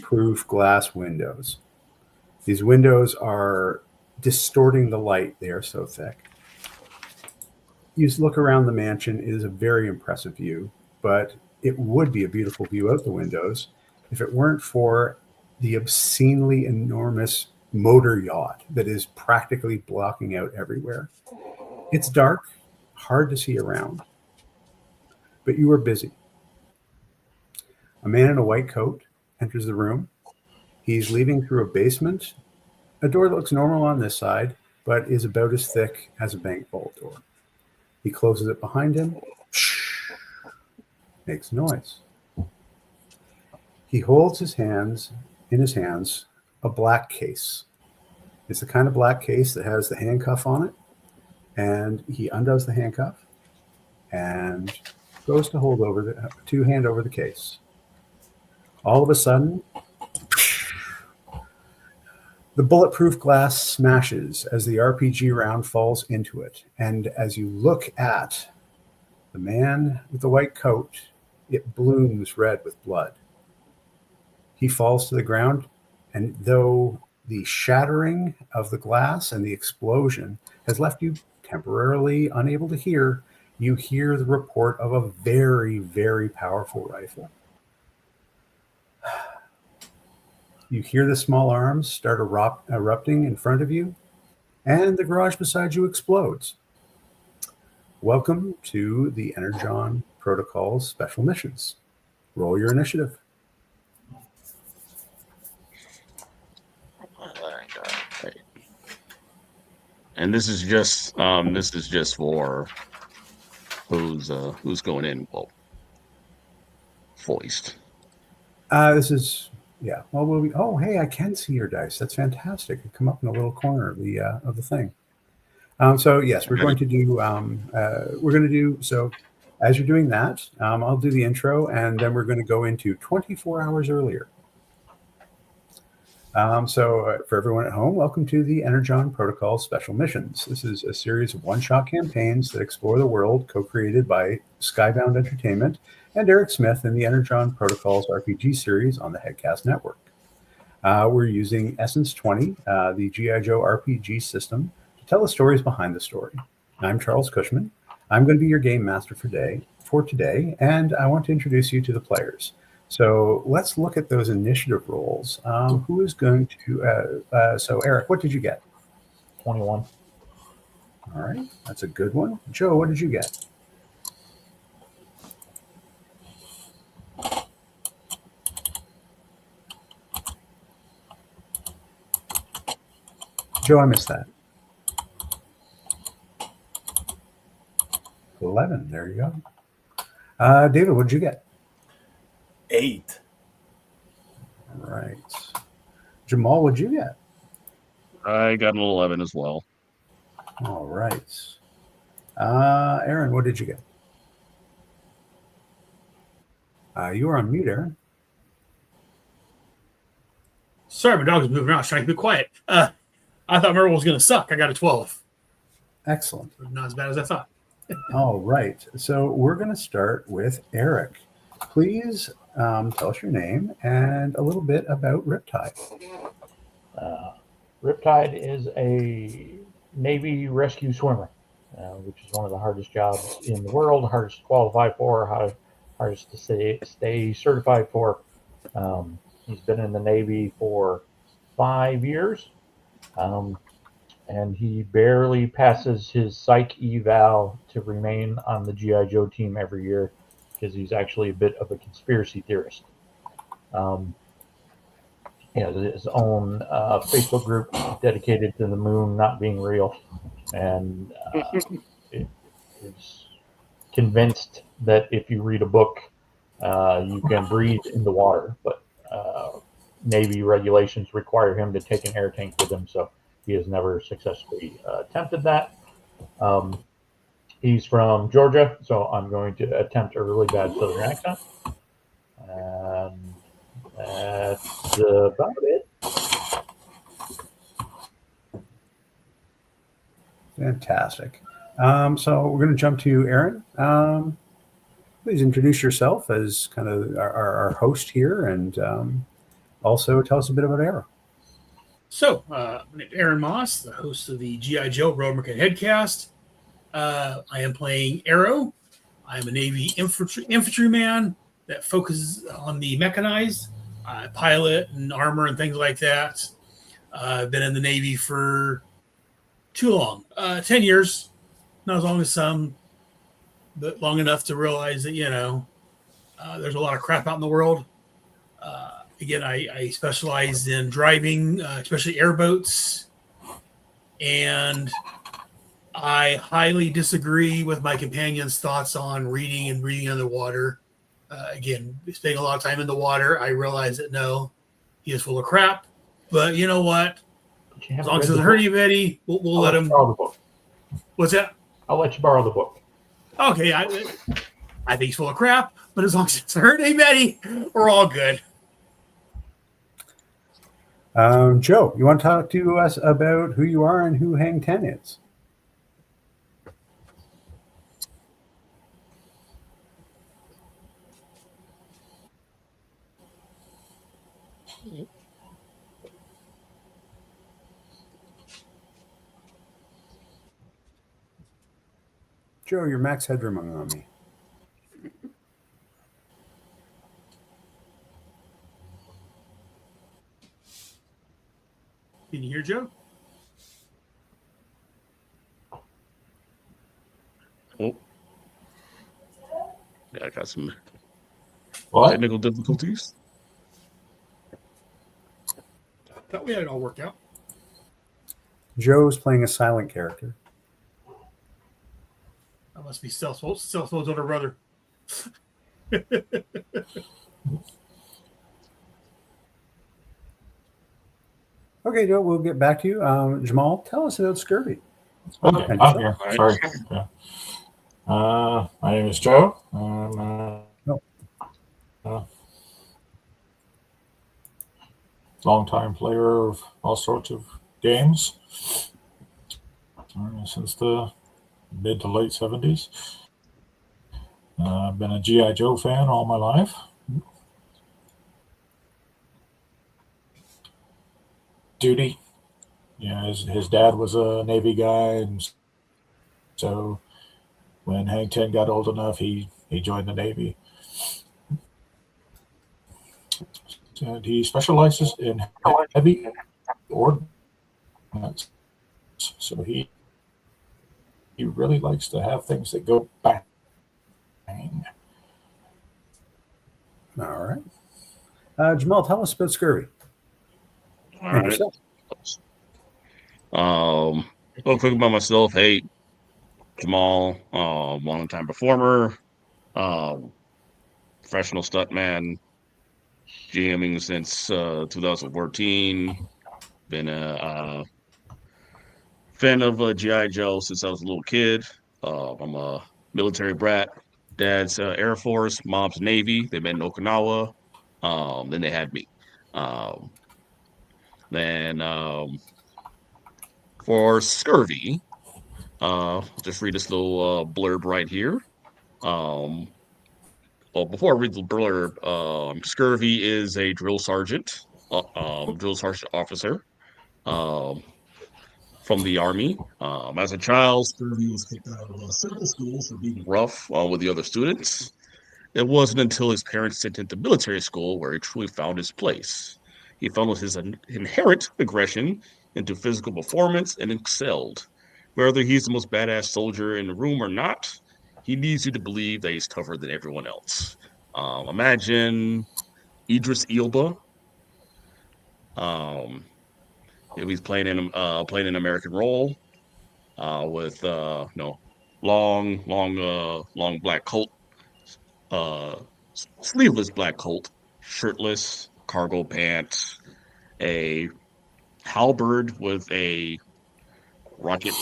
bulletproof glass windows. These windows are distorting the light. They are so thick. You look around the mansion. It is a very impressive view, but it would be a beautiful view out the windows if it weren't for the obscenely enormous motor yacht that is practically blocking out everywhere. It's dark, hard to see around, but you are busy. A man in a white coat enters the room. He's leaving through a basement, a door that looks normal on this side, but is about as thick as a bank vault door. He closes it behind him, makes noise. He holds in his hands a black case. It's the kind of black case that has the handcuff on it, and he undoes the handcuff and goes to hand over the case. All of a sudden, the bulletproof glass smashes as the RPG round falls into it. And as you look at the man with the white coat, it blooms red with blood. He falls to the ground, and though the shattering of the glass and the explosion has left you temporarily unable to hear, you hear the report of a very, very powerful rifle. You hear the small arms start erupting in front of you, and the garage beside you explodes. Welcome to the Energon Protocols Special Missions. Roll your initiative. And this is just for who's going in. Well, foist. This is Well, oh, hey, I can see your dice. That's fantastic. It come up in a little corner of the thing. So yes, we're going to do. So as you're doing that, I'll do the intro, and then we're going to go into 24 hours earlier. For everyone at home, welcome to the Energon Protocols Special Missions. This is a series of one-shot campaigns that explore the world co-created by Skybound Entertainment and Eric Smith in the Energon Protocols RPG series on the Headcast Network. We're using Essence 20, the G.I. Joe RPG system, to tell the stories behind the story. I'm Charles Cushman. I'm going to be your game master for today, and I want to introduce you to the players. So let's look at those initiative rolls. Who is going to... so Eric, what did you get? 21. All right, that's a good one. Joe, what did you get? Joe, I missed that. 11, there you go. David, what did you get? 8. All right. Jamal, what'd you get? I got an 11 as well. All right. Aaron, what did you get? You are on mute, Aaron. Sorry, my dog was moving around. I was trying to be quiet. I thought Merle was going to suck. I got a 12. Excellent. Not as bad as I thought. All right. So we're going to start with Eric. Please tell us your name and a little bit about Riptide. Riptide is a Navy rescue swimmer, which is one of the hardest jobs in the world, hardest to qualify for, hardest to stay certified for. He's been in the Navy for 5 years, and he barely passes his psych eval to remain on the G.I. Joe team every year because he's actually a bit of a conspiracy theorist. He has his own Facebook group dedicated to the moon not being real, and is convinced that if you read a book, you can breathe in the water, but Navy regulations require him to take an air tank with him, so he has never successfully attempted that. He's from Georgia, so I'm going to attempt a really bad Southern accent. And that's about it. Fantastic. So we're going to jump to Aaron. Please introduce yourself as kind of our host here and Also, tell us a bit about Arrow. So, my name's Aaron Moss, the host of the G.I. Joe Road Market Headcast. I am playing Arrow. I am a Navy infantryman that focuses on the mechanized pilot and armor and things like that. I've been in the Navy for too long, 10 years, not as long as some, but long enough to realize that, there's a lot of crap out in the world. Again, I specialize in driving, especially airboats, and I highly disagree with my companion's thoughts on reading and reading underwater. Again, spending a lot of time in the water, I realize that no, he is full of crap. But you know what? As long as it doesn't hurt anybody, we'll let him. Borrow the book. What's that? I'll let you borrow the book. Okay, I think he's full of crap, but as long as it doesn't hurt anybody, we're all good. Joe, you want to talk to us about who you are and who Hang 10 is? Joe, your max headroom on me. Can you hear Joe? Oh. Yeah, I got some What? technical difficulties. Thought we had it all worked out. Joe's playing a silent character. That must be Stealth's older brother. Okay, Joe, we'll get back to you. Jamal, tell us about scurvy. Okay, And I'm yourself. here. Sorry. Yeah. My name is Joe. I'm a long-time player of all sorts of games since the mid to late 70s. I've been a G.I. Joe fan all my life. Duty. Yeah, his dad was a Navy guy, and so when Hank 10 got old enough, he joined the Navy. And he specializes in heavy ordnance. So he really likes to have things that go bang. All right. Jamal, tell us about scurvy. All And right. yourself. A little quick about myself. Hey, Jamal, long-time performer, professional stuntman, GMing since 2014. Been a fan of G.I. Joe since I was a little kid. I'm a military brat. Dad's Air Force, mom's Navy. They met in Okinawa. Then they had me. Then for scurvy, just read this little blurb right here. Well, before I read the blurb, scurvy is a drill sergeant officer from the Army. As a child, scurvy was kicked out of simple schools for being rough with the other students. It wasn't until his parents sent him to military school where he truly found his place. He funneled his inherent aggression into physical performance and excelled. Whether he's the most badass soldier in the room or not, he needs you to believe that he's tougher than everyone else. Imagine Idris Elba. He's playing an American role with long black coat, sleeveless black coat, shirtless, cargo pants, a halberd with a rocket,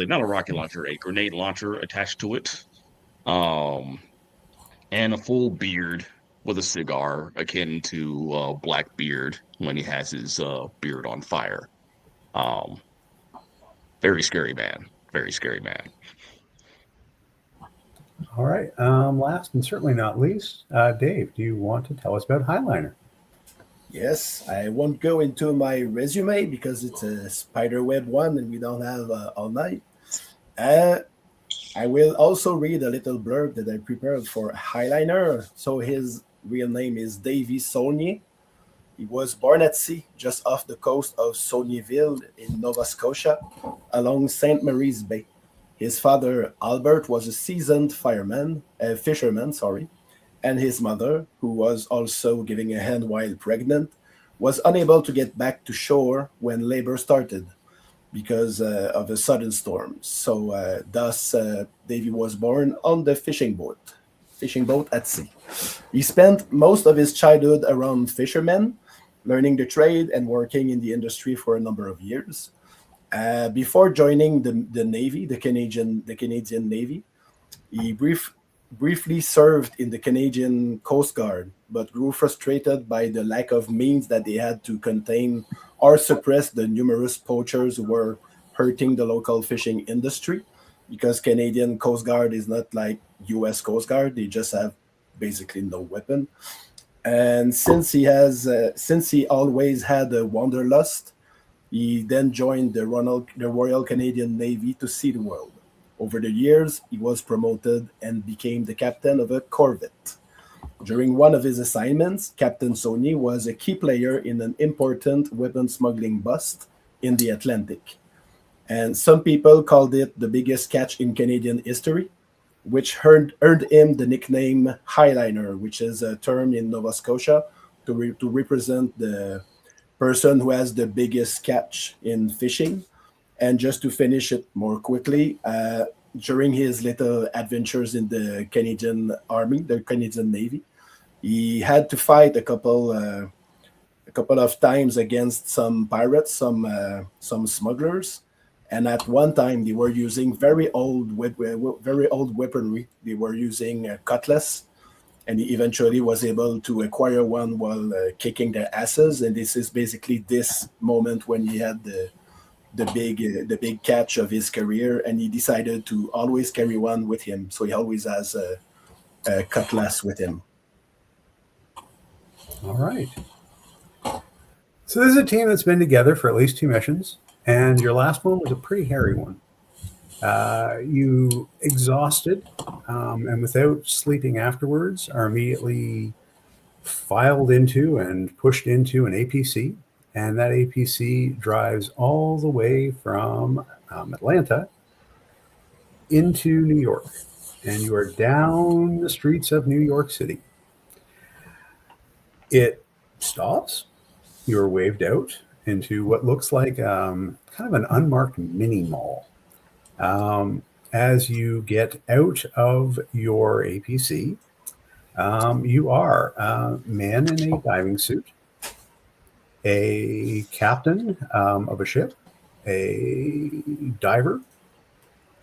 not a rocket launcher, a grenade launcher attached to it, and a full beard with a cigar akin to Blackbeard when he has his beard on fire. Very scary man. Very scary man. All right. Last and certainly not least, Dave, do you want to tell us about Highliner? Yes, I won't go into my resume because it's a spiderweb one and we don't have all night. Uh, I will also read a little blurb that I prepared for Highliner. So his real name is Davy Saulnier. He was born at sea, just off the coast of Saulnierville in Nova Scotia, along St. Mary's Bay. His father, Albert, was a seasoned fisherman, sorry, and his mother, who was also giving a hand while pregnant, was unable to get back to shore when labor started because of a sudden storm. So, thus, Davy was born on the fishing boat at sea. He spent most of his childhood around fishermen, learning the trade and working in the industry for a number of years. Before joining the Navy, the Canadian Navy, he briefly served in the Canadian Coast Guard, but grew frustrated by the lack of means that they had to contain or suppress the numerous poachers who were hurting the local fishing industry. Because Canadian Coast Guard is not like U.S. Coast Guard; they just have basically no weapon. And since he always had a wanderlust, he then joined the Royal Canadian Navy to see the world. Over the years, he was promoted and became the captain of a corvette. During one of his assignments, Captain Sony was a key player in an important weapon smuggling bust in the Atlantic. And some people called it the biggest catch in Canadian history, which earned him the nickname Highliner, which is a term in Nova Scotia to represent the person who has the biggest catch in fishing. And just to finish it more quickly, during his little adventures in the Canadian Army, the Canadian Navy, he had to fight a couple of times against some pirates, some smugglers, and at one time they were using very old weaponry. They were using cutlass, and he eventually was able to acquire one while kicking their asses. And this is basically this moment when he had the big catch of his career, and he decided to always carry one with him. So he always has a cutlass with him. All right. So this is a team that's been together for at least 2 missions, and your last one was a pretty hairy one. You exhausted, and without sleeping afterwards, are immediately filed into and pushed into an APC, and that APC drives all the way from Atlanta into New York, and you are down the streets of New York City. It stops. You're waved out into what looks like kind of an unmarked mini mall. As you get out of your APC, you are a man in a diving suit, a captain of a ship, a diver,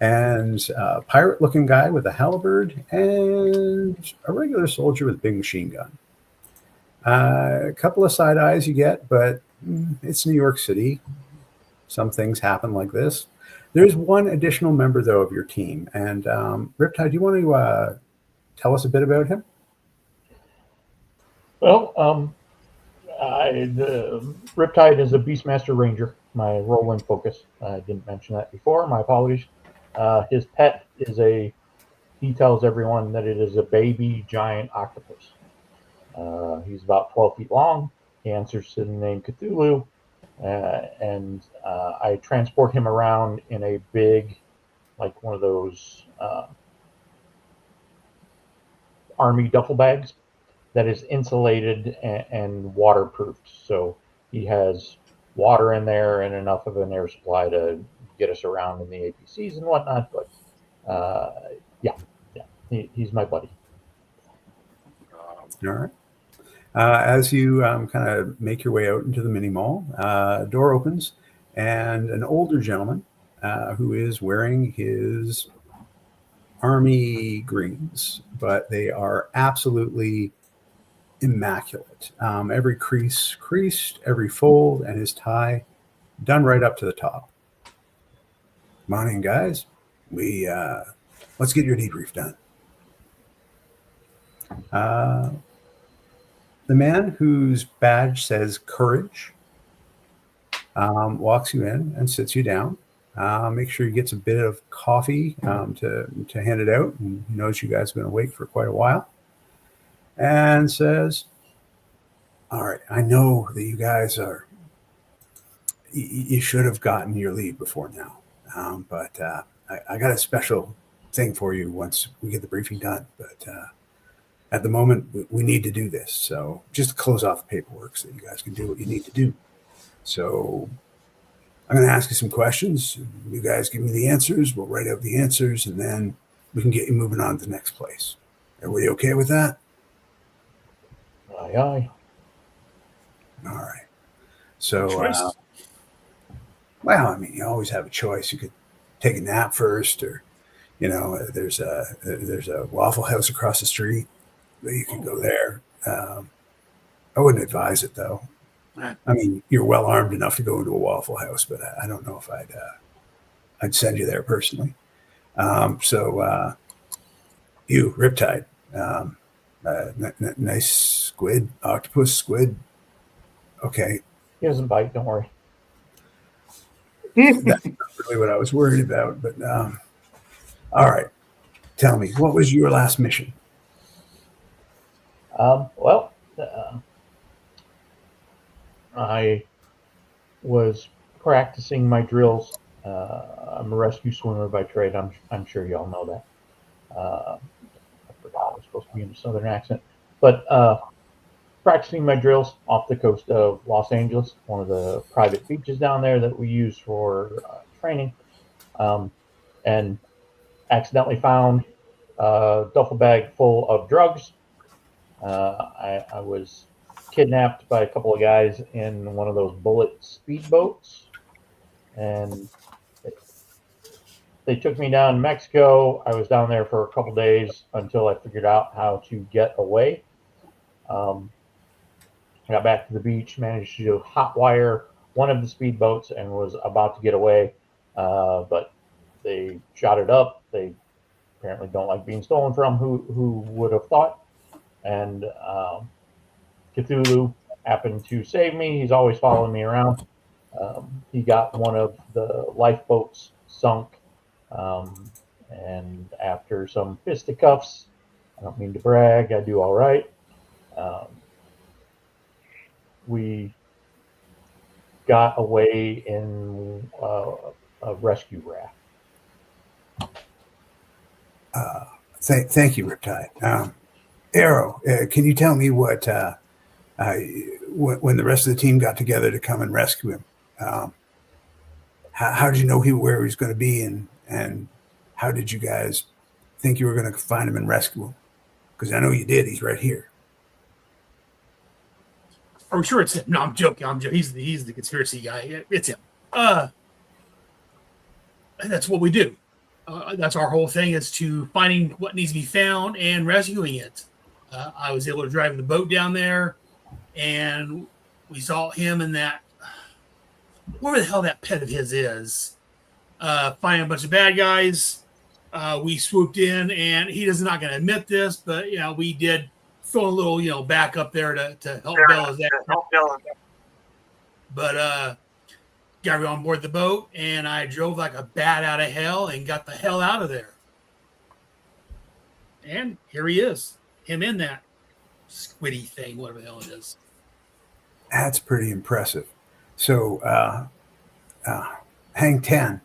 and a pirate-looking guy with a halberd, and a regular soldier with a big machine gun. A couple of side eyes you get, but it's New York City. Some things happen like this. There's one additional member, though, of your team. And Riptide, do you want to tell us a bit about him? Well, the Riptide is a Beastmaster Ranger, my role and focus. I didn't mention that before. My apologies. His pet is he tells everyone that it is a baby giant octopus. He's about 12 feet long. He answers to the name Cthulhu. And I transport him around in a big, like one of those army duffel bags that is insulated and waterproofed. So he has water in there and enough of an air supply to get us around in the APCs and whatnot. But he's my buddy. All right. As you kind of make your way out into the mini mall, door opens, and an older gentleman who is wearing his army greens, but they are absolutely immaculate. Every crease creased, every fold, and his tie done right up to the top. Morning, guys. Let's get your debrief done. The man whose badge says courage walks you in and sits you down. Make sure he gets a bit of coffee to hand it out. And he knows you guys have been awake for quite a while. And says, all right, I know that you guys are, you should have gotten your leave before now. But I got a special thing for you once we get the briefing done. But at the moment, we need to do this. So just close off the paperwork so you guys can do what you need to do. So I'm going to ask you some questions. You guys give me the answers. We'll write out the answers, and then we can get you moving on to the next place. Are we okay with that? Aye, aye. All right. So, Choice. well, I mean, you always have a choice. You could take a nap first, or there's a Waffle House across the street. You can go there. I wouldn't advise it though. I mean, you're well armed enough to go into a Waffle House, but I don't know if I'd send you there personally. So you Riptide, nice squid, octopus, squid. Okay, He doesn't bite. Don't worry. that's not really what I was worried about. But all right, tell me, what was your last mission? Well, I was practicing my drills. I'm a rescue swimmer by trade. I'm sure y'all know that. I forgot I was supposed to be in a southern accent, but practicing my drills off the coast of Los Angeles, one of the private beaches down there that we use for training, and accidentally found a duffel bag full of drugs. I was kidnapped by a couple of guys in one of those bullet speedboats, and they took me down to Mexico. I was down there for a couple days until I figured out how to get away. I got back to the beach, managed to hotwire one of the speedboats, and was about to get away, but they shot it up. They apparently don't like being stolen from. Who would have thought? And Cthulhu happened to save me. He's always following me around. He got one of the lifeboats sunk, and after some fisticuffs, I don't mean to brag, I do all right. We got away in a rescue raft. Thank you, Riptide. Arrow, can you tell me what when the rest of the team got together to come and rescue him? How did you know where he was going to be, and how did you guys think you were going to find him and rescue him? Because I know you did. He's right here. Are we sure it's him? No, I'm joking. He's the conspiracy guy. It's him. That's what we do. That's our whole thing, is to finding what needs to be found and rescuing it. I was able to drive the boat down there, and we saw him in that, where the hell that pet of his is, finding a bunch of bad guys. We swooped in, and he is not going to admit this, but we did throw a little back up there to help bail his ass. But got me on board the boat, and I drove like a bat out of hell and got the hell out of there. And here he is, him in that squiddy thing, whatever the hell it is. That's pretty impressive. So, Hang Ten,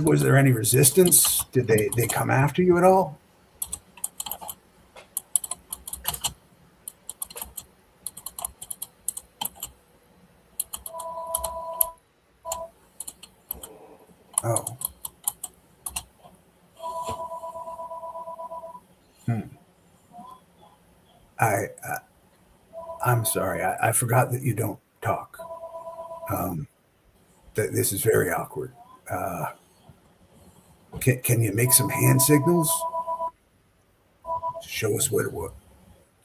was there any resistance? Did they come after you at all? Oh. I'm sorry. I forgot that you don't talk. This is very awkward. Can you make some hand signals? Show us what it was.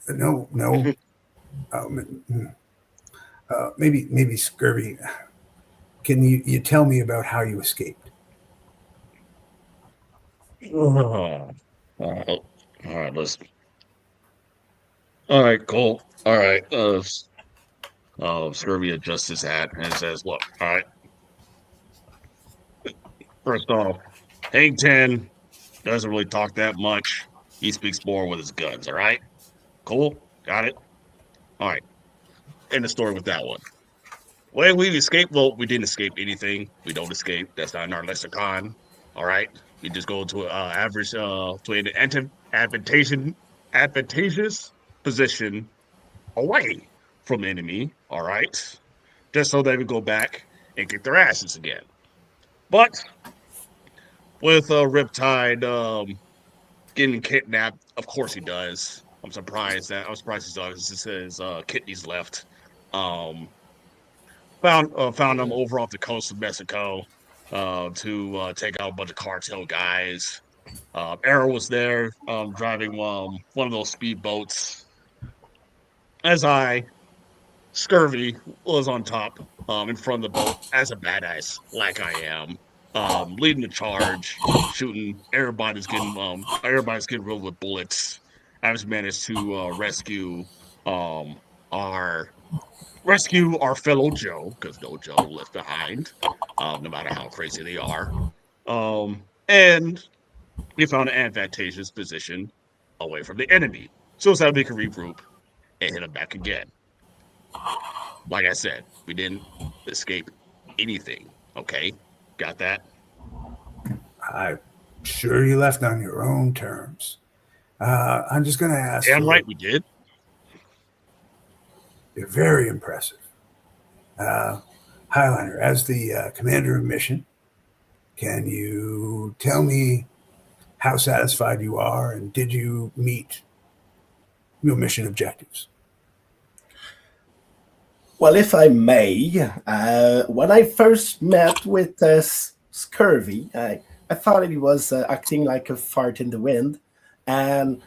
No. Maybe Scurvy. Can you tell me about how you escaped? All right, listen. All right, cool. All right. Scurvy adjusts his hat and says, "Look, all right. First off, Hank 10 doesn't really talk that much. He speaks more with his guns. All right, cool. Got it. All right. End the story with that one. Well, we escaped. Well, we didn't escape anything. We don't escape. That's not in our lexicon. All right. We just go to average to an advantageous position away from the enemy. All right, just so they would go back and kick their asses again. But with Riptide getting kidnapped, of course he does. I'm surprised his kidneys left. Um, found him over off the coast of Mexico to take out a bunch of cartel guys. Arrow was there driving one of those speedboats. As Scurvy was on top in front of the boat as a badass, like I am, leading the charge, shooting. Everybody's getting riddled with bullets. I just managed to um, our our fellow Joe, because no Joe left behind, no matter how crazy they are. And we found an advantageous position away from the enemy, so that we can regroup and hit them back again. Like I said, we didn't escape anything. Okay, got that? I'm sure you left on your own terms. I'm just going to ask. Damn right we did. You're very impressive. Highliner, as the commander of mission, can you tell me how satisfied you are and did you meet your mission objectives? Well, if I may, when I first met with Scurvy, I thought he was acting like a fart in the wind, and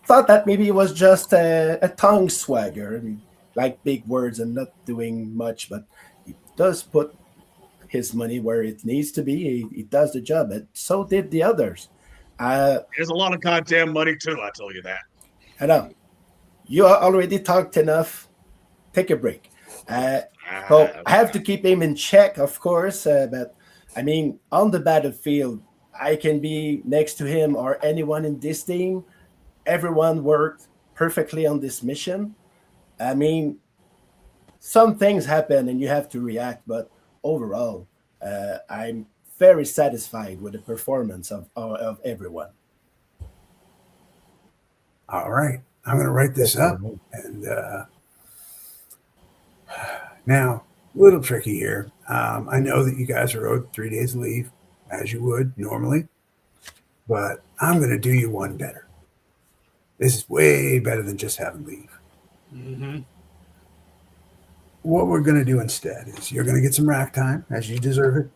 thought that maybe it was just a tongue swagger, I mean, like big words and not doing much, but he does put his money where it needs to be. He does the job, and so did the others. There's a lot of goddamn money too, I tell you that. I know. You already talked enough. Take a break. So I have to keep him in check, of course. But I mean, on the battlefield, I can be next to him or anyone in this team. Everyone worked perfectly on this mission. I mean, some things happen and you have to react, but overall, I'm very satisfied with the performance of everyone. All right. I'm going to write this up. And now, a little tricky here. I know that you guys are owed 3 days leave, as you would normally, but I'm going to do you one better. This is way better than just having leave. Mm-hmm. What we're going to do instead is you're going to get some rack time, as you deserve it.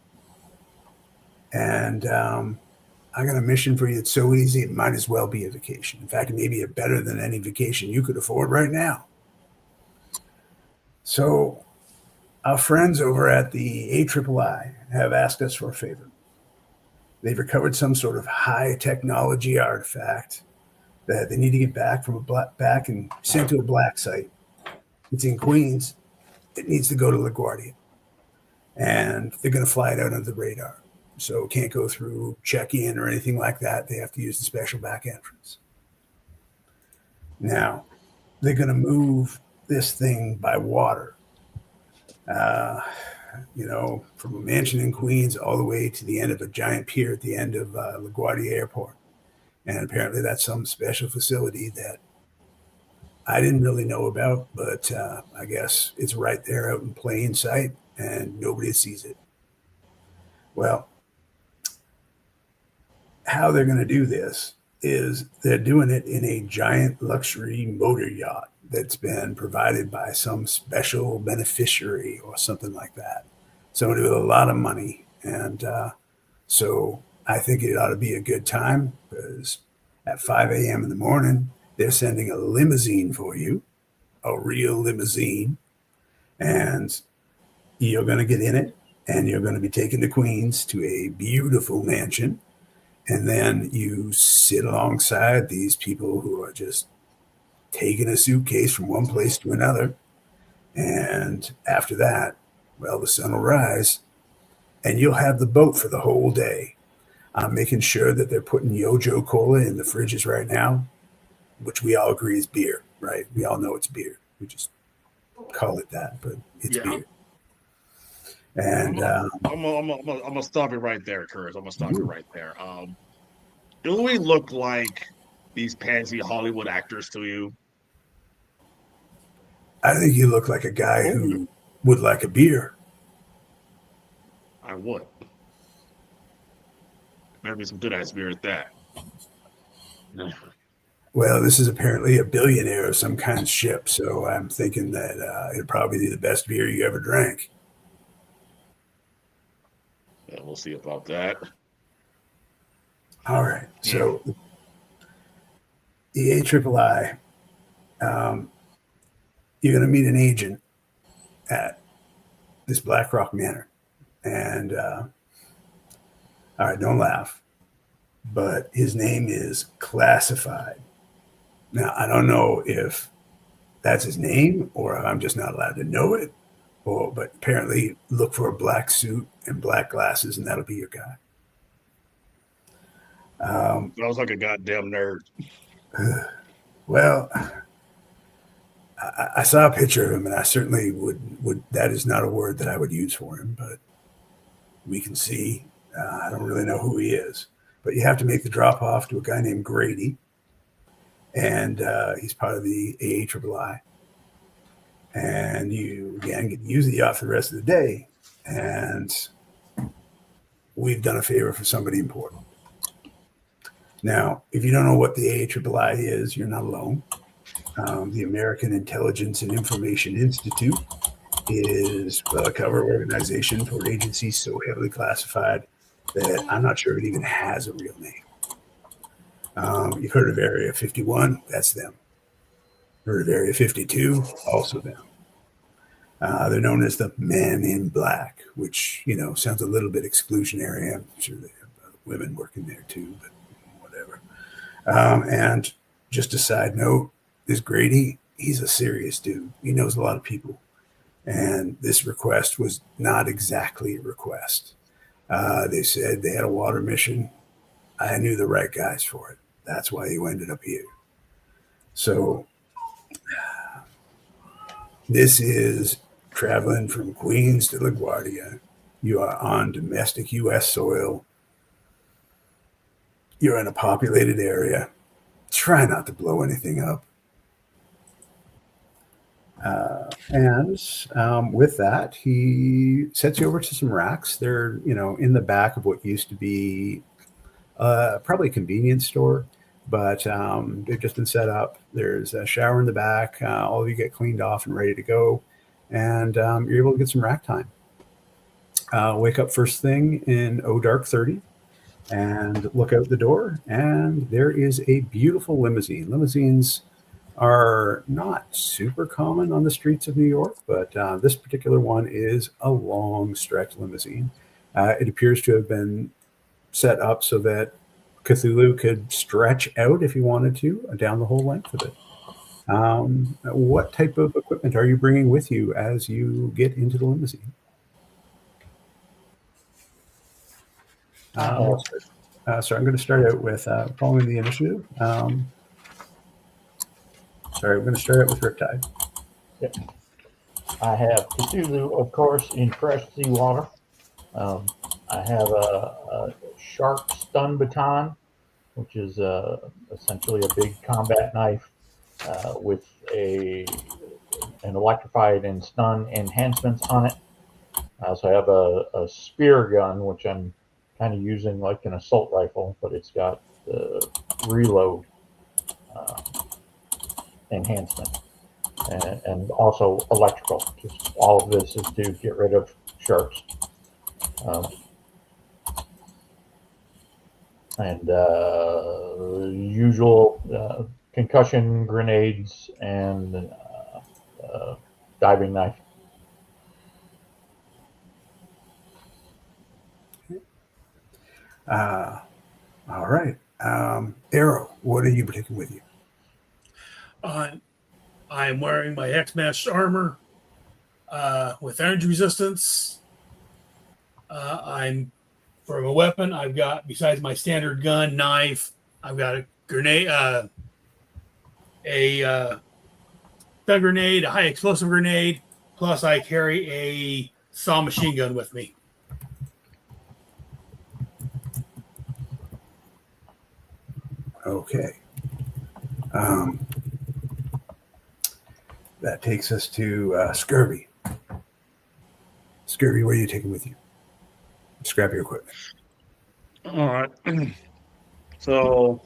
And I got a mission for you that's so easy, it might as well be a vacation. In fact, it may be better than any vacation you could afford right now. So our friends over at the AIII have asked us for a favor. They've recovered some sort of high technology artifact that they need to get back from back and sent to a black site. It's in Queens. It needs to go to LaGuardia. And they're going to fly it out under the radar. So it can't go through check-in or anything like that. They have to use the special back entrance. Now, they're going to move this thing by water. From a mansion in Queens all the way to the end of a giant pier at the end of LaGuardia Airport. And apparently that's some special facility that I didn't really know about, but I guess it's right there out in plain sight and nobody sees it. Well, how they're going to do this is they're doing it in a giant luxury motor yacht that's been provided by some special beneficiary or something like that. Somebody with a lot of money. And so I think it ought to be a good time because at 5 a.m. in the morning, they're sending a limousine for you, a real limousine. And you're going to get in it and you're going to be taken to Queens to a beautiful mansion. And then you sit alongside these people who are just taking a suitcase from one place to another. And after that, well, the sun will rise and you'll have the boat for the whole day. I'm making sure that they're putting Yojo Cola in the fridges right now, which we all agree is beer, right? We all know it's beer. We just call it that, but it's Yeah. beer. And I'm gonna stop it right there, Curtis. I'm gonna stop it right there. Do we look like these pansy Hollywood actors to you? I think you look like a guy who would like a beer. I would. Maybe some good ass beer at that. Well, this is apparently a billionaire of some kind of ship, so I'm thinking that it'd probably be the best beer you ever drank. Yeah, we'll see about that. All right, so the AIII, you're going to meet an agent at this Black Rock Manor. And, all right, don't laugh, but his name is Classified. Now, I don't know if that's his name or if I'm just not allowed to know it, but apparently look for a black suit and black glasses, and that'll be your guy. Sounds like a goddamn nerd. Well, I saw a picture of him, and I certainly would. That is not a word that I would use for him, but we can see. I don't really know who he is, but you have to make the drop off to a guy named Grady, and he's part of the AIII. And you again get to use the yacht for the rest of the day, and we've done a favor for somebody important. Now, if you don't know what the AIII is, you're not alone. The American Intelligence and Information Institute is a cover organization for agencies so heavily classified that I'm not sure it even has a real name. You've heard of Area 51, that's them. Heard of Area 52, also them. They're known as the Men in Black, which, sounds a little bit exclusionary. I'm sure they have women working there too, but whatever. And just a side note, this Grady, he's a serious dude. He knows a lot of people. And this request was not exactly a request. They said they had a water mission. I knew the right guys for it. That's why you ended up here. So this is traveling from Queens to LaGuardia. You are on domestic U.S. soil. You're in a populated area. Try not to blow anything up. And with that, he sets you over to some racks. They're, in the back of what used to be probably a convenience store, but they've just been set up. There's a shower in the back. All of you get cleaned off and ready to go. And you're able to get some rack time. Wake up first thing in dark 30 and look out the door. And there is a beautiful limousine. Limousines are not super common on the streets of New York, but this particular one is a long stretch limousine. It appears to have been set up so that Cthulhu could stretch out if he wanted to down the whole length of it. What type of equipment are you bringing with you as you get into the limousine? So I'm going to start out with following the initiative. I'm going to start out with Riptide. Yep. I have Cthulhu, of course, in fresh seawater. I have a shark stun baton, which is essentially a big combat knife with an electrified and stun enhancements on it. I also have a spear gun, which I'm kind of using like an assault rifle, but it's got the reload enhancement. And also electrical. Just all of this is to get rid of sharks. And usual concussion grenades and diving knife. All right. Arrow, what are you taking with you? I'm wearing my X-Mesh armor with energy resistance. I'm for a weapon. I've got, besides my standard gun, knife, I've got a grenade, a stun grenade, a high explosive grenade. Plus, I carry a saw machine gun with me. Okay. That takes us to Scurvy. Scurvy, what are you taking with you? Scrap your equipment. All right. So,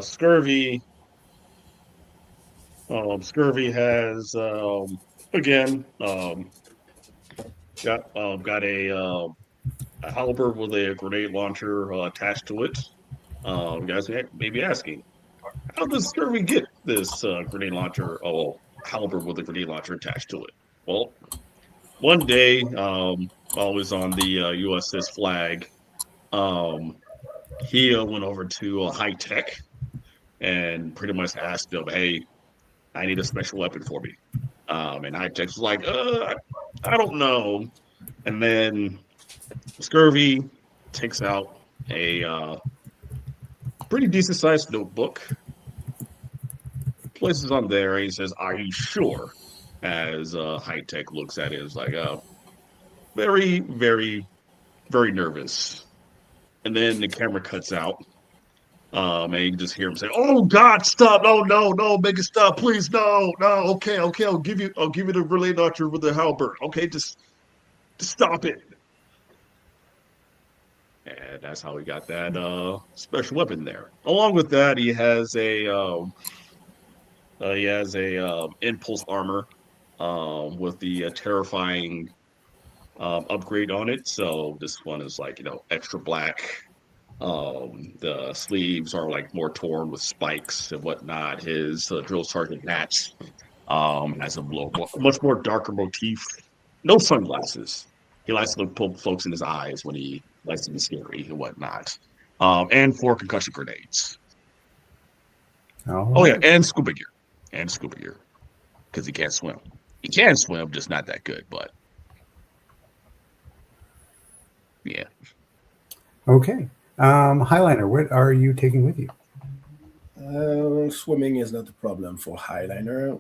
Scurvy. Scurvy has again got a halberd with a grenade launcher attached to it. You guys may be asking, how does Scurvy get this grenade launcher? Oh, halberd with a grenade launcher attached to it. Well, one day, while I was on the USS Flag, he went over to High Tech and pretty much asked him, "Hey, I need a special weapon for me." And High Tech was like, I don't know." And then Scurvy takes out a pretty decent sized notebook, places on there, and he says, "Are you sure?" As High Tech looks at it, it's like, very, very, very nervous. And then the camera cuts out. And you can just hear him say, "Oh God, stop! No, no, no, make it stop, please, no, no. Okay, okay, I'll give you the relay launcher with the halberd. Okay, just stop it." And that's how he got that special weapon there. Along with that, he has a impulse armor with the terrifying upgrade on it. So this one is like, extra black. The sleeves are like more torn with spikes and whatnot. His drill sergeant hats has a much more darker motif. No sunglasses. He likes to poke folks in his eyes when he likes to be scary and whatnot. And 4 concussion grenades. Oh yeah, and scuba gear, because he can't swim. He can swim, just not that good. But yeah. Okay. Highliner, what are you taking with you? Swimming is not a problem for Highliner.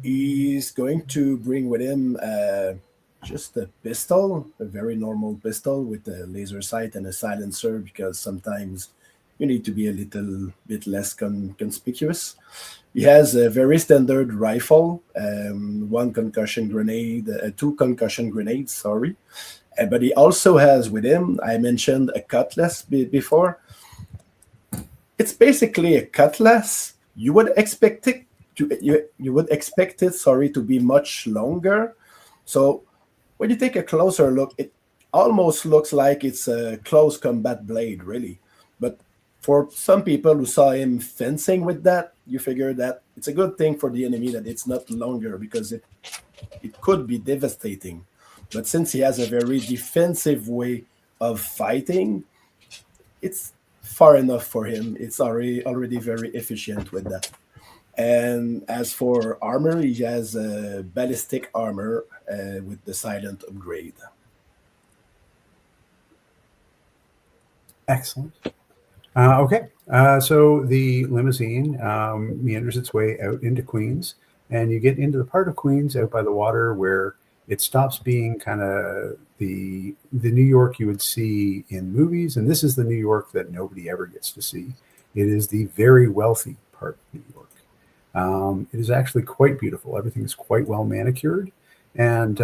He's going to bring with him just a pistol, a very normal pistol with a laser sight and a silencer, because sometimes you need to be a little bit less conspicuous. He has a very standard rifle, 1 concussion grenade, 2 concussion grenades, sorry. But he also has with him, I mentioned a cutlass before. It's basically a cutlass. You would expect it to be much longer. So when you take a closer look, it almost looks like it's a close combat blade, really. But for some people who saw him fencing with that, you figure that it's a good thing for the enemy that it's not longer, because it could be devastating. But since he has a very defensive way of fighting, it's far enough for him. It's already very efficient with that. And as for armor, he has a ballistic armor with the silent upgrade. Excellent. Okay. So the limousine meanders its way out into Queens, and you get into the part of Queens out by the water where it stops being kind of the New York you would see in movies, and this is the New York that nobody ever gets to see. It is the very wealthy part of New York. It is actually quite beautiful. Everything is quite well manicured, and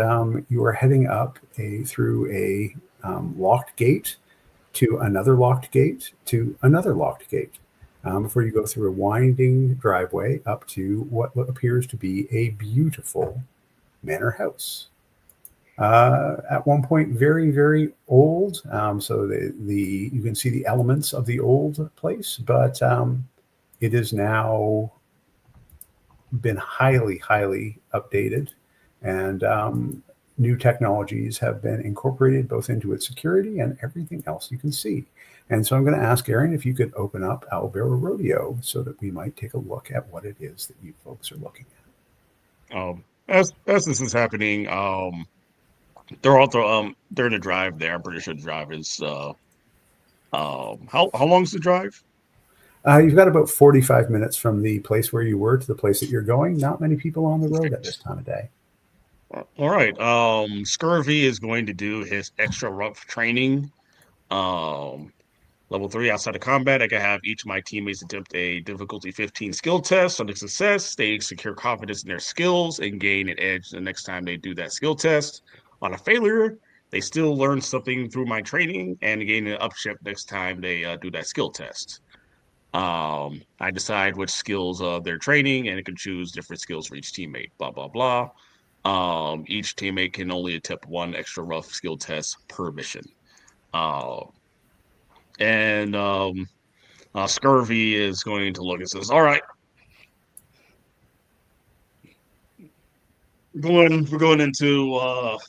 you are heading up through a locked gate to another locked gate to another locked gate before you go through a winding driveway up to what appears to be a beautiful manor house. At one point, very, very old. So you can see the elements of the old place, but it is now been highly, highly updated, and new technologies have been incorporated both into its security and everything else you can see. And so I'm going to ask Aaron if you could open up Owlbear Rodeo so that we might take a look at what it is that you folks are looking at. As this is happening, they're also they're in a drive there. I'm pretty sure the drive is how long is the drive? You've got about 45 minutes from the place where you were to the place that you're going. Not many people on the road at this time of day. All right. Scurvy is going to do his extra rough training. Level 3 outside of combat, I can have each of my teammates attempt a difficulty 15 skill test. On a success, they secure confidence in their skills and gain an edge the next time they do that skill test. On a failure, they still learn something through my training and gain an upshift next time they do that skill test. I decide which skills they're training, and it can choose different skills for each teammate. Blah blah blah. Each teammate can only attempt one extra rough skill test per mission. And Scurvy is going to look and says, "All right, we're going into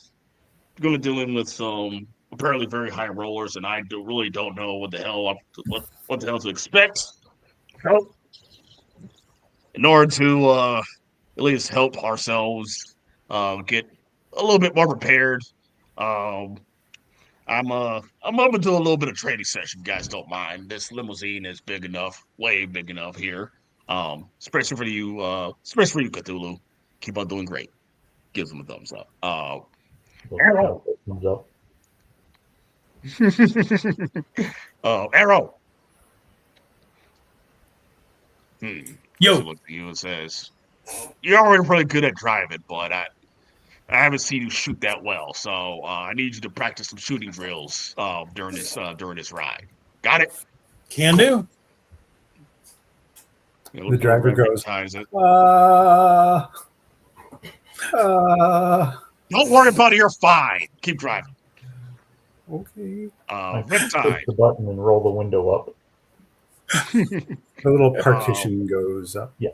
going to dealing with some apparently very high rollers, and I really don't know what the hell to expect. So, in order to at least help ourselves get a little bit more prepared, I'm gonna do a little bit of training session, if you guys don't mind. This limousine is big enough, way big enough here. Especially for you, Cthulhu. Keep on doing great." Gives him a thumbs up. Arrow. Thumbs up. Arrow. Yo. So look at you and says, "You're already pretty good at driving, but I haven't seen you shoot that well, so I need you to practice some shooting drills during this ride. Got it?" Can do. The driver goes, "Don't worry about it. You're fine. Keep driving." Okay. Riptide. Push the button and roll the window up. The little partition goes up. Yeah.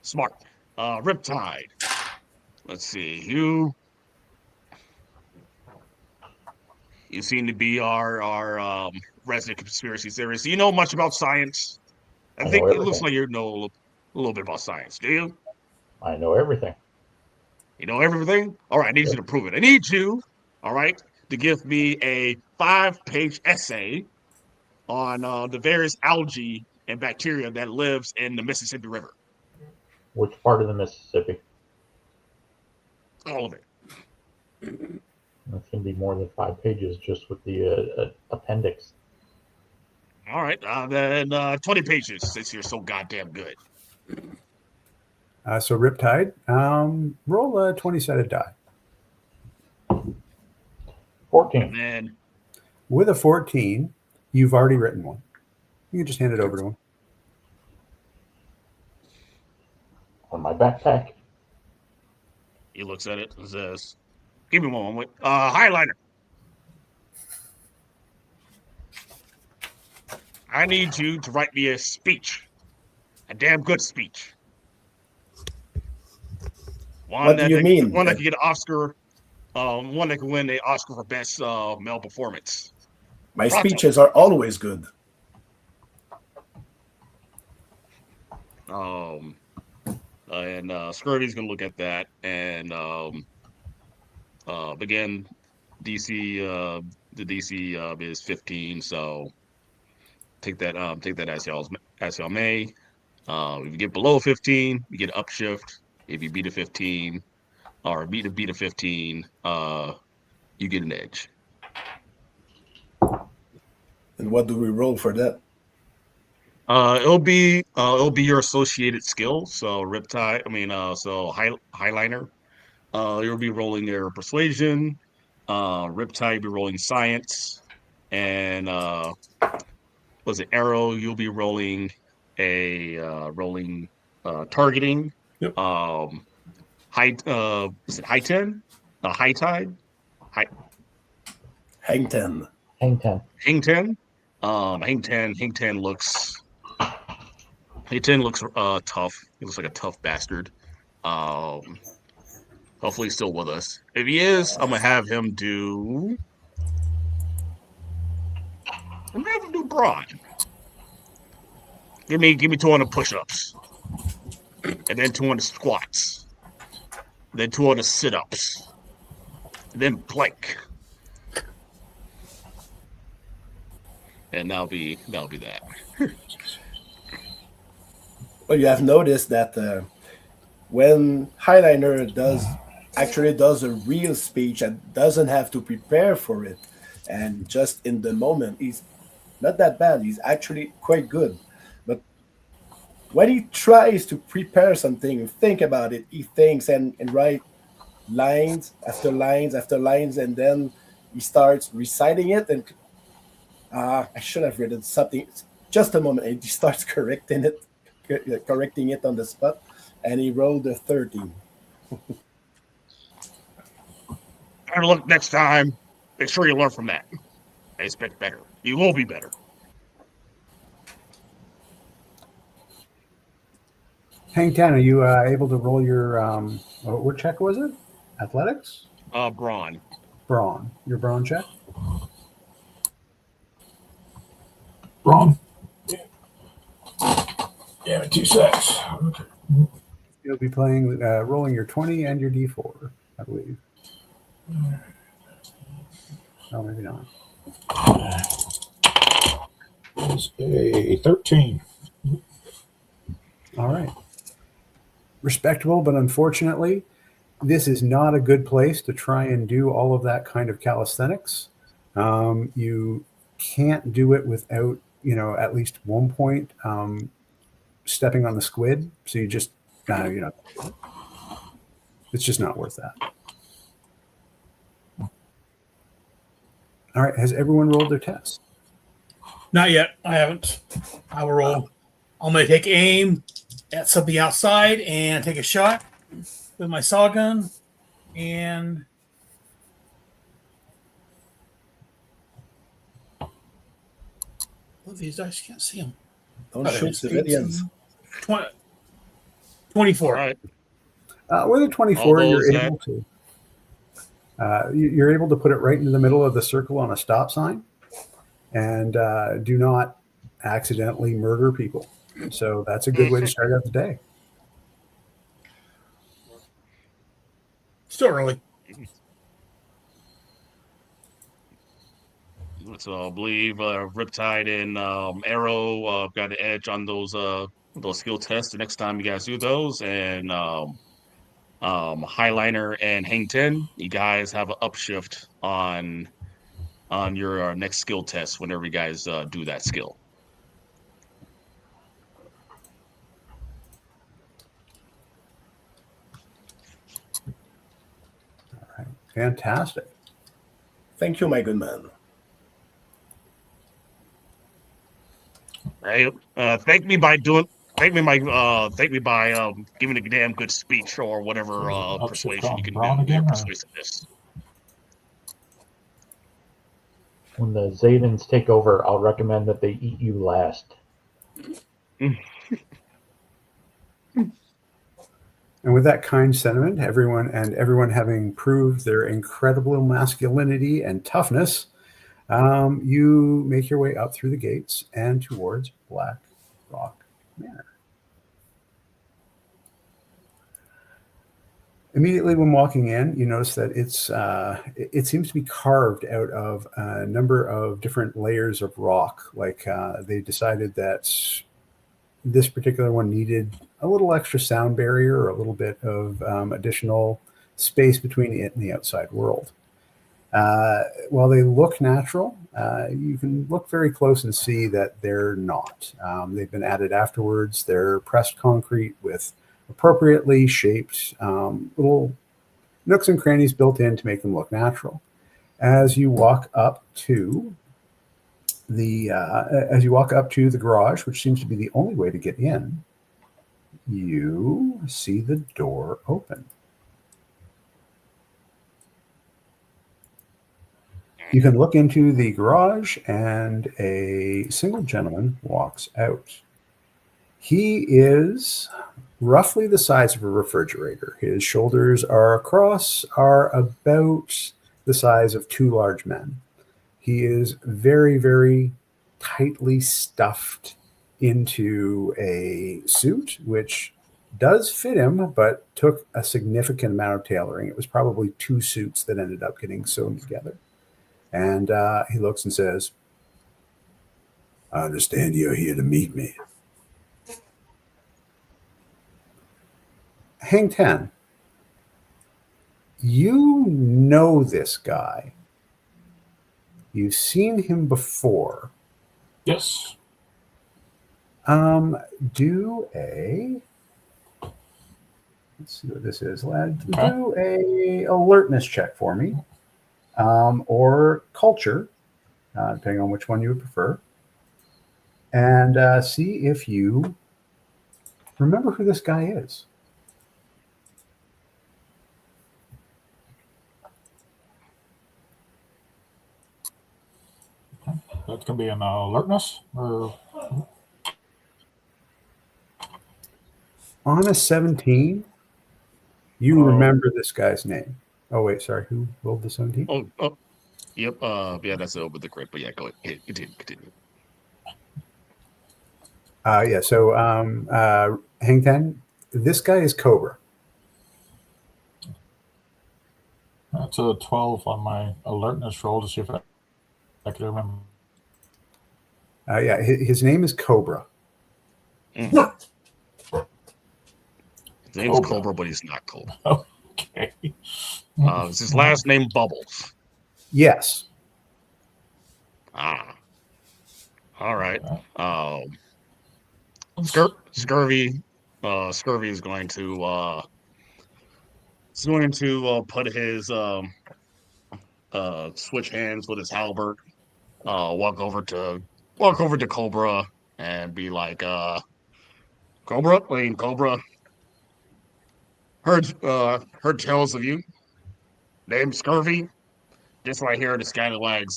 Smart. Riptide. Let's see. You seem to be our resident conspiracy theorist. Do you know much about science? I think it looks like you know a little bit about science. Do you? I know everything. You know everything? All right, I need you to prove it. I need you, all right, to give me a 5-page essay on the various algae and bacteria that lives in the Mississippi River. Which part of the Mississippi? All of it. That's going to be more than 5 pages just with the appendix. All right, then 20 pages since you're so goddamn good. So Riptide, roll a 20-sided die. 14. And then With a 14, you've already written one. You can just hand it over to him. On my backpack. he looks at it and says, "Give me one moment. Highliner. I need you to write me a speech. A damn good speech. What do you mean? One that can get an Oscar. One that can win the Oscar for best male performance. My speeches are always good. And Scurvy's gonna look at that and again, DC the DC is 15, so take that as y'all may. If you get below 15, you get an upshift. If you beat a 15 or beat a 15, you get an edge. And what do we roll for that? It'll be your associated skill. So Riptide, Highliner. You'll be rolling your persuasion. Riptide, you'll be rolling science, and was it Arrow? You'll be rolling targeting. Yep. Is it high 10? High tide? Hang 10. Hang 10. Hang 10? Hang 10 looks tough. He looks like a tough bastard. Hopefully he's still with us. If he is, I'm gonna have him do I'm gonna have to do Braun. Give me 200 push-ups, and then 200 squats, then 200 sit-ups, and then plank, and that'll be that. Well, you have noticed that when Highliner does a real speech and doesn't have to prepare for it, and just in the moment, he's not that bad. He's actually quite good. But when he tries to prepare something, think about it, he thinks and write lines after lines after lines, and then he starts reciting it. And I should have written something. Just a moment, and he starts correcting it on the spot, and he rolled a 13. Better luck next time. Make sure you learn from that. I expect better. You will be better. Hang Ten, are you able to roll your what check was it? Athletics? Braun. Brawn. Your brawn check? Braun. Yeah, 2 secs. Okay. You'll be playing rolling your 20 and your D4, I believe. No, maybe not. It's a 13. All right. Respectable, but unfortunately, this is not a good place to try and do all of that kind of calisthenics. You can't do it without, at least one point stepping on the squid. So you just, it's just not worth that. All right. Has everyone rolled their test? Not yet. I haven't. I will roll. I'm going to take aim at something outside and take a shot with my saw gun. And these dice, can't see them. Don't shoot civilians. 24. All right. With a 24, All you're those able to. You're able to put it right into the middle of the circle on a stop sign, and do not accidentally murder people. So that's a good way to start out the day. Still early. So I believe Riptide and Arrow got an edge on those skill tests. The next time you guys do those, and Highliner and Hang Ten, you guys have an upshift on your next skill test whenever you guys do that skill. All right. Fantastic. Thank you, my good man. Right. Thank me by giving a damn good speech or whatever persuasion you can Braun do. again, Your or? persuasiveness. When the Zadans take over, I'll recommend that they eat you last. And with that kind sentiment, everyone having proved their incredible masculinity and toughness, you make your way up through the gates and towards Black Rock Manor. Immediately when walking in, you notice that it seems to be carved out of a number of different layers of rock. Like they decided that this particular one needed a little extra sound barrier or a little bit of additional space between it and the outside world. While they look natural, you can look very close and see that they're not. They've been added afterwards. They're pressed concrete with appropriately shaped little nooks and crannies built in to make them look natural. As you walk up to the garage, which seems to be the only way to get in, you see the door open. You can look into the garage, and a single gentleman walks out. He is roughly the size of a refrigerator. His shoulders are about the size of two large men. He is very, very tightly stuffed into a suit, which does fit him, but took a significant amount of tailoring. It was probably 2 suits that ended up getting sewn together. And he looks and says, I understand you're here to meet me. Hang Ten, you know this guy. You've seen him before. Yes. Do a, let's see what this is, lad. Okay. Do a alertness check for me, or culture, depending on which one you would prefer, and see if you remember who this guy is. That can be an alertness or On a 17, you Oh. remember this guy's name. Oh, wait, sorry. Who rolled the 17? Oh, yep. Yeah, that's with the crit. But yeah, go ahead. Continue. Yeah, so Hang Ten, this guy is Cobra. that's a 12 on my alertness roll to see if I can remember. Yeah, his name is Cobra. His name's Cobra, but he's not Cobra. Okay. Is his last name Bubbles? Yes. Ah. All right. Scurvy. Scurvy is going to put his switch hands with his halberd, walk over to Cobra and be like, Cobra, heard tales of you. Named Scurvy. This right here are the Scalawags.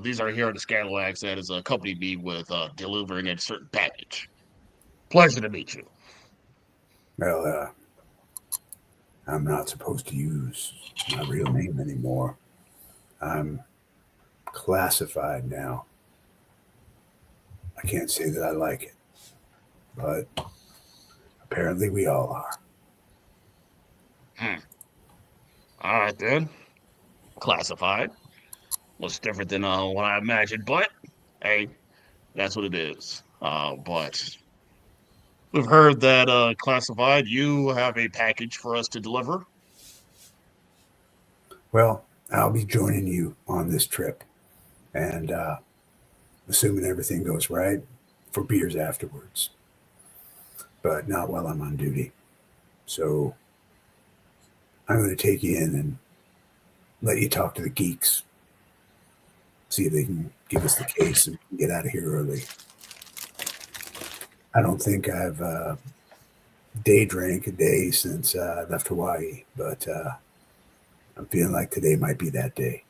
These are here are the Scalawags that has accompanied me with delivering a certain package. Pleasure to meet you. Well, I'm not supposed to use my real name anymore. I'm classified now. I can't say that I like it, but apparently we all are. All right then. Classified. Looks different than what I imagined, but hey, that's what it is. But we've heard that classified, you have a package for us to deliver. Well, I'll be joining you on this trip, and assuming everything goes right, for beers afterwards, but not while I'm on duty. So I'm going to take you in and let you talk to the geeks, see if they can give us the case and get out of here early. I don't think I've day drank a day since I left Hawaii, but I'm feeling like today might be that day.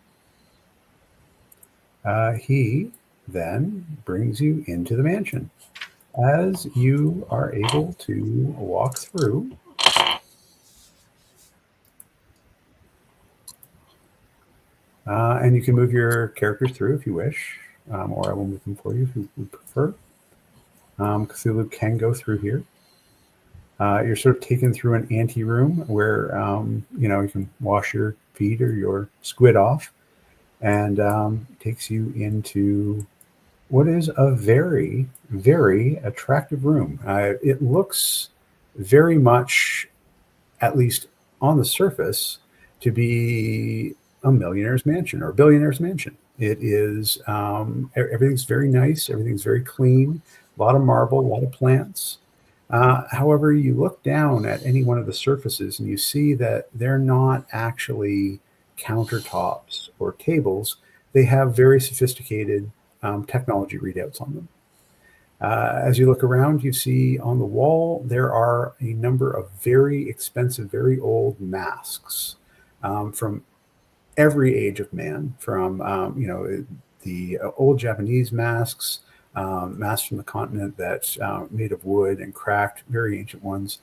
He then brings you into the mansion. As you are able to walk through, and you can move your characters through if you wish, or I will move them for you if you would prefer. Cthulhu can go through here. You're sort of taken through an anteroom where you can wash your feet or your squid off, and takes you into what is a very, very attractive room. It looks very much, at least on the surface, to be a millionaire's mansion or a billionaire's mansion. It is, everything's very nice, everything's very clean, a lot of marble, a lot of plants. However, you look down at any one of the surfaces and you see that they're not actually countertops or tables. They have very sophisticated technology readouts on them. As you look around, you see on the wall there are a number of very expensive, very old masks from every age of man, from the old Japanese masks, masks from the continent that's made of wood and cracked, very ancient ones.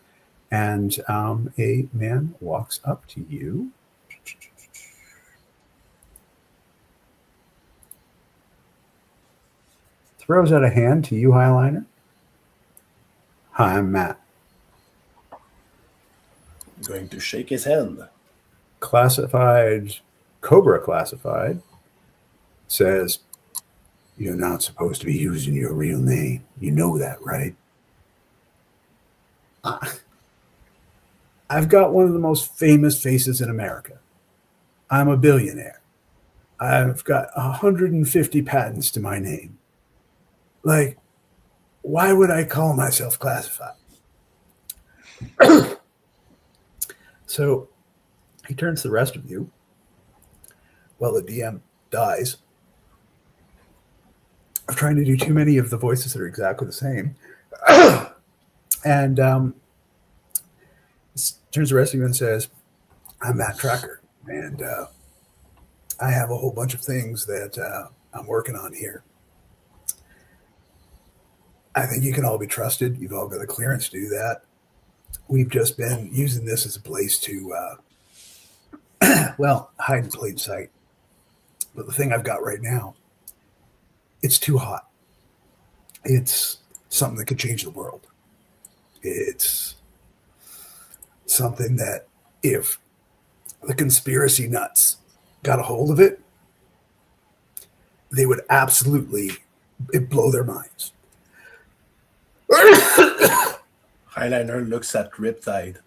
And a man walks up to you. throws out a hand to you, Highliner. Hi, I'm Matt. I'm going to shake his hand. Classified, Cobra Classified, says, "You're not supposed to be using your real name. You know that, right? I've got one of the most famous faces in America. I'm a billionaire. I've got 150 patents to my name. Like, why would I call myself classified?" So he turns to the rest of you. Well, the DM dies of trying to do too many of the voices that are exactly the same. And turns to the rest of you and says, "I'm Matt Tracker, and I have a whole bunch of things that I'm working on here. I think you can all be trusted. You've all got a clearance to do that. We've just been using this as a place to, hide in plain sight. But the thing I've got right now, it's too hot. It's something that could change the world. It's something that if the conspiracy nuts got a hold of it, they would absolutely blow their minds." Highliner looks at Riptide.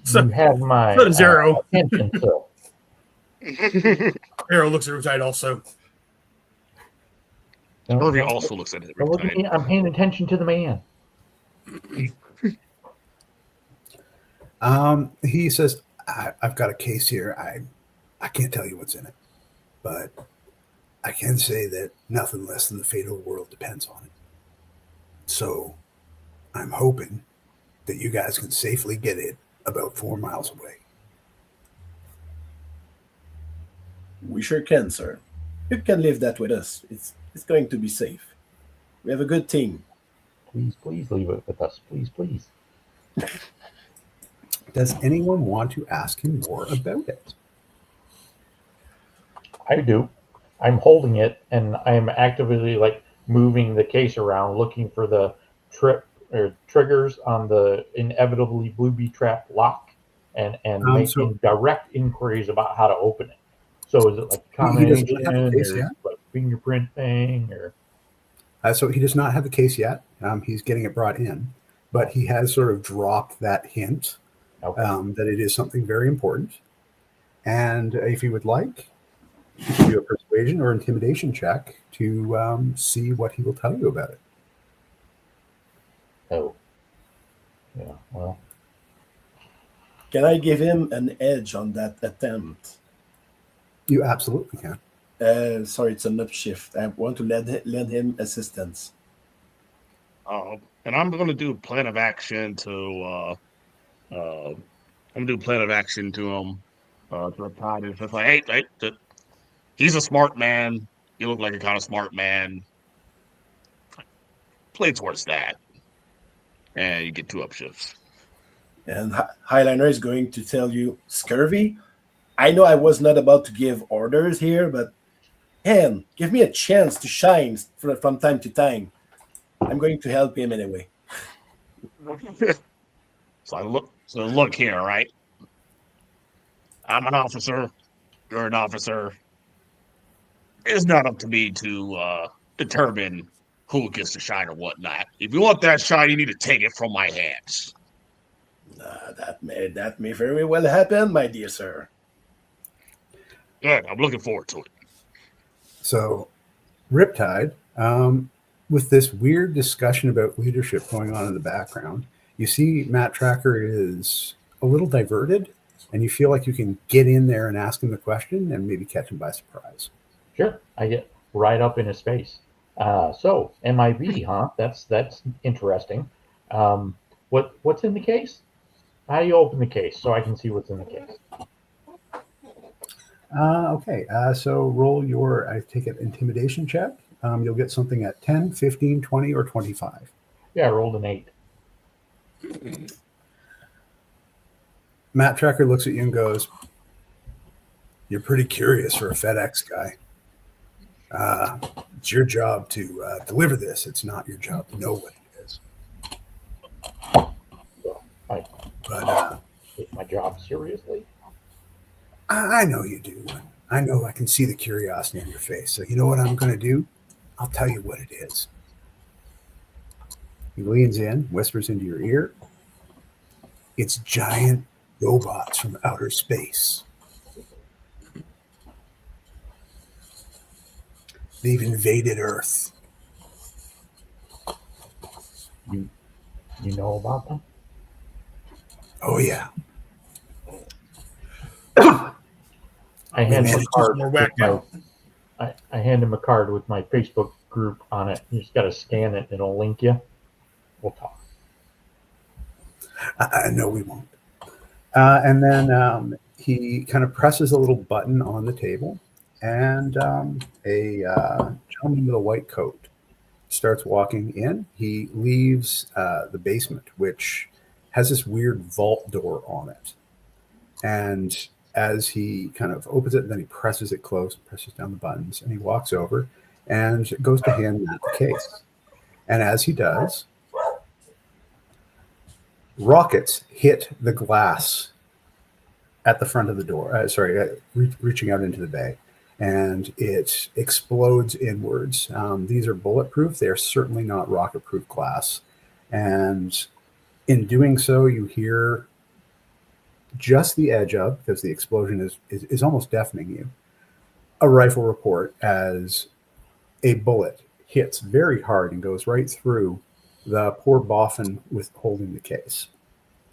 You have my So does Arrow. attention, sir. Arrow looks at Riptide also. Harvey also looks at it. Don't look at me. I'm paying attention to the man. He says, I've got a case here. I can't tell you what's in it, but I can say that nothing less than the fate of the world depends on it. So I'm hoping that you guys can safely get it about 4 miles away." We sure can, sir. You can leave that with us. It's going to be safe. We have a good team. Please leave it with us. Please. Does anyone want to ask him more about it? I do. I'm holding it, and I'm actively moving the case around, looking for the triggers on the inevitably booby trap lock, and making direct inquiries about how to open it. So is it like a combination or like fingerprint thing or? So he does not have the case yet. He's getting it brought in, but he has sort of dropped that hint that it is something very important. And if you would like, you can do a persuasion or intimidation check to see what he will tell you about it. Oh, yeah. Well, Can I give him an edge on that attempt? You absolutely can. Sorry, it's an upshift. I want to lend him assistance. And I'm going to do plan of action to him. To Todd. It's just like, hey, he's a smart man. You look like a kind of smart man. Play towards that, and you get 2 upshifts. And Highliner is going to tell you, "Scurvy, I know I was not about to give orders here, but man, give me a chance to shine from time to time. I'm going to help him anyway." So look here, right? I'm an officer. You're an officer. It's not up to me to determine who gets to shine or whatnot. If you want that shine, you need to take it from my hands. That may very well happen, my dear sir. Good. I'm looking forward to it. So, Riptide, with this weird discussion about leadership going on in the background, you see Matt Tracker is a little diverted, and you feel like you can get in there and ask him the question and maybe catch him by surprise. sure. I get right up in his face. So MIB, huh? That's interesting. What's in the case? How do you open the case so I can see what's in the case? Okay, so roll your, I take it, intimidation check. You'll get something at 10, 15, 20, or 25. Yeah, I rolled an 8. Matt Tracker looks at you and goes, "You're pretty curious for a FedEx guy. It's your job to deliver this. It's not your job to know what it is. I But take my job seriously. I know you do. I know I can see the curiosity on your face. So you know what I'm going to do? I'll tell you what it is. He leans in, whispers into your ear. It's giant robots from outer space. They've invaded Earth. You know about them? Oh, yeah. I hand him a Just card. more With whacked my, out. I hand him a card with my Facebook group on it. You just got to scan it. It'll link you. We'll talk. No, we won't. And then he kind of presses a little button on the table, and a gentleman with a white coat starts walking in. He leaves the basement, which has this weird vault door on it. And as he kind of opens it, then he presses it closed, presses down the buttons, and he walks over and goes to hand Matt the case. And as he does, rockets hit the glass at the front of the door. Reaching out into the bay, and it explodes inwards. These are bulletproof. They are certainly not rocket-proof glass. And in doing so, you hear just the edge of, because the explosion is almost deafening you, a rifle report as a bullet hits very hard and goes right through the poor boffin with holding the case.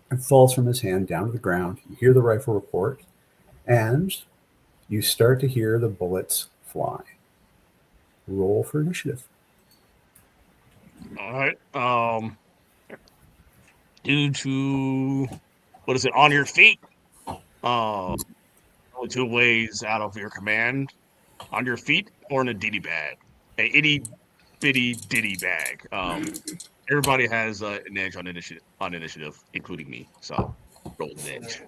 It falls from his hand down to the ground. You hear the rifle report, and you start to hear the bullets fly. Roll for initiative. All right. Due to what is it? On your feet. Only two ways out of your command: on your feet or in a ditty bag, a itty bitty ditty bag. Everybody has an edge on initiative, including me. So roll an edge.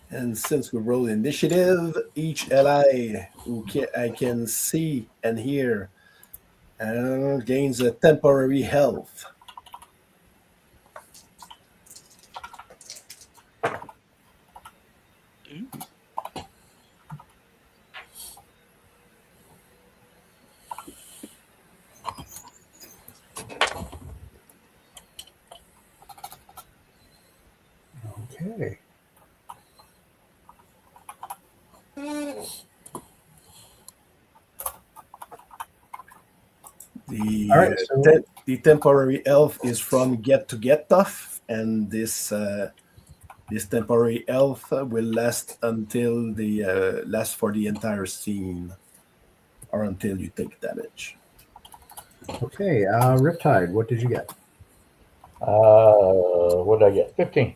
And since we roll initiative, each ally I can see and hear gains a temporary health. Okay. The All right, so- the temporary health is from Get to Get Tough, and this temporary health will last until the last for the entire scene, or until you take damage. Okay, Riptide, what did you get? What did I get? 15.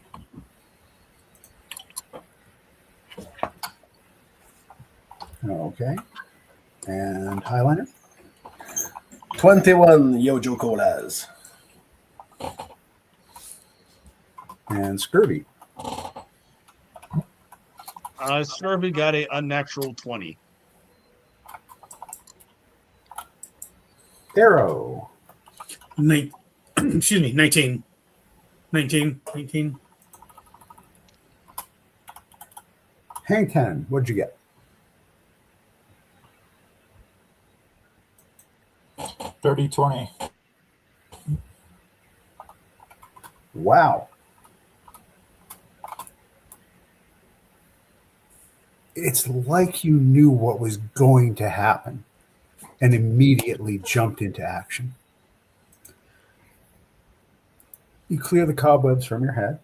Okay. And Highliner? 21 Yojo Colas. And Scurvy? Scurvy got a unnatural 20. Arrow? Excuse me, 19. 19. Hang 10, what'd you get? 30-20. Wow. It's like you knew what was going to happen and immediately jumped into action. You clear the cobwebs from your head,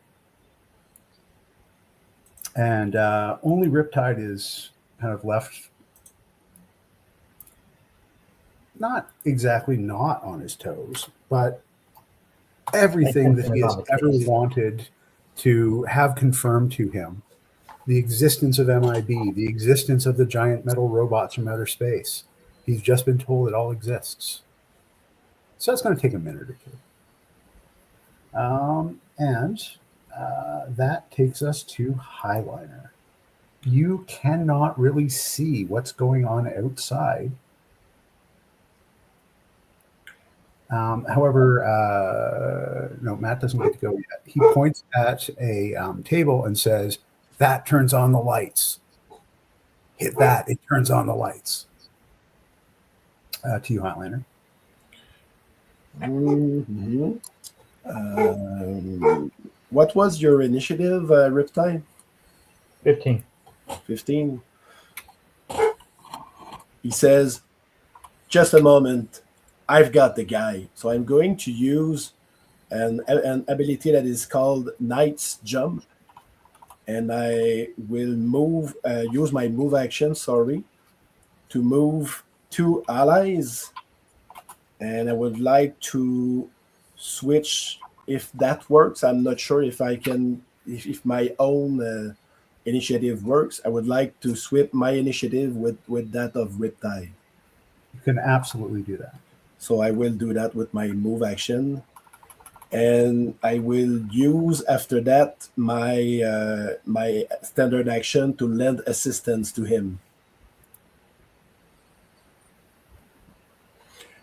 and only Riptide is kind of left not exactly not on his toes, but everything that he has ever wanted to have confirmed to him, the existence of MIB, the existence of the giant metal robots from outer space. He's just been told it all exists. So it's going to take a minute or two. And that takes us to Highliner. You cannot really see what's going on outside. However, no, Matt doesn't get to go yet. He points at a table and says, "That turns on the lights. Hit that, it turns on the lights." To you, Highliner. Mhm. What was your initiative, Riptide? 15. 15. He says, just a moment. I've got the guy. So I'm going to use an ability that is called Knight's Jump. And I will use my move action, to move 2 allies. And I would like to switch if that works. I'm not sure if I can, if my own initiative works. I would like to switch my initiative with that of Riptide. You can absolutely do that. So I will do that with my move action. And I will use after that my standard action to lend assistance to him.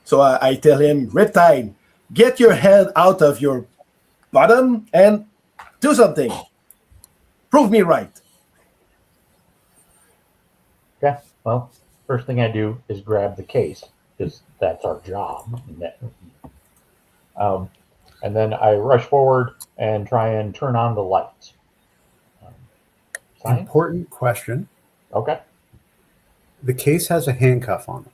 So I tell him, Riptide, get your head out of your bottom and do something. Prove me right. Okay. Well, first thing I do is grab the case because that's our job. And then I rush forward and try and turn on the lights. Science? Important question. Okay. The case has a handcuff on it.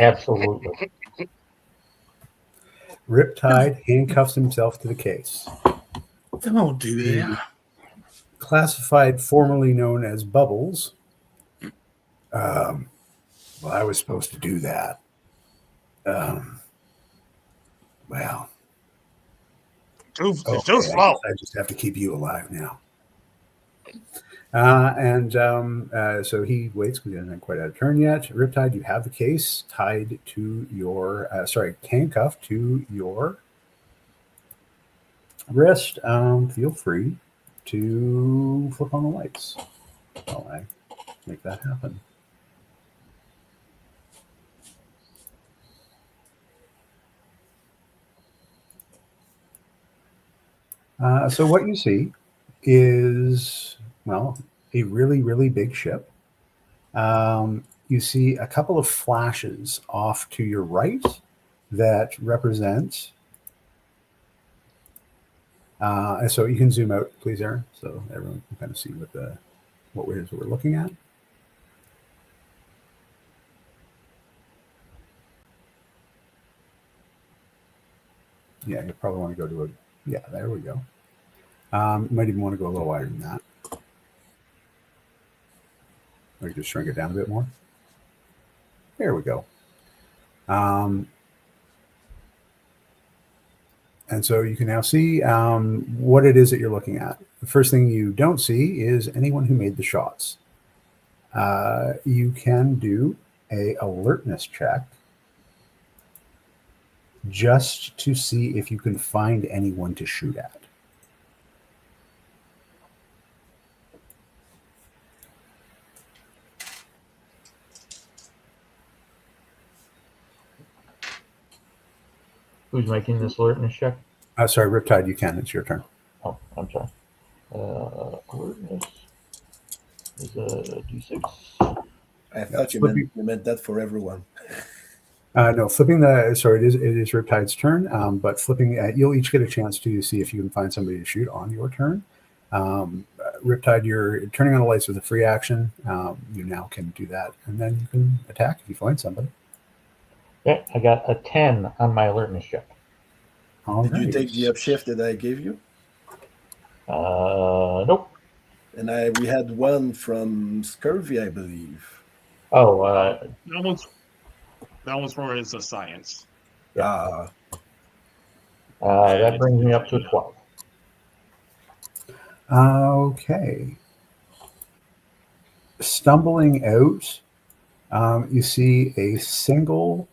Absolutely. Riptide handcuffs himself to the case. Don't do that. Classified formerly known as Bubbles. Well, I was supposed to do that. Well, It's too okay, slow. I just have to keep you alive now. So he waits because he hasn't quite had a turn yet. Riptide, you have the case tied to your, handcuffed to your wrist. Feel free to flip on the lights while I make that happen. So what you see is, well, a really, really big ship. You see a couple of flashes off to your right that represent. So you can zoom out, please, Aaron, so everyone can kind of see what it is we're looking at. Yeah, you probably want to go to yeah, there we go. You might even want to go a little wider than that. Or just shrink it down a bit more. There we go. And so you can now see what it is that you're looking at. The first thing you don't see is anyone who made the shots. You can do a alertness check just to see if you can find anyone to shoot at. Who's making this alertness check? Sorry, Riptide, you can. It's your turn. Oh, I'm sorry. Alertness is a D6. I thought you meant that for everyone. No, flipping the. Sorry, it is Riptide's turn. But flipping, you'll each get a chance to see if you can find somebody to shoot on your turn. Riptide, you're turning on the lights with a free action. You now can do that, and then you can attack if you find somebody. Yeah, I got a 10 on my alertness check. Did you take the upshift that I gave you? Nope. And we had one from Scurvy, I believe. Oh, That one's for his science. Yeah. That brings me up to 12. Okay. Stumbling out, you see a single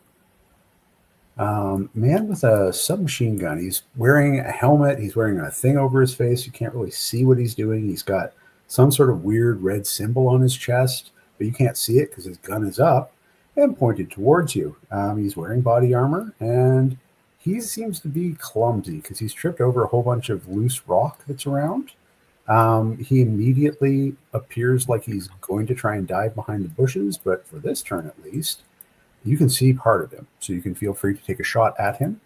Man with a submachine gun. He's wearing a helmet. He's wearing a thing over his face. You can't really see what he's doing. He's got some sort of weird red symbol on his chest, but you can't see it because his gun is up and pointed towards you. He's wearing body armor, and he seems to be clumsy because he's tripped over a whole bunch of loose rock that's around. He immediately appears like he's going to try and dive behind the bushes, but for this turn at least, you can see part of him, so you can feel free to take a shot at him.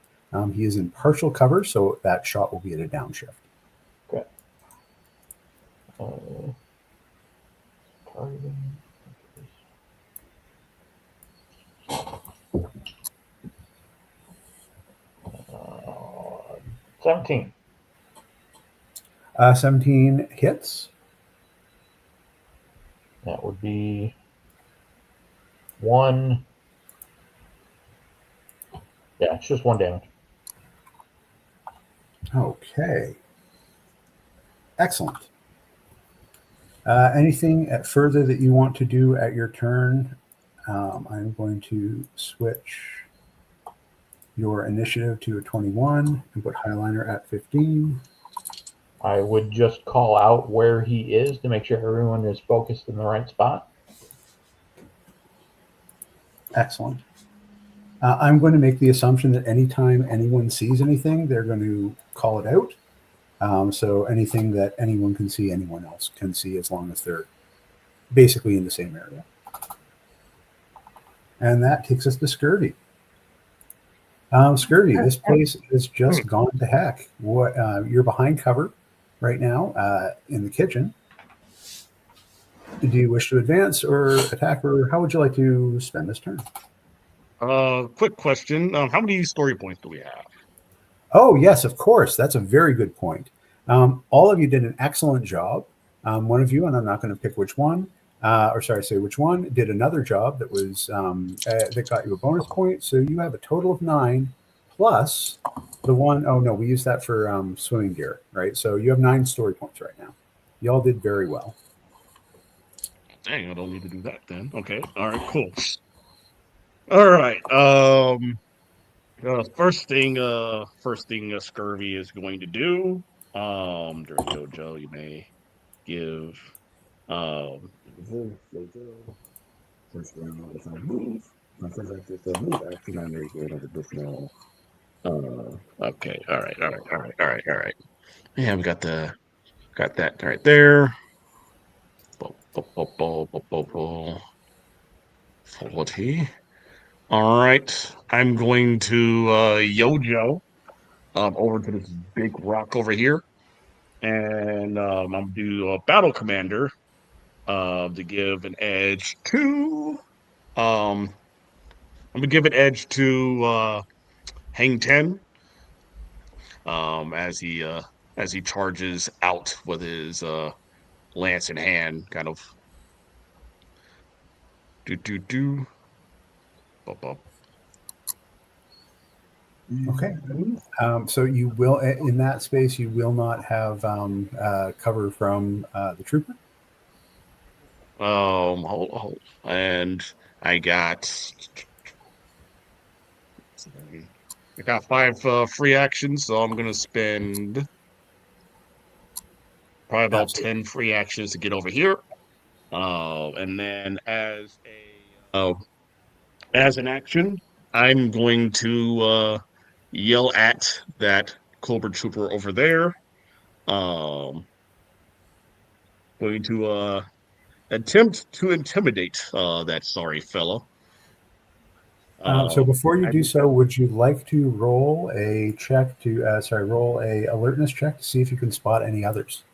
He is in partial cover, so that shot will be at a downshift. Okay. Targeting. 17. 17 hits. That would be 1. Yeah, it's just 1 damage. Okay. Excellent. Anything further that you want to do at your turn? I'm going to switch your initiative to a 21 and put Highliner at 15. I would just call out where he is to make sure everyone is focused in the right spot. Excellent. I'm going to make the assumption that anytime anyone sees anything, they're going to call it out. So anything that anyone can see, anyone else can see, as long as they're basically in the same area. And that takes us to Scurvy. Scurvy, this place has just gone to heck. You're behind cover right now in the kitchen. Do you wish to advance or attack, or how would you like to spend this turn? Quick question. How many story points do we have? Oh, yes, of course. That's a very good point. All of you did an excellent job. One of you, and I'm not going to pick which one, say which one, did another job that was that got you a bonus point. So you have a total of 9 plus the one. Oh, no, we use that for swimming gear, right? So you have 9 story points right now. You all did very well. Dang, I don't need to do that then. Okay. All right, cool. All right. First thing Scurvy is going to do. During Dojo, you may give first round if I move. Because I just move action, I may get an additional. Okay. All right. Yeah, we got that right there. 40. All right. I'm going to Yojo over to this big rock over here. And I'm going to do a battle commander to give an edge to I'm gonna give an edge to Hang Ten as he charges out with his lance in hand, kind of do. Okay. So you will, in that space, you will not have cover from the trooper. Hold. And I got 5 free actions, so I'm gonna spend probably about 10 free actions to get over here. And then as an action, I'm going to yell at that Cobra Trooper over there. Going to attempt to intimidate that sorry fellow. So before you do so, would you like to roll a check to roll a alertness check to see if you can spot any others?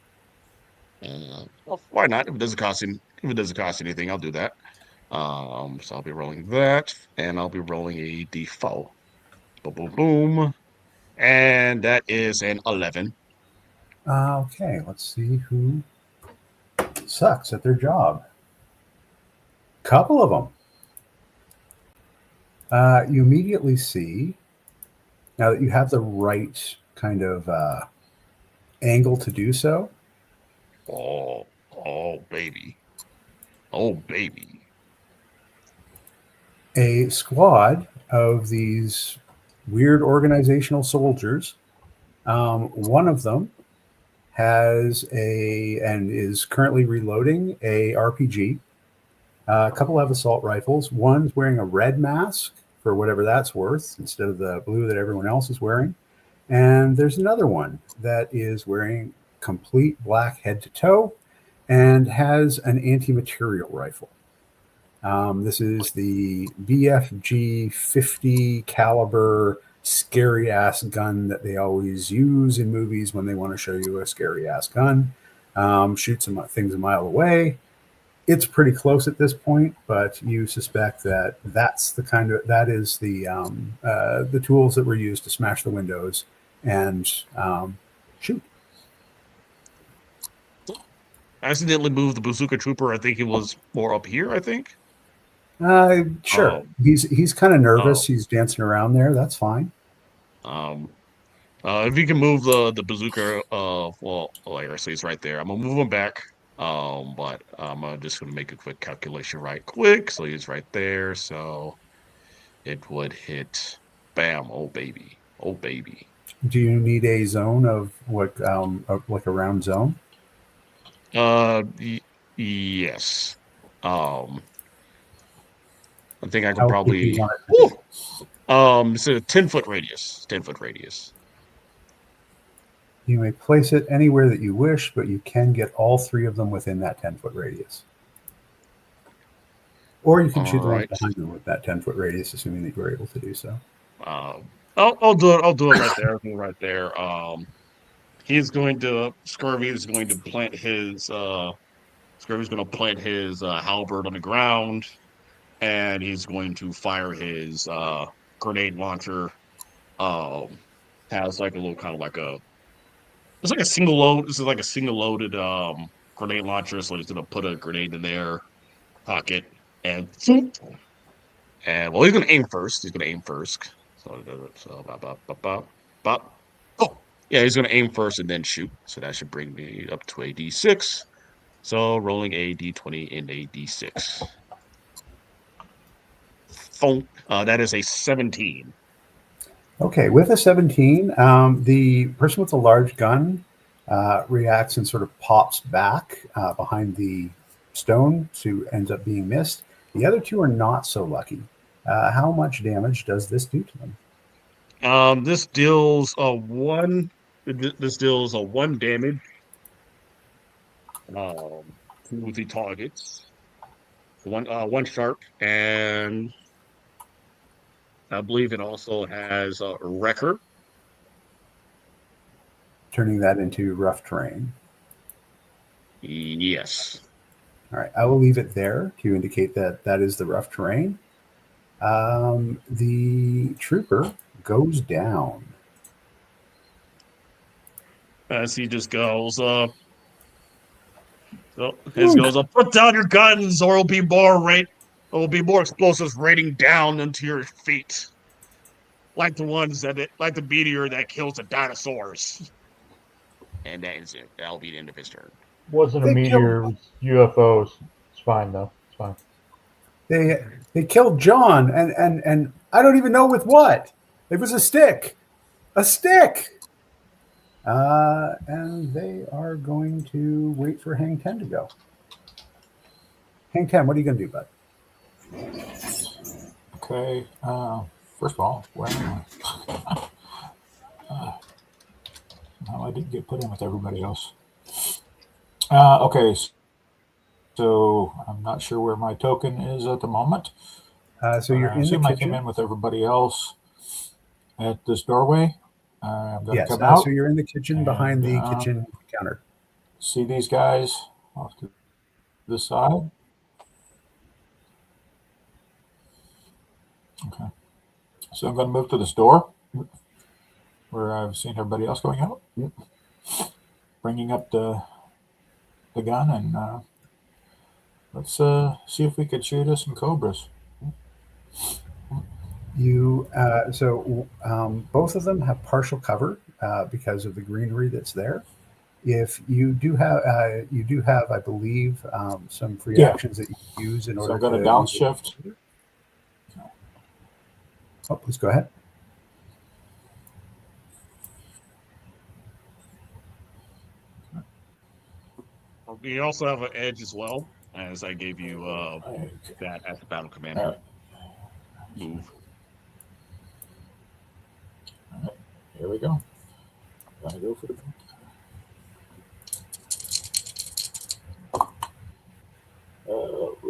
Well, why not? If it doesn't cost anything, I'll do that. So I'll be rolling that, and I'll be rolling a d4. Boom, boom, boom, and that is an 11. Okay, let's see who sucks at their job. Couple of them. You immediately see, now that you have the right kind of angle to do so. Oh, baby. A squad of these weird organizational soldiers. One of them has and is currently reloading a RPG. A couple have assault rifles. One's wearing a red mask for whatever that's worth instead of the blue that everyone else is wearing. And there's another one that is wearing complete black head to toe and has an anti-material rifle. This is the BFG 50 caliber scary ass gun that they always use in movies when they want to show you a scary ass gun. Shoots things a mile away. It's pretty close at this point, but you suspect that that is the tools that were used to smash the windows and shoot. Accidentally moved the bazooka trooper. I think he was more up here. I think. Sure. He's kind of nervous. He's dancing around there. That's fine. If you can move the bazooka, well, like I say, it's right there. I'm gonna move him back. But I'm just gonna make a quick calculation right quick. So he's right there. So it would hit, bam! Oh baby, oh baby. Do you need a zone of what, like a round zone? Yes. I think I can How probably. big do you want it to be? It's a 10-foot radius. 10-foot radius. You may place it anywhere that you wish, but you can get all three of them within that 10-foot radius. Or you can shoot the ones behind them with that 10-foot radius, assuming that you were able to do so. I'll do it. I'll do it right there. Right there. Scurvy is going to plant his halberd on the ground, and he's going to fire his grenade launcher. Has like a little kind of like a. It's like a single load. This is like a single loaded grenade launcher. So he's gonna put a grenade in their pocket and well, he's gonna aim first. So bop. Oh, yeah, he's gonna aim first and then shoot. So that should bring me up to a D6. So rolling a D20 and a D6. That is a 17. Okay, with a 17, the person with the large gun reacts and sort of pops back behind the stone to ends up being missed. The other two are not so lucky. How much damage does this do to them? This deals a 1. This deals a 1 damage to the targets. One sharp, and I believe it also has a wrecker. Turning that into rough terrain. Yes. All right, I will leave it there to indicate that that is the rough terrain. The trooper goes down. As he just goes, put down your guns, or it'll be more explosives raining down into your feet, like the meteor that kills the dinosaurs. And that is it. That'll be the end of his turn. Wasn't a meteor, it was UFOs. It's fine though. It's fine. They killed John, and I don't even know with what. It was a stick. A stick. And they are going to wait for Hang 10 to go. Hang 10, what are you going to do, bud? Okay. First of all, where am I? No, I didn't get put in with everybody else. Okay. So I'm not sure where my token is at the moment. So you're in the kitchen. I came in with everybody else at this doorway. I'm going to come out. out. So you're in the kitchen behind the kitchen counter. See these guys off to the side. Okay. So I'm going to move to this door where I've seen everybody else going out. Bringing up the gun, and let's see if we could shoot us some cobras. Both of them have partial cover because of the greenery that's there. If you do have, I believe, some free actions that you can use in order. So I'm going to downshift. Oh, please go ahead. You also have an edge as well, as I gave you Okay. that as the battle All commander right. move. Here we go. Gonna go for the.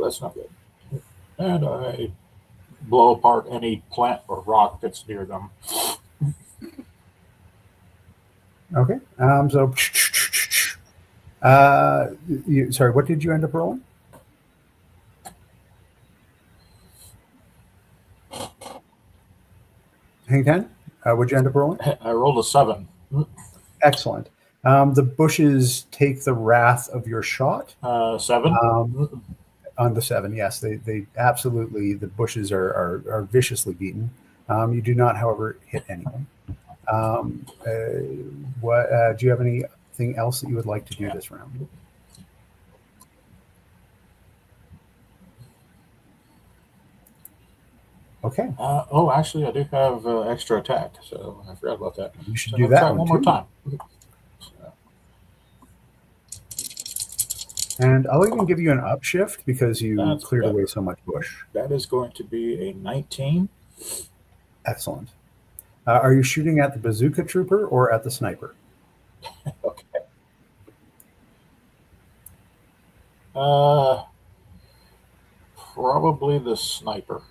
That's not good. And I blow apart any plant or rock that's near them. Okay. So, sorry, what did you end up rolling? Hang 10? What'd you end up rolling? I rolled a 7. Excellent. The bushes take the wrath of your shot. 7. On the 7, yes, they absolutely, the bushes are viciously beaten. You do not, however, hit anyone. What do you have anything else that you would like to do this round? Okay, Actually, I do have extra attack, so I forgot about that. you should So do I'm gonna that try one more too. time. And I'll even give you an upshift because you That's cleared better. away so much bush. That is going to be a 19. Excellent. Are you shooting at the bazooka trooper or at the sniper? Okay. Probably the sniper.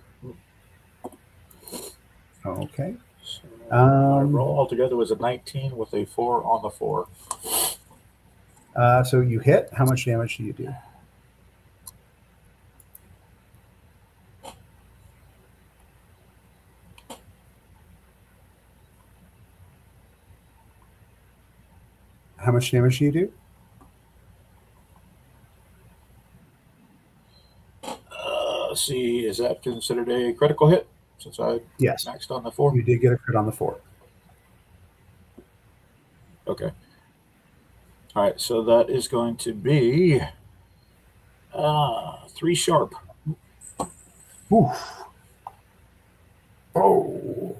Okay. So my Um, roll altogether was a 19 with a 4 on the 4. So you hit. How much damage do you do? How much damage do you do? Let's see, is that considered a critical hit? Since I Yes, maxed on the 4? you did get a crit on the 4. Okay. All right, so that is going to be 3 sharp. Oof. Oh.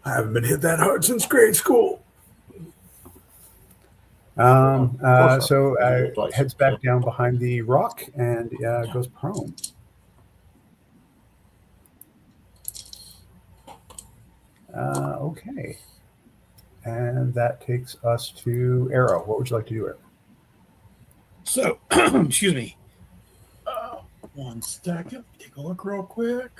I haven't been hit that hard since grade school. So Twice, heads back so. down behind the rock and goes prone. Okay. And that takes us to Arrow. What would you like to do, Arrow? So, excuse me. One second. Take a look real quick.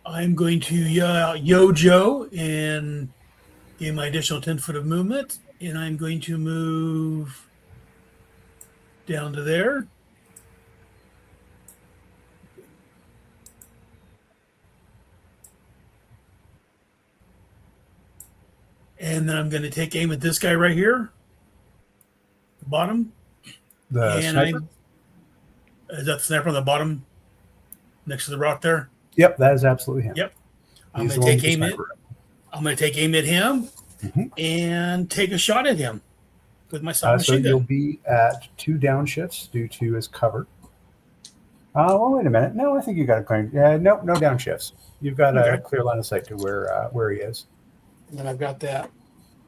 I'm going to Yojo and gain my additional 10 foot of movement. And I'm going to move down to there. And then I'm going to take aim at this guy right here, the bottom. The And sniper? is that the sniper on the bottom next to the rock there? Yep, that is absolutely him. Yep. I'm He's going the to one take with the aim at. sniper. I'm going to take aim at him and take a shot at him with my So submachine you'll gun. be at 2 downshifts due to his cover. Well, wait a minute. No, I think you got a clear. Nope, no downshifts. You've got a Okay. clear line of sight to where he is. And then I've got that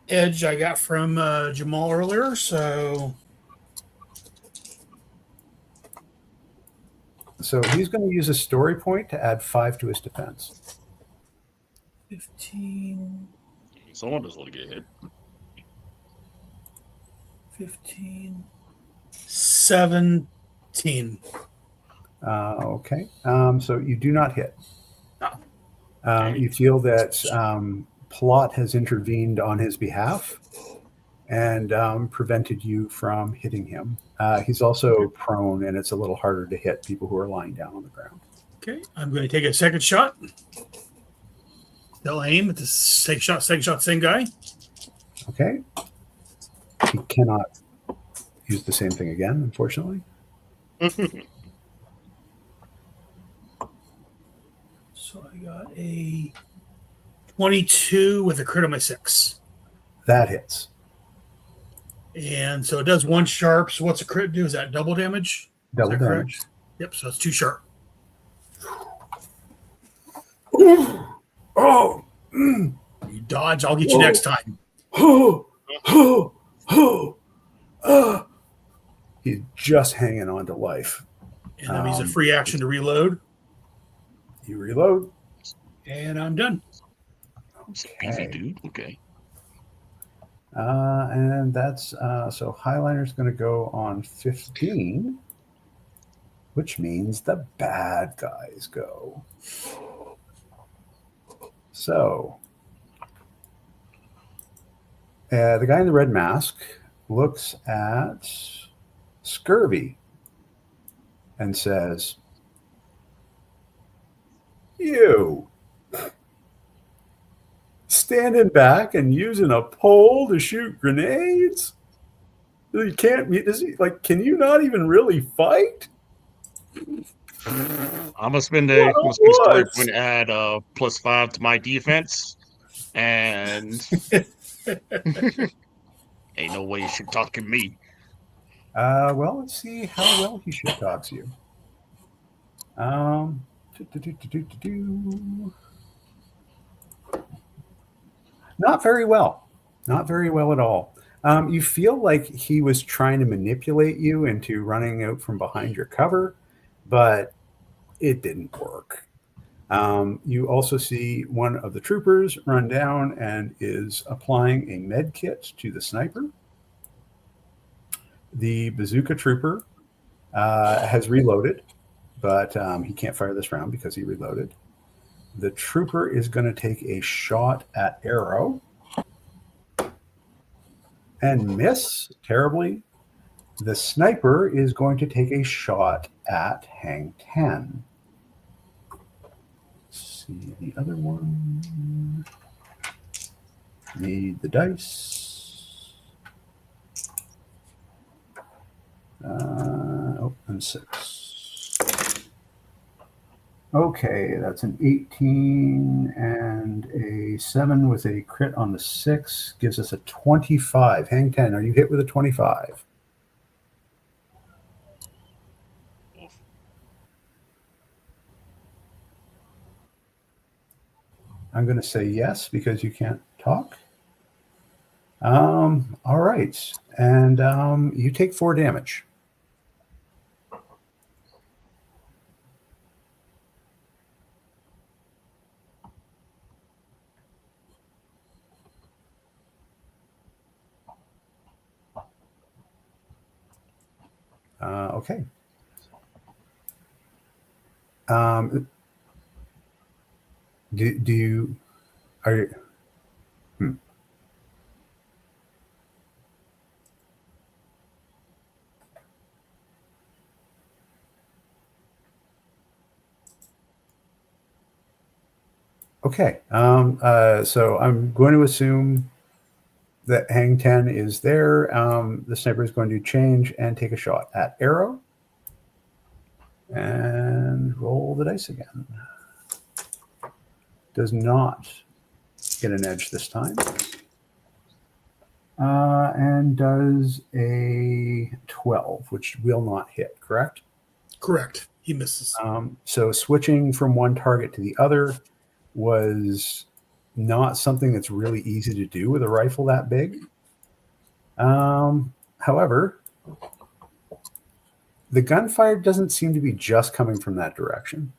edge I got from Jamal earlier. So So he's going to use a story point to add 5 to his defense. 15, Someone doesn't want to get hit. 15, 17. Okay. So you do not hit. Oh. You feel that Plot has intervened on his behalf and prevented you from hitting him. He's also prone, and it's a little harder to hit people who are lying down on the ground. Okay, I'm going to take a second shot. They'll aim at the second shot, same guy. Okay. He cannot use the same thing again, unfortunately. So I got a 22 with a crit on my 6. That hits. And so it does 1 sharp. So what's a crit do? Is that double damage? Double Is that correct? damage. Yep. So it's 2 sharp. Oh, You dodge. I'll get you next time. He's just hanging on to life. And that means a free action to reload. You reload. And I'm done. Easy, dude. Okay. And that's so Highliner's going to go on 15, which means the bad guys go. So the guy in the red mask looks at Scurvy and says, "You standing back and using a pole to shoot grenades? You can't. Is he like? Can you not even really fight?" I'm gonna spend a story point to add +5 to my defense, and ain't no way you should talk to me. Well, let's see how well he should talks you. Not very well. Not very well at all. You feel like he was trying to manipulate you into running out from behind your cover, but it didn't work. You also see one of the troopers run down and is applying a med kit to the sniper. The bazooka trooper has reloaded, but he can't fire this round because he reloaded. The trooper is going to take a shot at Arrow and miss terribly. The sniper is going to take a shot at Hang Ten. Let's see the other one. Need the dice. And 6. Okay, that's an 18 and a 7 with a crit on the 6 gives us a 25. Hang 10, are you hit with a 25? I'm going to say yes because you can't talk. All right, and you take 4 damage. Okay. Do you are you? Okay. So I'm going to assume that Hang 10 is there. The sniper is going to change and take a shot at Arrow. And roll the dice again. Does not get an edge this time. And does a 12, which will not hit, correct? Correct. He misses. So switching from one target to the other was not something that's really easy to do with a rifle that big. However, the gunfire doesn't seem to be just coming from that direction.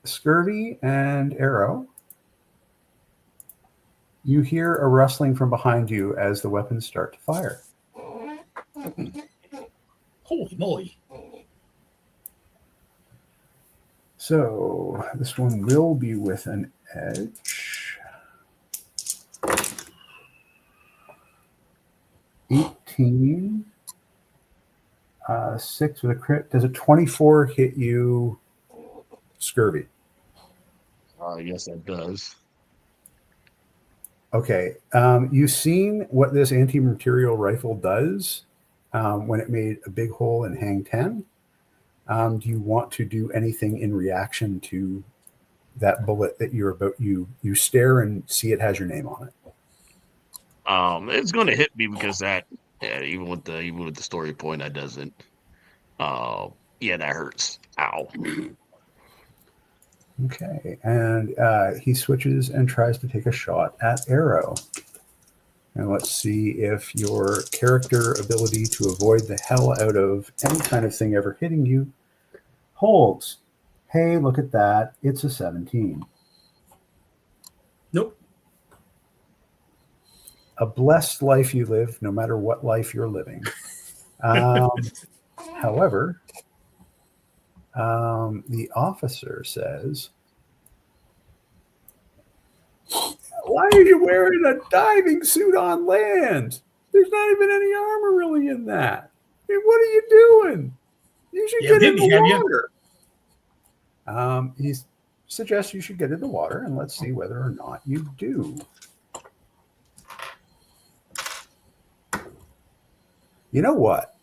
Scurvy and Arrow, you hear a rustling from behind you as the weapons start to fire. Holy moly. So this one will be with an edge. 18. 6 with a crit. Does a 24 hit you, Scurvy? Yes, that does. Okay. You've seen what this anti-material rifle does when it made a big hole in Hang 10. Do you want to do anything in reaction to that bullet that you're about you stare and see it has your name on it. It's going to hit me because that, yeah, even with the story point, that doesn't. Yeah, that hurts. Ow. Okay, and he switches and tries to take a shot at Arrow. And let's see if your character ability to avoid the hell out of any kind of thing ever hitting you holds. Hey, look at that. It's a 17. Nope. A blessed life you live, no matter what life you're living. However, the officer says, "Why are you wearing a diving suit on land? There's not even any armor really in that. Hey, what are you doing? You should get in the water." He suggests you should get in the water, and let's see whether or not you do. You know what?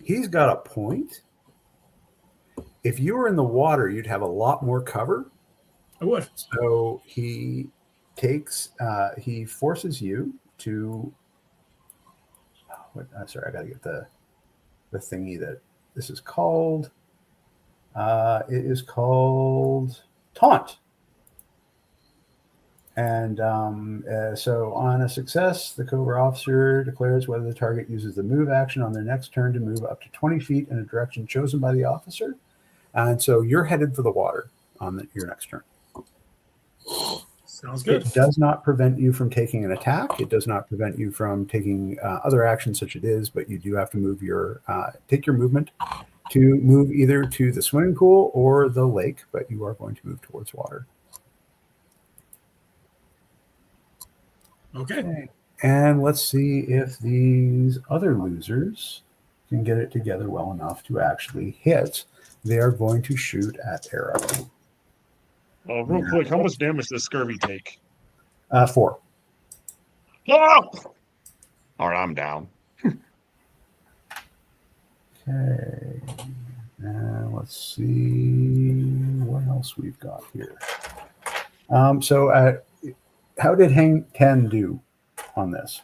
He's got a point. If you were in the water, you'd have a lot more cover. I would. So he forces you to. Sorry, I got to get the thingy that this is called. It is called taunt. And so on a success, the Cobra officer declares whether the target uses the move action on their next turn to move up to 20 feet in a direction chosen by the officer. And so you're headed for the water on your next turn. Sounds good. It does not prevent you from taking an attack. It does not prevent you from taking other actions such as it is, but you do have to move take your movement to move either to the swimming pool or the lake, but you are going to move towards water. Okay. And let's see if these other losers can get it together well enough to actually hit. They are going to shoot at Arrow. Real quick, how much damage does Scurvy take? 4. Oh! All right, I'm down. Okay. And let's see what else we've got here. So how did Hang 10 do on this?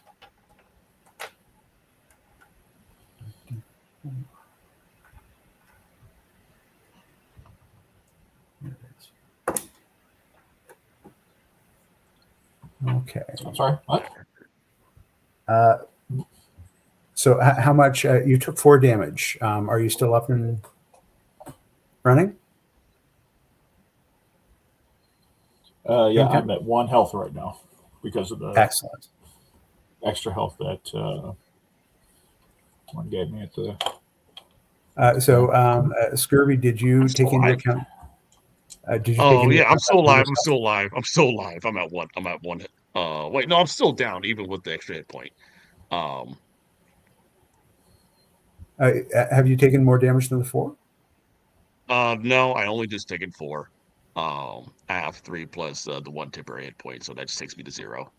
Okay. I'm sorry, what? So how much? You took 4 damage. Are you still up and running? Yeah, Okay. I'm at 1 health right now because of the Excellent. extra health that one gave me at the. Scurvy, did you take into account? Did you? Oh yeah, I'm still alive. I'm still alive. I'm still alive. I'm at 1. I'm at 1. Wait, no, I'm still down even with the extra hit point. Have you taken more damage than the 4? No, I only just taken 4. I have 3 plus the 1 temporary hit point, so that just takes me to 0.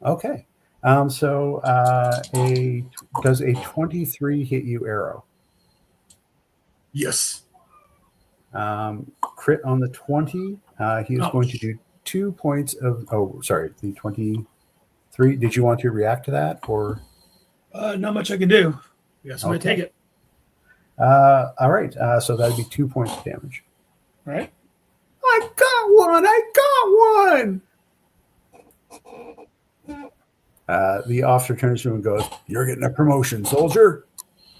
Okay. Does a 23 hit you, Arrow? Yes. Crit on the 20. He is going to do 2 points of. Oh, sorry, the 23. Did you want to react to that, or? Not much I can do. Yes, I'm gonna take it. All right. So that'd be 2 points of damage. All right. I got one. The officer turns to him and goes, "You're getting a promotion, soldier.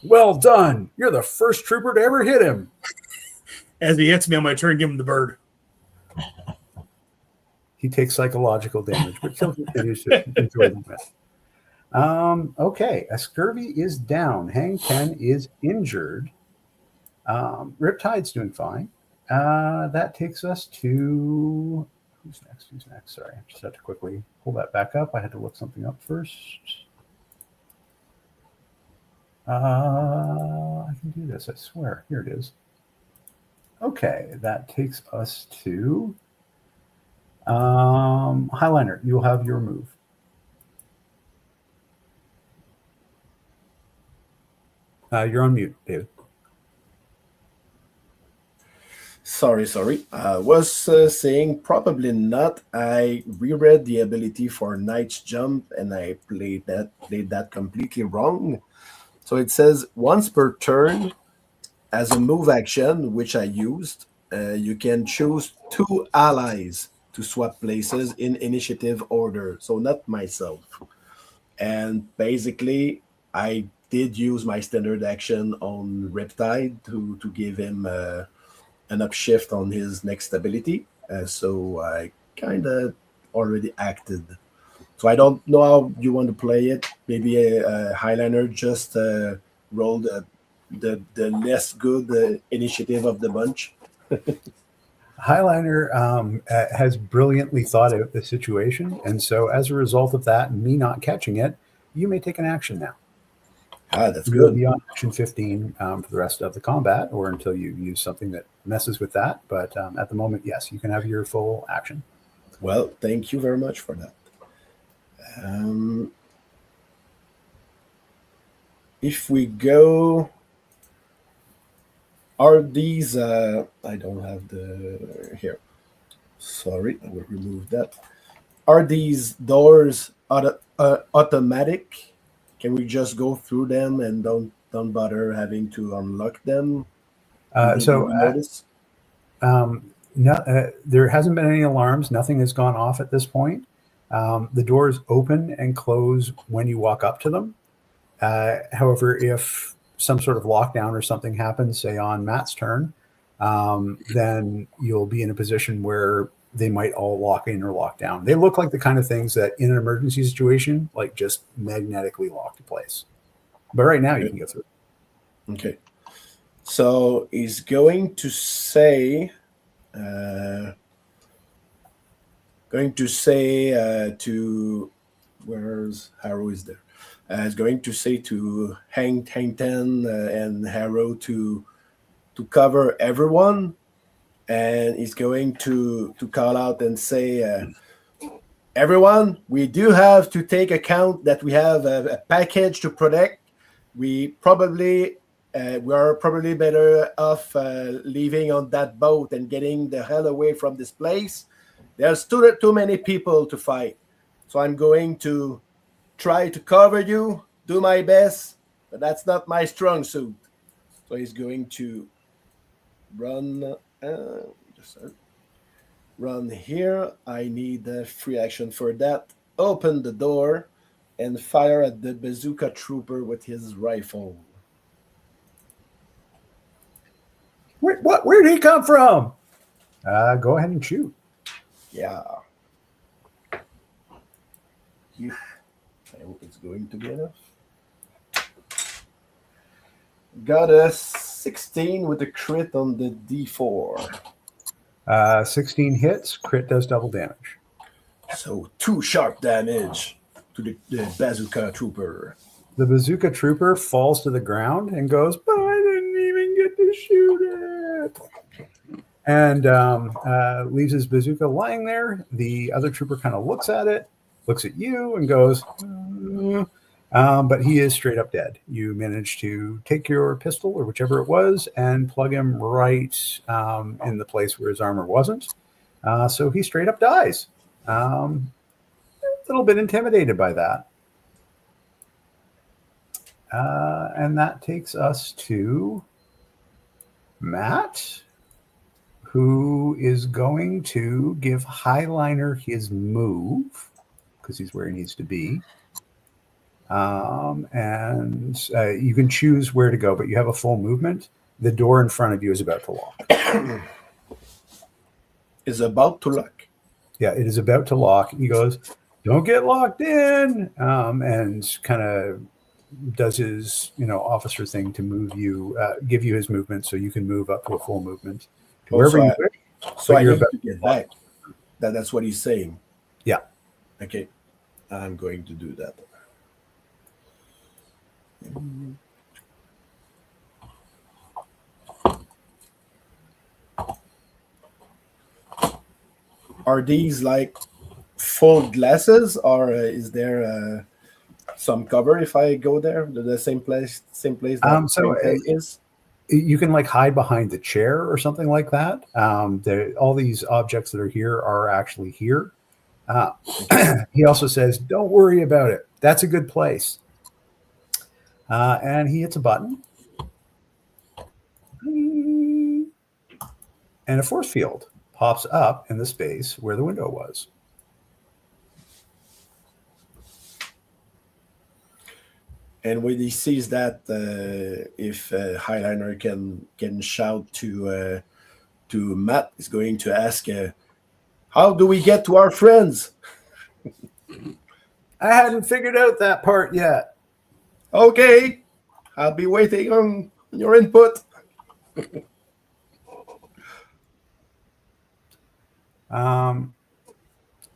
Well done. You're the first trooper to ever hit him." As he hits me on my turn, give him the bird. He takes psychological damage, but still continues to enjoy the win. Okay, a Scurvy is down. Hang 10 is injured. Riptide's doing fine. That takes us to who's next? Sorry, I just had to quickly pull that back up. I had to look something up first. I can do this, I swear. Here it is. Okay, that takes us to Highliner. You'll have your move. You're on mute, David. Sorry. I was saying probably not. I reread the ability for Knight's Jump and I played that completely wrong. So it says once per turn, as a move action, which I used, you can choose two allies to swap places in initiative order. So not myself. And basically, I did use my standard action on Riptide to give him an upshift on his next ability. So I kind of already acted. So I don't know how you want to play it. Maybe a Highliner just rolled the less good initiative of the bunch. Highliner has brilliantly thought out the situation, and so as a result of that, and me not catching it, you may take an action now. That's You'll good. be on action 15 for the rest of the combat, or until you use something that messes with that. But at the moment, yes, you can have your full action. Well, thank you very much for that. If we go, are these? I don't have the here. Sorry, I will remove that. Are these doors automatic? Can we just go through them and don't bother having to unlock them? Did So you notice? No, there hasn't been any alarms. Nothing has gone off at this point. The doors open and close when you walk up to them. However, if some sort of lockdown or something happens, say on Matt's turn, then you'll be in a position where they might all lock in or lock down. They look like the kind of things that in an emergency situation, like just magnetically lock to place. But right now you can go through. Okay. So he's going to say, uh, to, where's Harrow is there? Is going to say to Hang Ten and Harrow to cover everyone, and he's going to call out and say, everyone, we do have to take account that we have a package to protect. We are probably better off leaving on that boat and getting the hell away from this place. There's too many people to fight, so I'm going to try to cover you, do my best, but that's not my strong suit. So he's going to run. Run here. I need a free action for that. Open the door and fire at the bazooka trooper with his rifle. Where did he come from? Go ahead and shoot. Yeah. I hope it's going to be enough. Got a 16 with a crit on the D4. 16 hits. Crit does double damage. So 2 sharp damage to the bazooka trooper. The bazooka trooper falls to the ground and goes, but I didn't even get to shoot it. And leaves his bazooka lying there. The other trooper kind of looks at it, looks at you, and goes, but he is straight up dead. You managed to take your pistol or whichever it was and plug him right in the place where his armor wasn't. So he straight up dies. A little bit intimidated by that. And that takes us to Matt, who is going to give Highliner his move because he's where he needs to be. And you can choose where to go, but you have a full movement. The door in front of you is about to lock. Is about to lock. Yeah, it is about to lock. He goes, "Don't get locked in," and kind of does his officer thing to move you, give you his movement, so you can move up to a full movement to wherever you wish. So I need to get back. That's what he's saying. Yeah. Okay, I'm going to do that. Are these like full glasses, or is there some cover if I go there? The same place. So is. You can like hide behind the chair or something like that. All these objects that are here are actually here. He also says, "Don't worry about it. That's a good place." And he hits a button, and a force field pops up in the space where the window was. And when he sees that, if Highliner can shout to Matt, is going to ask, "How do we get to our friends?" I hadn't figured out that part yet. Okay, I'll be waiting on your input.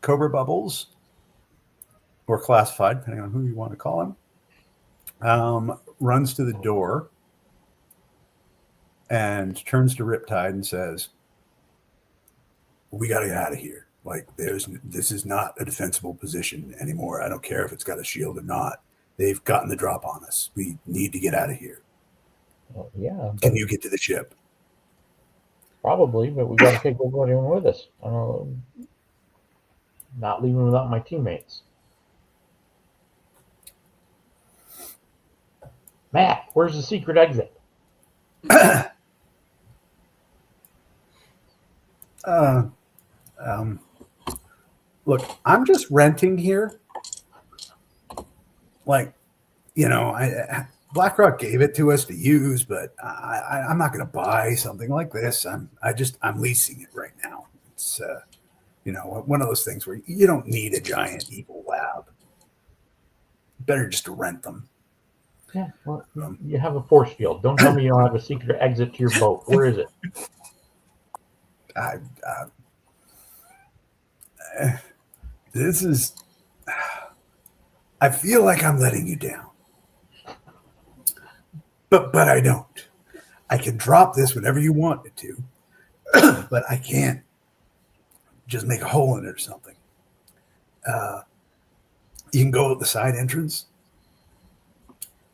Cobra Bubbles, or Classified, depending on who you want to call him, runs to the door and turns to Riptide and says, "We got to get out of here. Like, this is not a defensible position anymore. I don't care if it's got a shield or not. They've gotten the drop on us. We need to get out of here. Well, yeah. Can you get to the ship?" Probably, but we got to take everybody with us. Not leaving without my teammates. Matt, where's the secret exit? Look, I'm just renting here. Like, BlackRock gave it to us to use, but I'm not going to buy something like this. I'm leasing it right now. It's one of those things where you don't need a giant evil lab. Better just to rent them. Yeah, well, you have a force field. Don't tell me you don't have a secret exit to your boat. Where is it? I feel like I'm letting you down. But I don't. I can drop this whenever you want it to, but I can't just make a hole in it or something. You can go at the side entrance.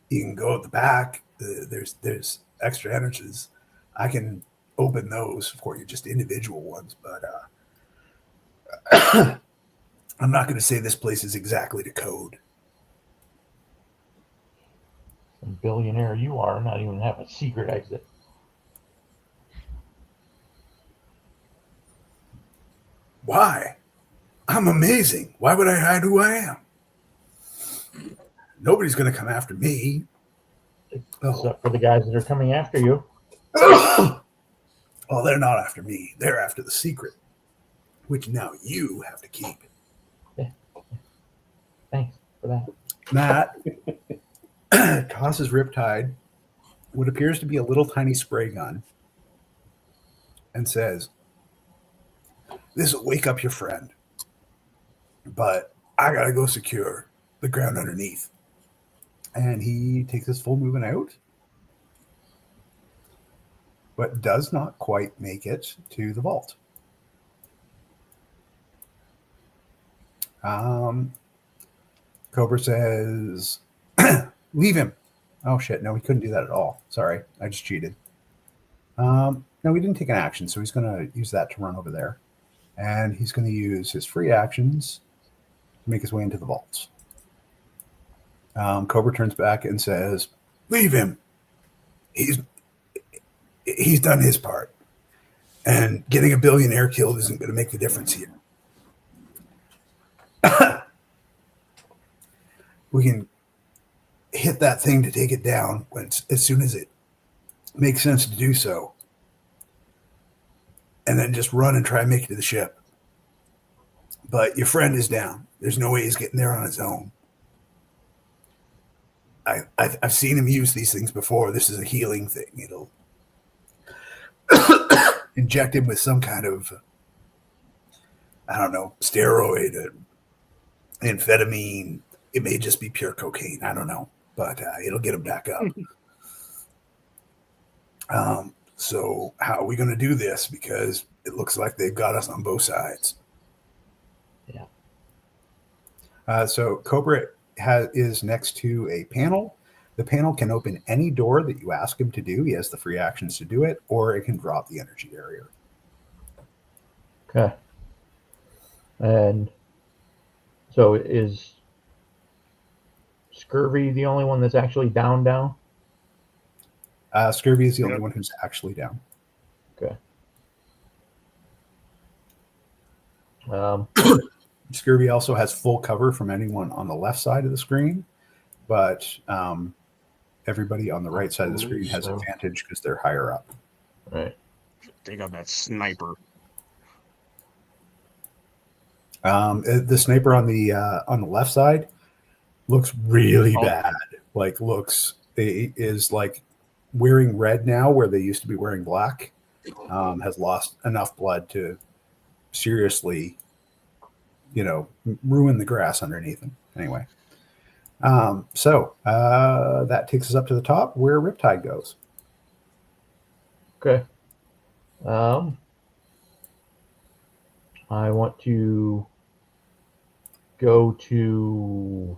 You can go at the back. There's extra entrances. I can open those for you, just individual ones, but I'm not going to say this place is exactly to code. Billionaire you are, not even have a secret exit. Why? I'm amazing. Why would I hide who I am? Nobody's going to come after me. Except for the guys that are coming after you. Well, they're not after me. They're after the secret, which now you have to keep. Yeah. Thanks for that. Matt tosses Riptide what appears to be a little tiny spray gun and says, "This will wake up your friend, but I got to go secure the ground underneath." And he takes his full movement out, but does not quite make it to the vault. Cobra says, "Leave him." Oh, shit. No, we couldn't do that at all. Sorry. I just cheated. No, we didn't take an action, so he's going to use that to run over there. And he's going to use his free actions to make his way into the vaults. Cobra turns back and says, "Leave him. He's done his part. And getting a billionaire killed isn't going to make the difference here. We can hit that thing to take it down as soon as it makes sense to do so. And then just run and try and make it to the ship. But your friend is down. There's no way he's getting there on his own. I've seen him use these things before. This is a healing thing. It'll inject him with some kind of, I don't know, steroid, amphetamine. It may just be pure cocaine. I don't know. But it'll get him back up. So how are we going to do this? Because it looks like they've got us on both sides. Yeah. So Cobra is next to a panel The panel can open any door that you ask him to do. He has the free actions to do it, or it can drop the energy barrier. Okay. And so is Scurvy the only one that's actually down? Scurvy is the only one who's actually down. Okay. Scurvy also has full cover from anyone on the left side of the screen, but everybody on the right side of the screen has advantage because they're higher up. Right. They got that sniper. The sniper on the left side looks really bad. Is like wearing red now where they used to be wearing black. Has lost enough blood to seriously, ruin the grass underneath him. Anyway, so that takes us up to the top where Riptide goes. Okay. I want to go to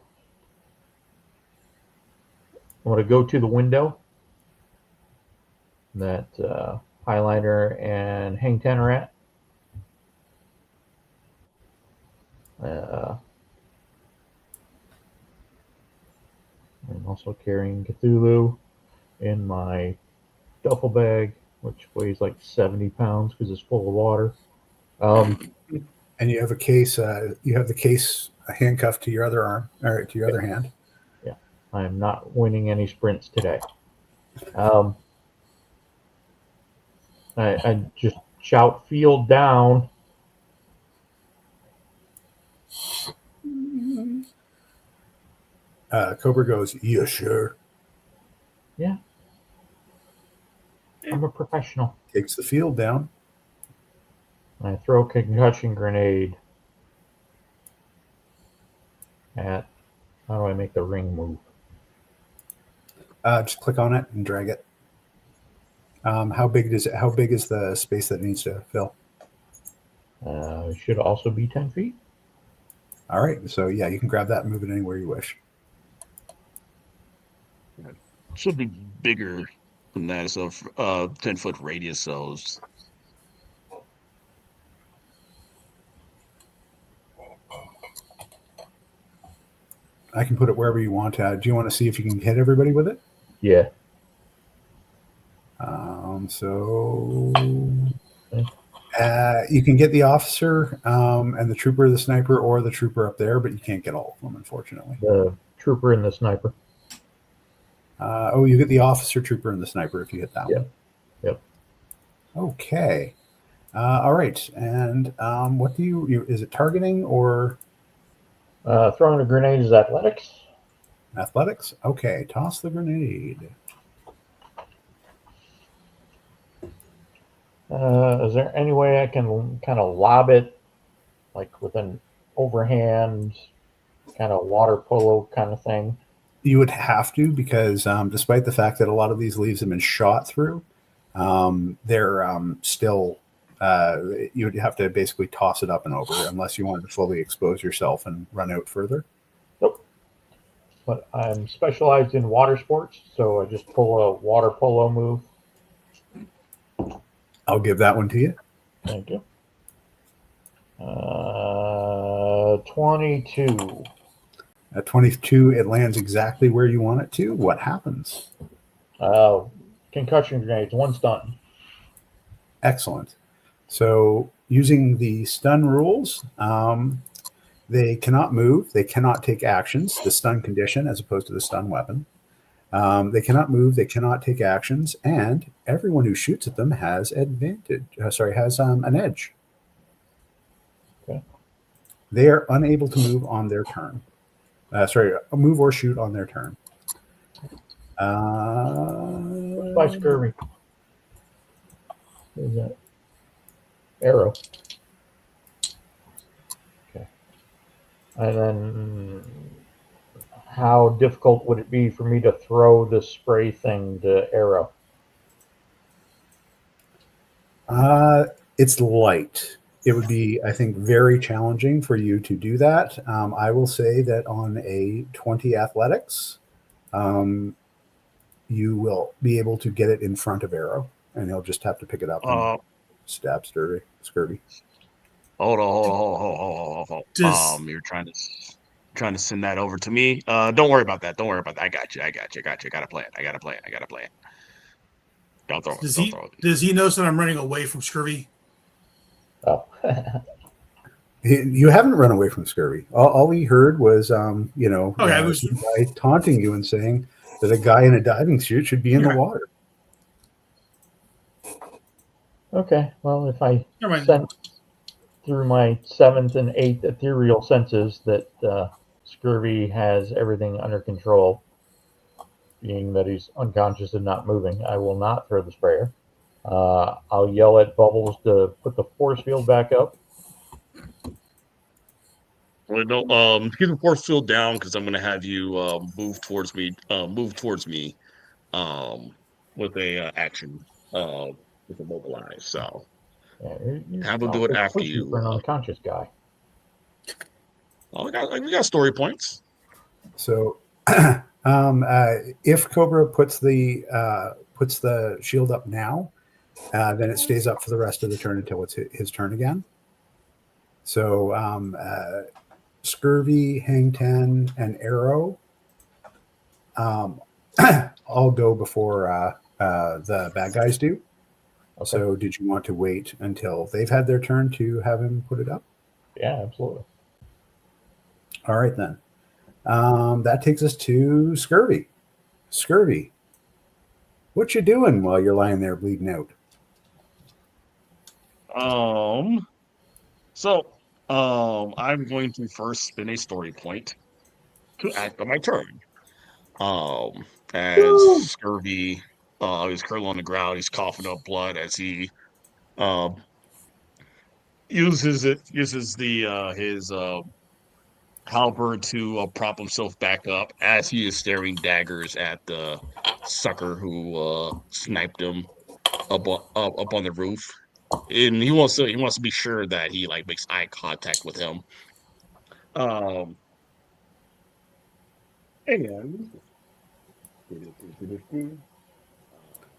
the window that Highliner and Hang Ten are at. I'm also carrying Cthulhu in my duffel bag, which weighs like 70 pounds because it's full of water. And you have a case. You have the case handcuffed to your other arm, or to your other hand. Yeah, I am not winning any sprints today. I just shout "field down." Cobra goes, "Yeah, sure." Yeah, I'm a professional. Takes the field down. I throw a concussion grenade at. How do I make the ring move? Just click on it and drag it. How big is it? How big is the space that it needs to fill? It should also be 10 feet. All right. So yeah, you can grab that and move it anywhere you wish. Should be bigger than that. So 10-foot radius cells. I can put it wherever you want. Do you want to see if you can hit everybody with it? Yeah. You can get the officer and the trooper, the sniper, or the trooper up there, but you can't get all of them, unfortunately. The trooper and the sniper. You get the officer, trooper, and the sniper if you hit that one. Yep. Okay. All right. And what do you? Is it targeting or Throwing a grenade is athletics. athletics? Okay. Toss the grenade. Is there any way I can kind of lob it, like with an overhand, kind of water polo kind of thing? You would have to, because despite the fact that a lot of these leaves have been shot through, they're still. You would have to basically toss it up and over, unless you wanted to fully expose yourself and run out further. Nope. But I'm specialized in water sports, so I just pull a water polo move. I'll give that one to you. Thank you. 22. At 22, it lands exactly where you want it to. What happens? Concussion grenades, one stun. Excellent. So using the stun rules, they cannot move. They cannot take actions, the stun condition as opposed to the stun weapon. They cannot move. They cannot take actions. And everyone who shoots at them has advantage. Has an edge. Okay. They are unable to move on their turn. Move or shoot on their turn. By Scurvy. What is that? Arrow. Okay. And then how difficult would it be for me to throw the spray thing to Arrow? It's light. It would be, I think, very challenging for you to do that. I will say that on a 20 athletics, you will be able to get it in front of Arrow, and he'll just have to pick it up and stab Scurvy. Hold on. Does You're trying to send that over to me. Don't worry about that. I got you. I got you. I gotta play it. Don't throw it. does he notice that I'm running away from Scurvy? Oh. You haven't run away from Scurvy. All he heard was, some guy taunting you and saying that a guy in a diving suit should be in the water. Okay, well, if I Never mind. sense through my 7th and 8th ethereal senses that Scurvy has everything under control, being that he's unconscious and not moving, I will not throw the sprayer. I'll yell at Bubbles to put the force field back up. Well, no, keep the force field down because I'm going to have you move towards me. With a action with a mobilize. So have him do it after you. For an unconscious guy. Oh, we got story points. So, if Cobra puts the shield up now, then it stays up for the rest of the turn until it's his turn again. So, Scurvy, Hang Ten, and Arrow all go before the bad guys do. Okay. So, did you want to wait until they've had their turn to have him put it up? Yeah, absolutely. All right, then. That takes us to Scurvy. Scurvy, what you doing while you're lying there bleeding out? I'm going to first spin a story point to act on my turn. As Scurvy is curled on the ground, he's coughing up blood as he uses his halberd to prop himself back up as he is staring daggers at the sucker who sniped him up on the roof. And he wants to be sure that he makes eye contact with him. And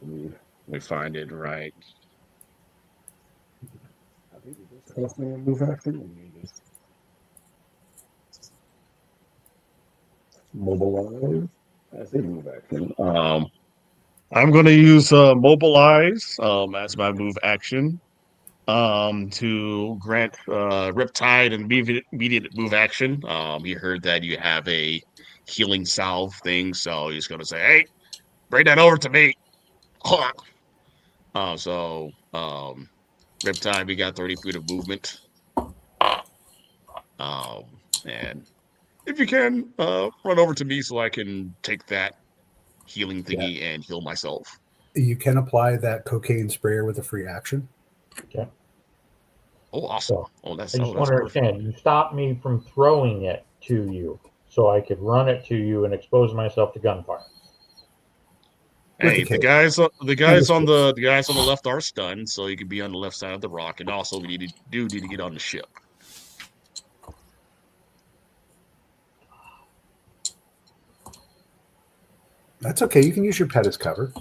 let me find it right. I think it's move action. Mobilize. I think move action. I'm going to use mobilize as my move action to grant Riptide an immediate move action. He heard that you have a healing salve thing, so he's going to say, "Hey, bring that over to me." Riptide, we got 30 feet of movement. And if you can, run over to me so I can take that healing thingy and heal myself. You can apply that cocaine sprayer with a free action. Okay. Oh, awesome. So, I just want to understand, you stopped me from throwing it to you so I could run it to you and expose myself to gunfire. Hey, the guys on the left are stunned, so you can be on the left side of the rock, and also we need to get on the ship. That's okay. You can use your pet as cover.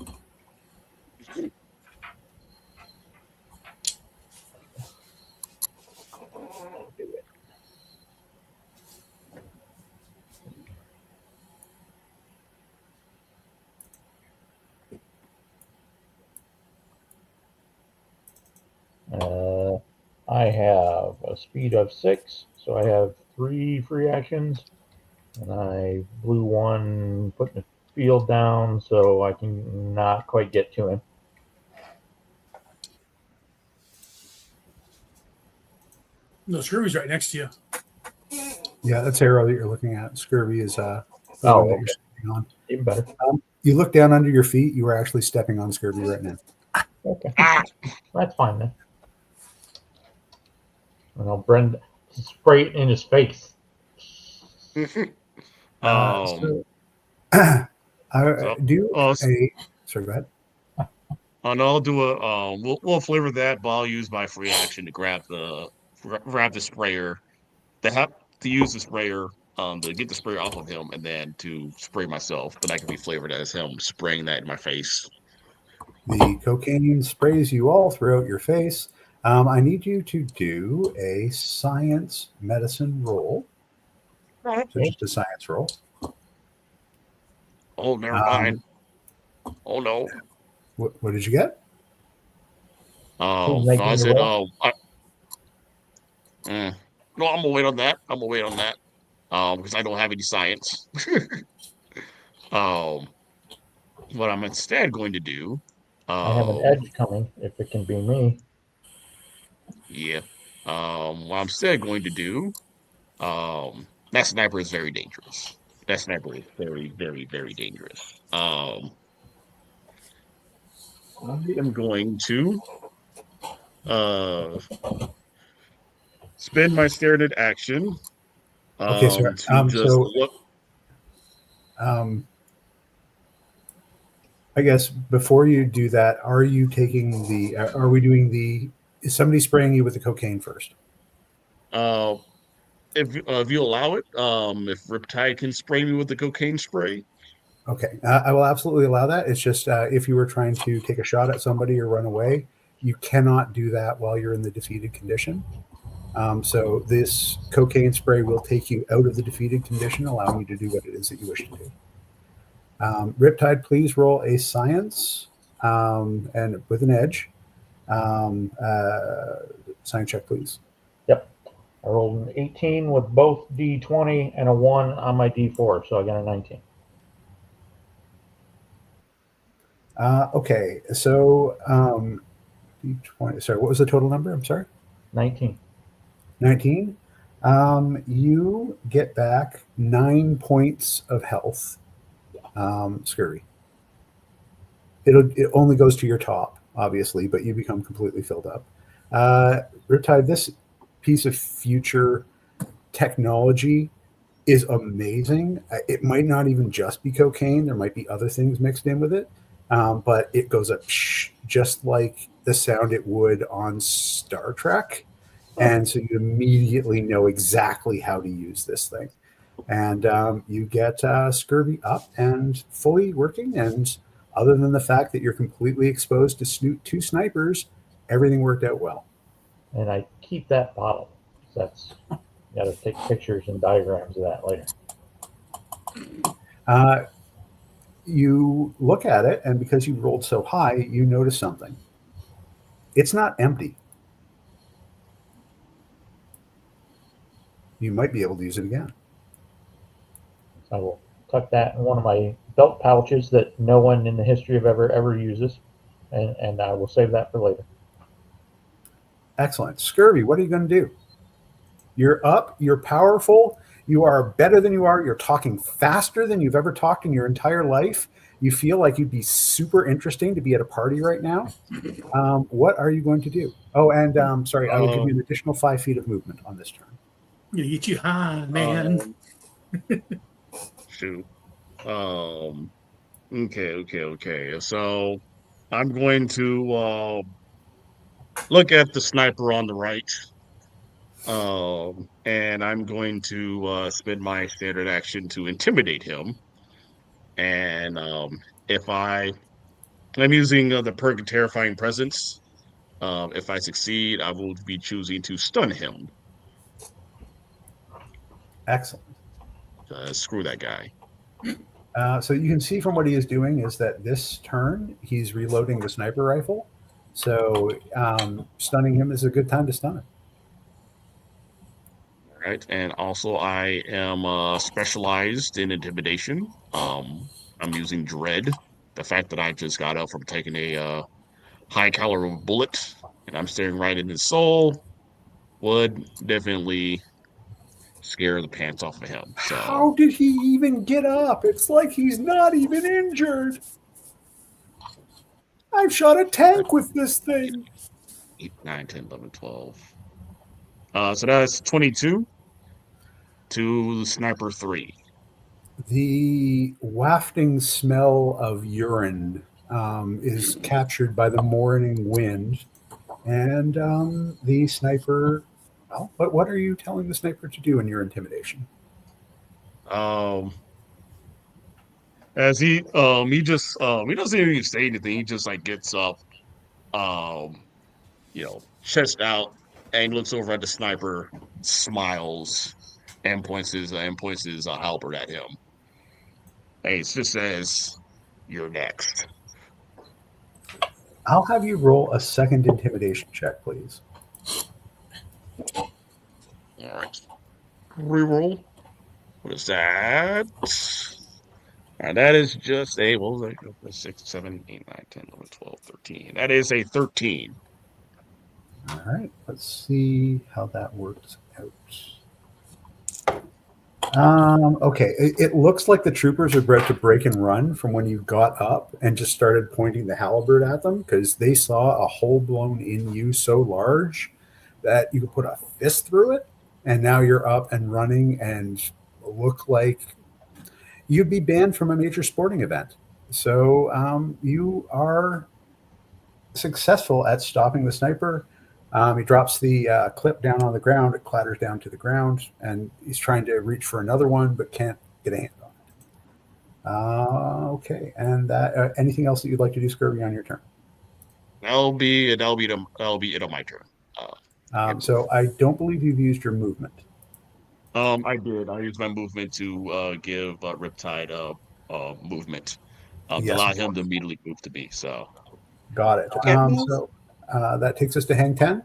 I have a speed of 6, so I have 3 free actions, and I blew 1, putting the field down so I can not quite get to him. No, Scurvy's right next to you. Yeah, that's Arrow that you're looking at. Scurvy is the one that you're stepping on. Even better. You look down under your feet. You were actually stepping on Scurvy right now. Okay, that's fine then. And I'll spray it in his face. Sorry, go ahead. And I'll do a we'll flavor that, but I'll use my free action to grab the sprayer. To use the sprayer to get the spray off of him and then to spray myself, but I can be flavored as him spraying that in my face. The cocaine sprays you all throughout your face. I need you to do a science medicine roll. So just a science roll. Oh, never mind. Oh no. What did you get? Who's No, making I the said, roll? no, I'm gonna wait on that. Because I don't have any science. um, what I'm instead going to do, I have an edge coming if it can be me. yeah. What I'm instead going to do, that sniper is very dangerous. That sniper is very, very, very dangerous. I am going to uh spend my standard action Okay, sir. to just look. I guess before you do that, are you taking the? Are we doing the? Is somebody spraying you with the cocaine first? Uh, if you allow it, if Riptide can spray me with the cocaine spray. Okay, I will absolutely allow that. It's just if you were trying to take a shot at somebody or run away, you cannot do that while you're in the defeated condition. So this cocaine spray will take you out of the defeated condition, allowing you to do what it is that you wish to do. Riptide, please roll a science and with an edge. Science check, please. Yep. I rolled an 18 with both D20 and a 1 on my D4, so I got a 19. Okay, so D20. Sorry, what was the total number? I'm sorry. 19. 19. You get back 9 points of health. Scurvy. It only goes to your top, obviously, but you become completely filled up. Riptide, this piece of future technology is amazing. It might not even just be cocaine. There might be other things mixed in with it. But it goes up just like the sound it would on Star Trek. And so you immediately know exactly how to use this thing. And you get Scurvy up and fully working. And other than the fact that you're completely exposed to two snipers, everything worked out well. And I keep that bottle. That's got to take pictures and diagrams of that later. You look at it, and because you rolled so high, you notice something. It's not empty. You might be able to use it again. I will tuck that in one of my belt pouches that no one in the history of ever uses, and I will save that for later. Excellent. Scurvy, what are you going to do? You're up. You're powerful. You are better than you are. You're talking faster than you've ever talked in your entire life. You feel like you'd be super interesting to be at a party right now. What are you going to do? Oh, and sorry, I will give you an additional 5 feet of movement on this turn. You get you high, man. Shoot. Okay. So I'm going to look at the sniper on the right. And I'm going to spend my standard action to intimidate him. And if I'm using the perk of terrifying presence. If I succeed, I will be choosing to stun him. Excellent. Screw that guy. So you can see from what he is doing is that this turn he's reloading the sniper rifle. So stunning him is a good time to stun him. All right, and also I am specialized in intimidation. I'm using dread. The fact that I just got up from taking a high caliber bullet and I'm staring right in his soul would definitely scare the pants off of him. So how did he even get up? It's like he's not even injured. I've shot a tank with this thing. 8, 9, 10, 11, 12. So that's 22 to sniper 3. The wafting smell of urine is captured by the morning wind, and the sniper. Well, what are you telling the sniper to do in your intimidation? As he doesn't even say anything. He just like gets up, um, chest out, and looks over at the sniper, smiles, and points his halberd at him. And it just says, "You're next." I'll have you roll a second intimidation check, please. All right. Reroll. What is that? And that is just a, what was that? 6, 7, 8, 9, 10, 11, 12, 13. That is a 13. All right, let's see how that works out. Okay, it looks like the troopers are about to break and run from when you got up and just started pointing the halberd at them because they saw a hole blown in you so large that you could put a fist through it, and now you're up and running and look like you'd be banned from a major sporting event. So you are successful at stopping the sniper. He drops the clip down on the ground. It clatters down to the ground, and he's trying to reach for another one, but can't get a hand on it. Okay, and anything else that you'd like to do, Scurvy, on your turn? That'll be it on my turn. So I don't believe you've used your movement. I did. I used my movement to give Riptide movement to Yes. allow him to immediately move to me. So Got it. Can't move. So that takes us to Hang Ten.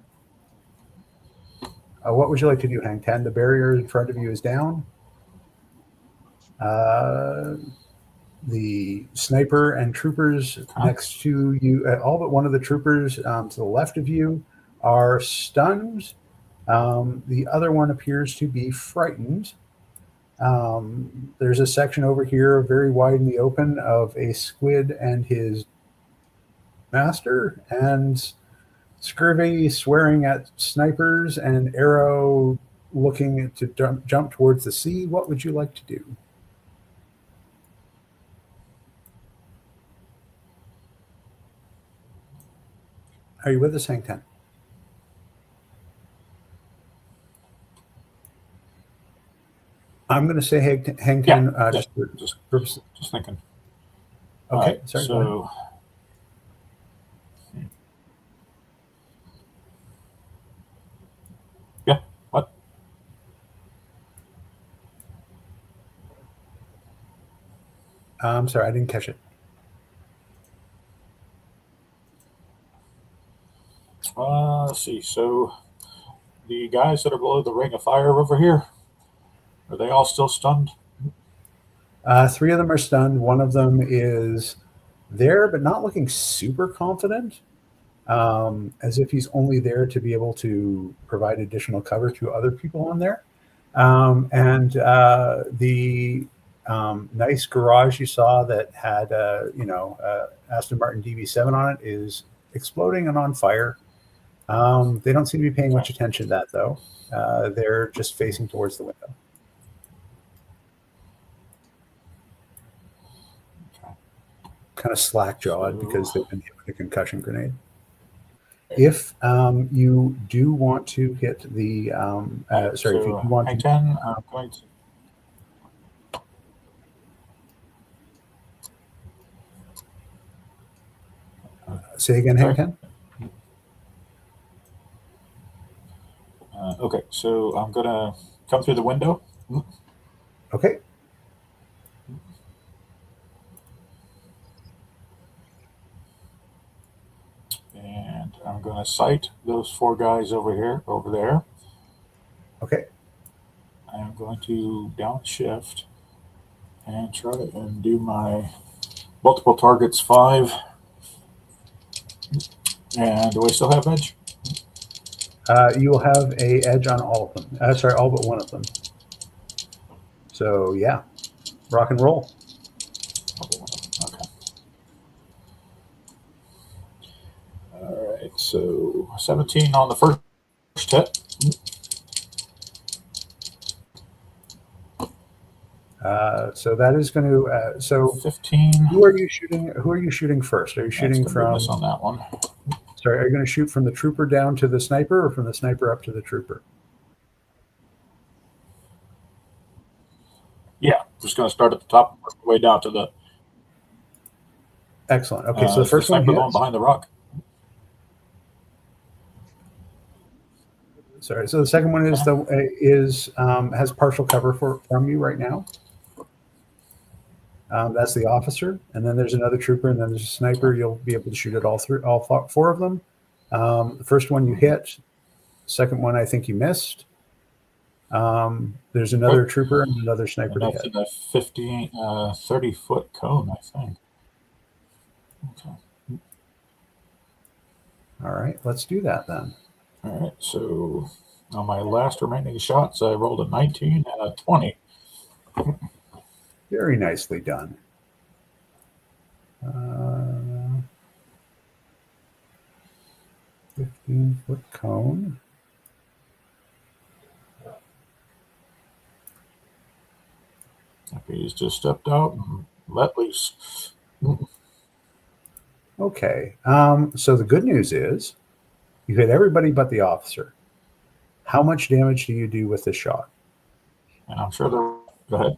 What would you like to do, Hang Ten? The barrier in front of you is down. The sniper and troopers next to you, all but one of the troopers to the left of you, are stunned. The other one appears to be frightened. There's a section over here, very wide in the open, of a squid and his master, and Scurvy swearing at snipers, and Arrow looking to jump towards the sea. What would you like to do? Are you with us, Hang Ten? I'm going to say Hang Ten. Just thinking. Okay, Right, sorry. so yeah, what? I'm sorry, I didn't catch it. Let's see. So the guys that are below the ring of fire over here, are they all still stunned? 3 of them are stunned. One of them is there, but not looking super confident, as if he's only there to be able to provide additional cover to other people on there. And the nice garage you saw that had, Aston Martin DB7 on it is exploding and on fire. They don't seem to be paying much attention to that, though. They're just facing towards the window. Kind of slack-jawed because they've been hit with a concussion grenade. If you do want to hit the, if you want Hang to, 10, I'm going to. say again, Hang 10. Okay, so I'm going to come through the window. Okay. And I'm going to sight those 4 guys over there. Okay. I'm going to downshift and try and do my multiple targets 5. And do I still have edge? You will have a edge on all of them. All but one of them. So yeah, rock and roll. Okay. All right. So 17 on the first hit. So that is going to. So 15. Who are you shooting? Who are you shooting first? Are you shooting from? Miss on that one. Sorry, are you going to shoot from the trooper down to the sniper, or from the sniper up to the trooper? Yeah, just going to start at the top and work my way down to the. Excellent. Okay, so the is first one sniper the one hits. behind the rock. Sorry. So the second one is has partial cover from you right now. That's the officer, and then there's another trooper, and then there's a sniper. You'll be able to shoot at all four of them. The first one you hit. Second one, I think you missed. There's another trooper and another sniper to That's hit. in a 30-foot cone, I think. Okay. All right, let's do that then. All right, so on my last remaining shots, I rolled a 19 and a 20. Very nicely done. 15-foot cone. He's just stepped out and let loose. Okay. So the good news is you hit everybody but the officer. How much damage do you do with this shot? And I'm sure they're. Go ahead.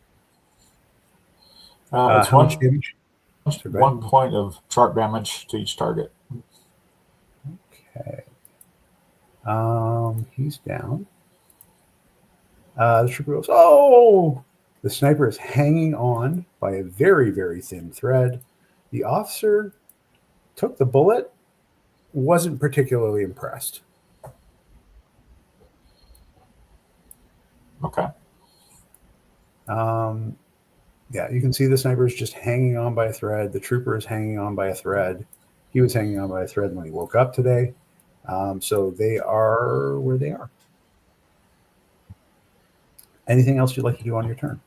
It's How much damage? 1 point of sharp damage to each target. Okay. He's down. The trooper goes, oh! The sniper is hanging on by a very, very thin thread. The officer took the bullet, wasn't particularly impressed. Okay. Yeah, you can see the sniper is just hanging on by a thread. The trooper is hanging on by a thread. He was hanging on by a thread when he woke up today. So they are where they are. Anything else you'd like to do on your turn?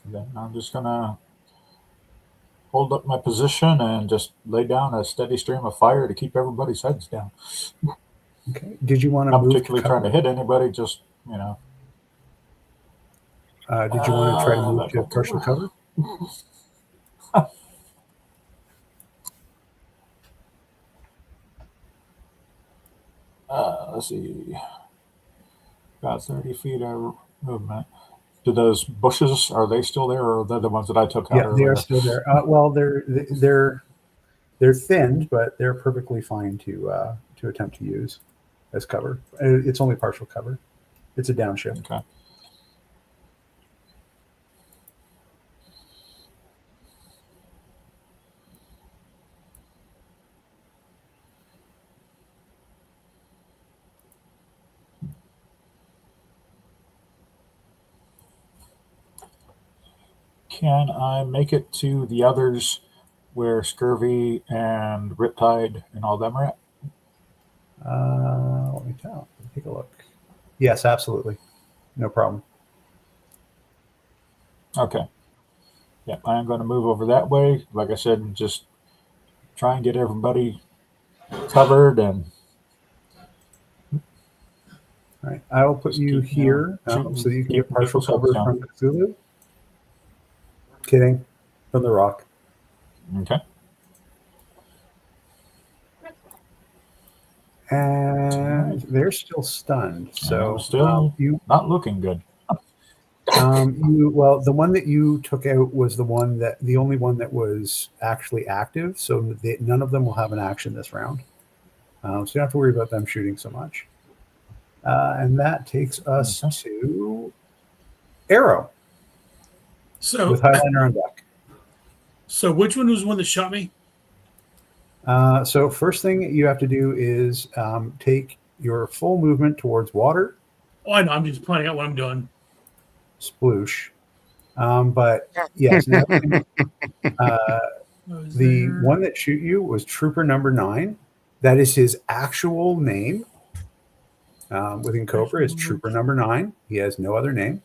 Then I'm just going to hold up my position and just lay down a steady stream of fire to keep everybody's heads down. Okay. Did you want to Not move? particularly trying to hit anybody, just, Did you want to try to move to partial cover? Let's see. About 30 feet of movement. Do those bushes, are they still there, or are they the ones that I took out Yeah, earlier? they are still there. Well, they're thinned, but they're perfectly fine to attempt to use as cover. It's only partial cover. It's a downshift. Okay. Can I make it to the others where Scurvy and Riptide and all them are at? Let me take a look. Yes, absolutely. No problem. Okay. Yeah, I am going to move over that way. Like I said, and just try and get everybody covered and. All right, I will put you here so you can get partial cover from Cthulhu. Kidding. From the rock. Okay. And they're still stunned. So still not looking good. Well, the one that you took out was the only one that was actually active. So none of them will have an action this round. So you don't have to worry about them shooting so much. And that takes us to Arrow. So with Highlander on deck. So which one was the one that shot me? So first thing you have to do is take your full movement towards water. Oh, I know. I'm just planning out what I'm doing. Sploosh. But yes, now, the one that shoot you was Trooper number 9. That is his actual name. Within Cobra is Trooper number 9. He has no other name.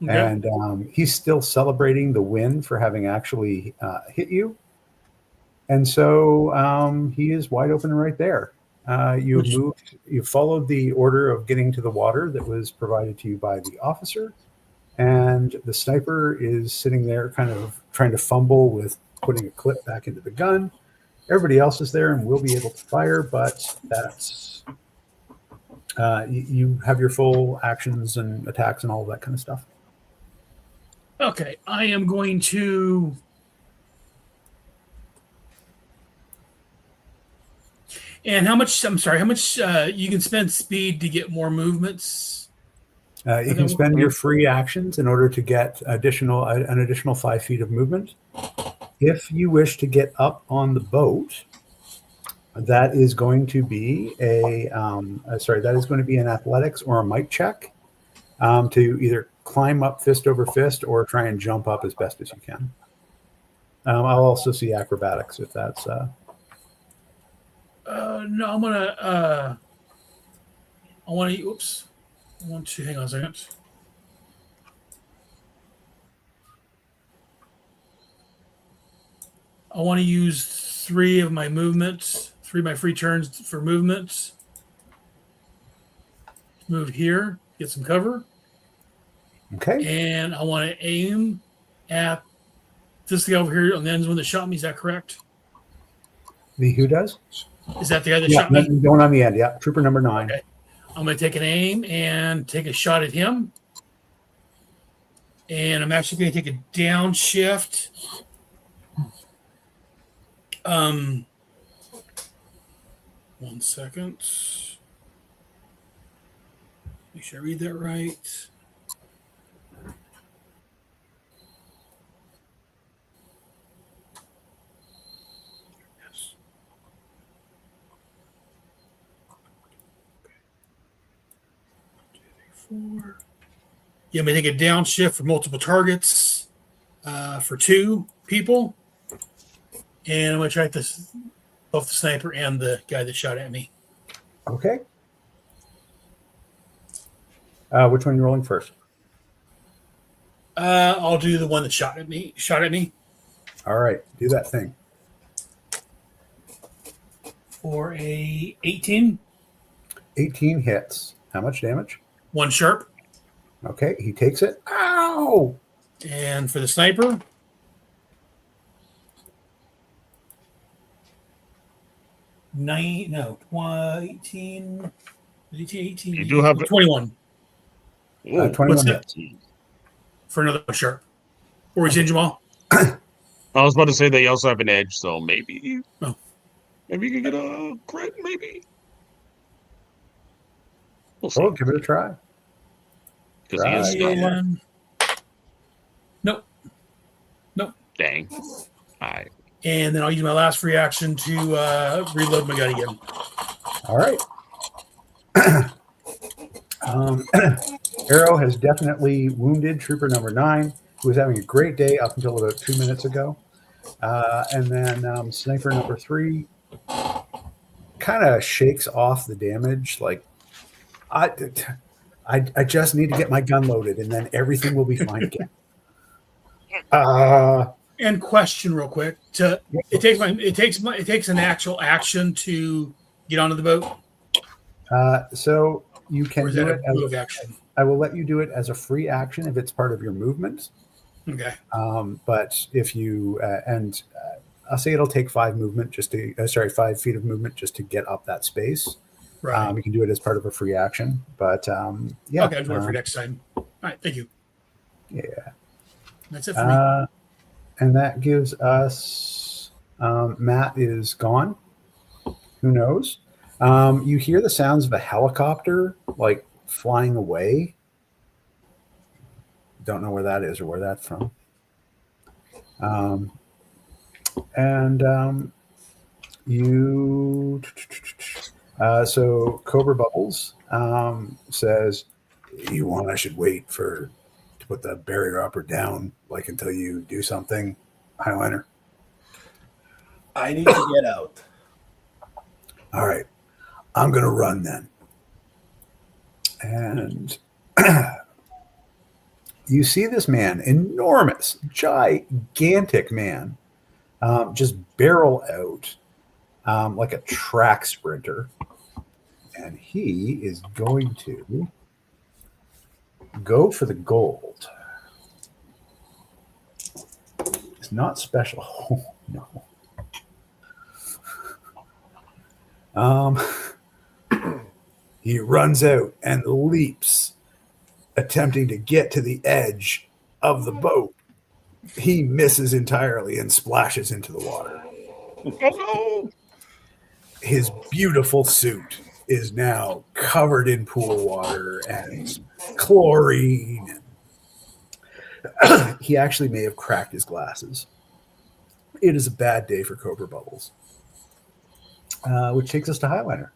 Okay. And he's still celebrating the win for having actually hit you. And so he is wide open right there. You followed the order of getting to the water that was provided to you by the officer. And the sniper is sitting there kind of trying to fumble with putting a clip back into the gun. Everybody else is there and will be able to fire, but that's you have your full actions and attacks and all of that kind of stuff. Okay, I am going to. And how much? I'm sorry. How much you can spend speed to get more movements? You can spend your free actions in order to get an additional 5 feet of movement. If you wish to get up on the boat, that is going to be that is going to be an athletics or a might check to either climb up fist over fist or try and jump up as best as you can. I'll also see acrobatics if that's. No, I'm gonna. I want to. Oops. I want to. Hang on a second. I want to use 3 of my movements, 3 of my free turns for movements. Move here, get some cover. Okay. And I want to aim at this guy over here on the ends one that shot me. Is that correct? The who does? Is that the guy that shot me? Going on the end. Yeah. Trooper number 9. Okay. I'm going to take an aim and take a shot at him. And I'm actually going to take a downshift. 1 second. Make sure I read that right. Yes. Okay. 4. Yeah, I'm going to take a downshift for multiple targets for 2 people. And I'm going to try this both the sniper and the guy that shot at me. Okay. Which one are you rolling first? I'll do the one that shot at me. All right. Do that thing. For a 18. 18 hits. How much damage? 1 sharp. Okay. He takes it. Ow! And for the sniper, 18. 18. You do have 21. 21 hits. For another sharp. Or he's in Jamal. I was about to say they also have an edge, so maybe. Oh. Maybe you can get a crit, maybe. We'll see. Oh, give it a try. Because he is stunned. Nope. Dang. All right. And then I'll use my last free action to reload my gun again. All right. Arrow has definitely wounded Trooper number 9, who was having a great day up until about 2 minutes ago. And then Sniper number 3 kind of shakes off the damage. Like, I just need to get my gun loaded, and then everything will be fine again. And question real quick: it takes an actual action to get onto the boat. So you can do it as action. I will let you do it as a free action if it's part of your movement. Okay. But if you I'll say it'll take 5 movement 5 feet of movement just to get up that space. Right. You can do it as part of a free action, but yeah. Okay, I'll do it for next time. All right, thank you. Yeah. That's it for me. And that gives us Matt is gone. Who knows? You hear the sounds of a helicopter like flying away. Don't know where that is or where that's from. So Cobra Bubbles says, "You want I should wait to put the barrier up or down, like until you do something, Highliner?" I need to get out. All right, I'm gonna run then. And you see this man, enormous, gigantic man, just barrel out like a track sprinter. And he is going to go for the gold. It's not special. Oh, no. Um, he runs out and leaps, attempting to get to the edge of the boat. He misses entirely and splashes into the water. Oh no! His beautiful suit is now covered in pool water and chlorine. He actually may have cracked his glasses. It is a bad day for Cobra Bubbles. Which takes us to Highliner.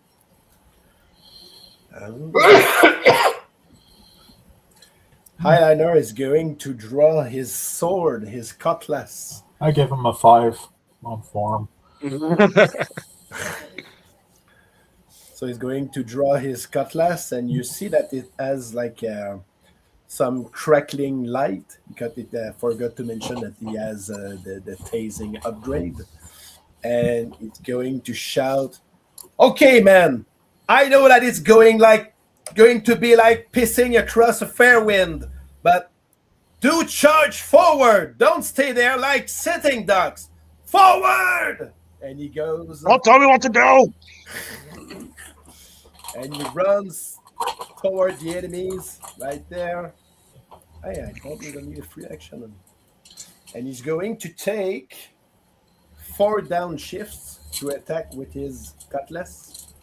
Highliner is going to draw his sword, his cutlass. I give him a 5 on form. So he's going to draw his cutlass, and you see that it has like some crackling light, because it forgot to mention that he has the tasing upgrade. And it's going to shout, "Okay, man, I know that it's going to be like pissing across a fair wind, but do charge forward. Don't stay there like sitting ducks. Forward!" And he goes. Don't tell me what to do. And he runs toward the enemies right there. Hey, I don't even need a free action. And he's going to take 4 down shifts to attack with his cutlass.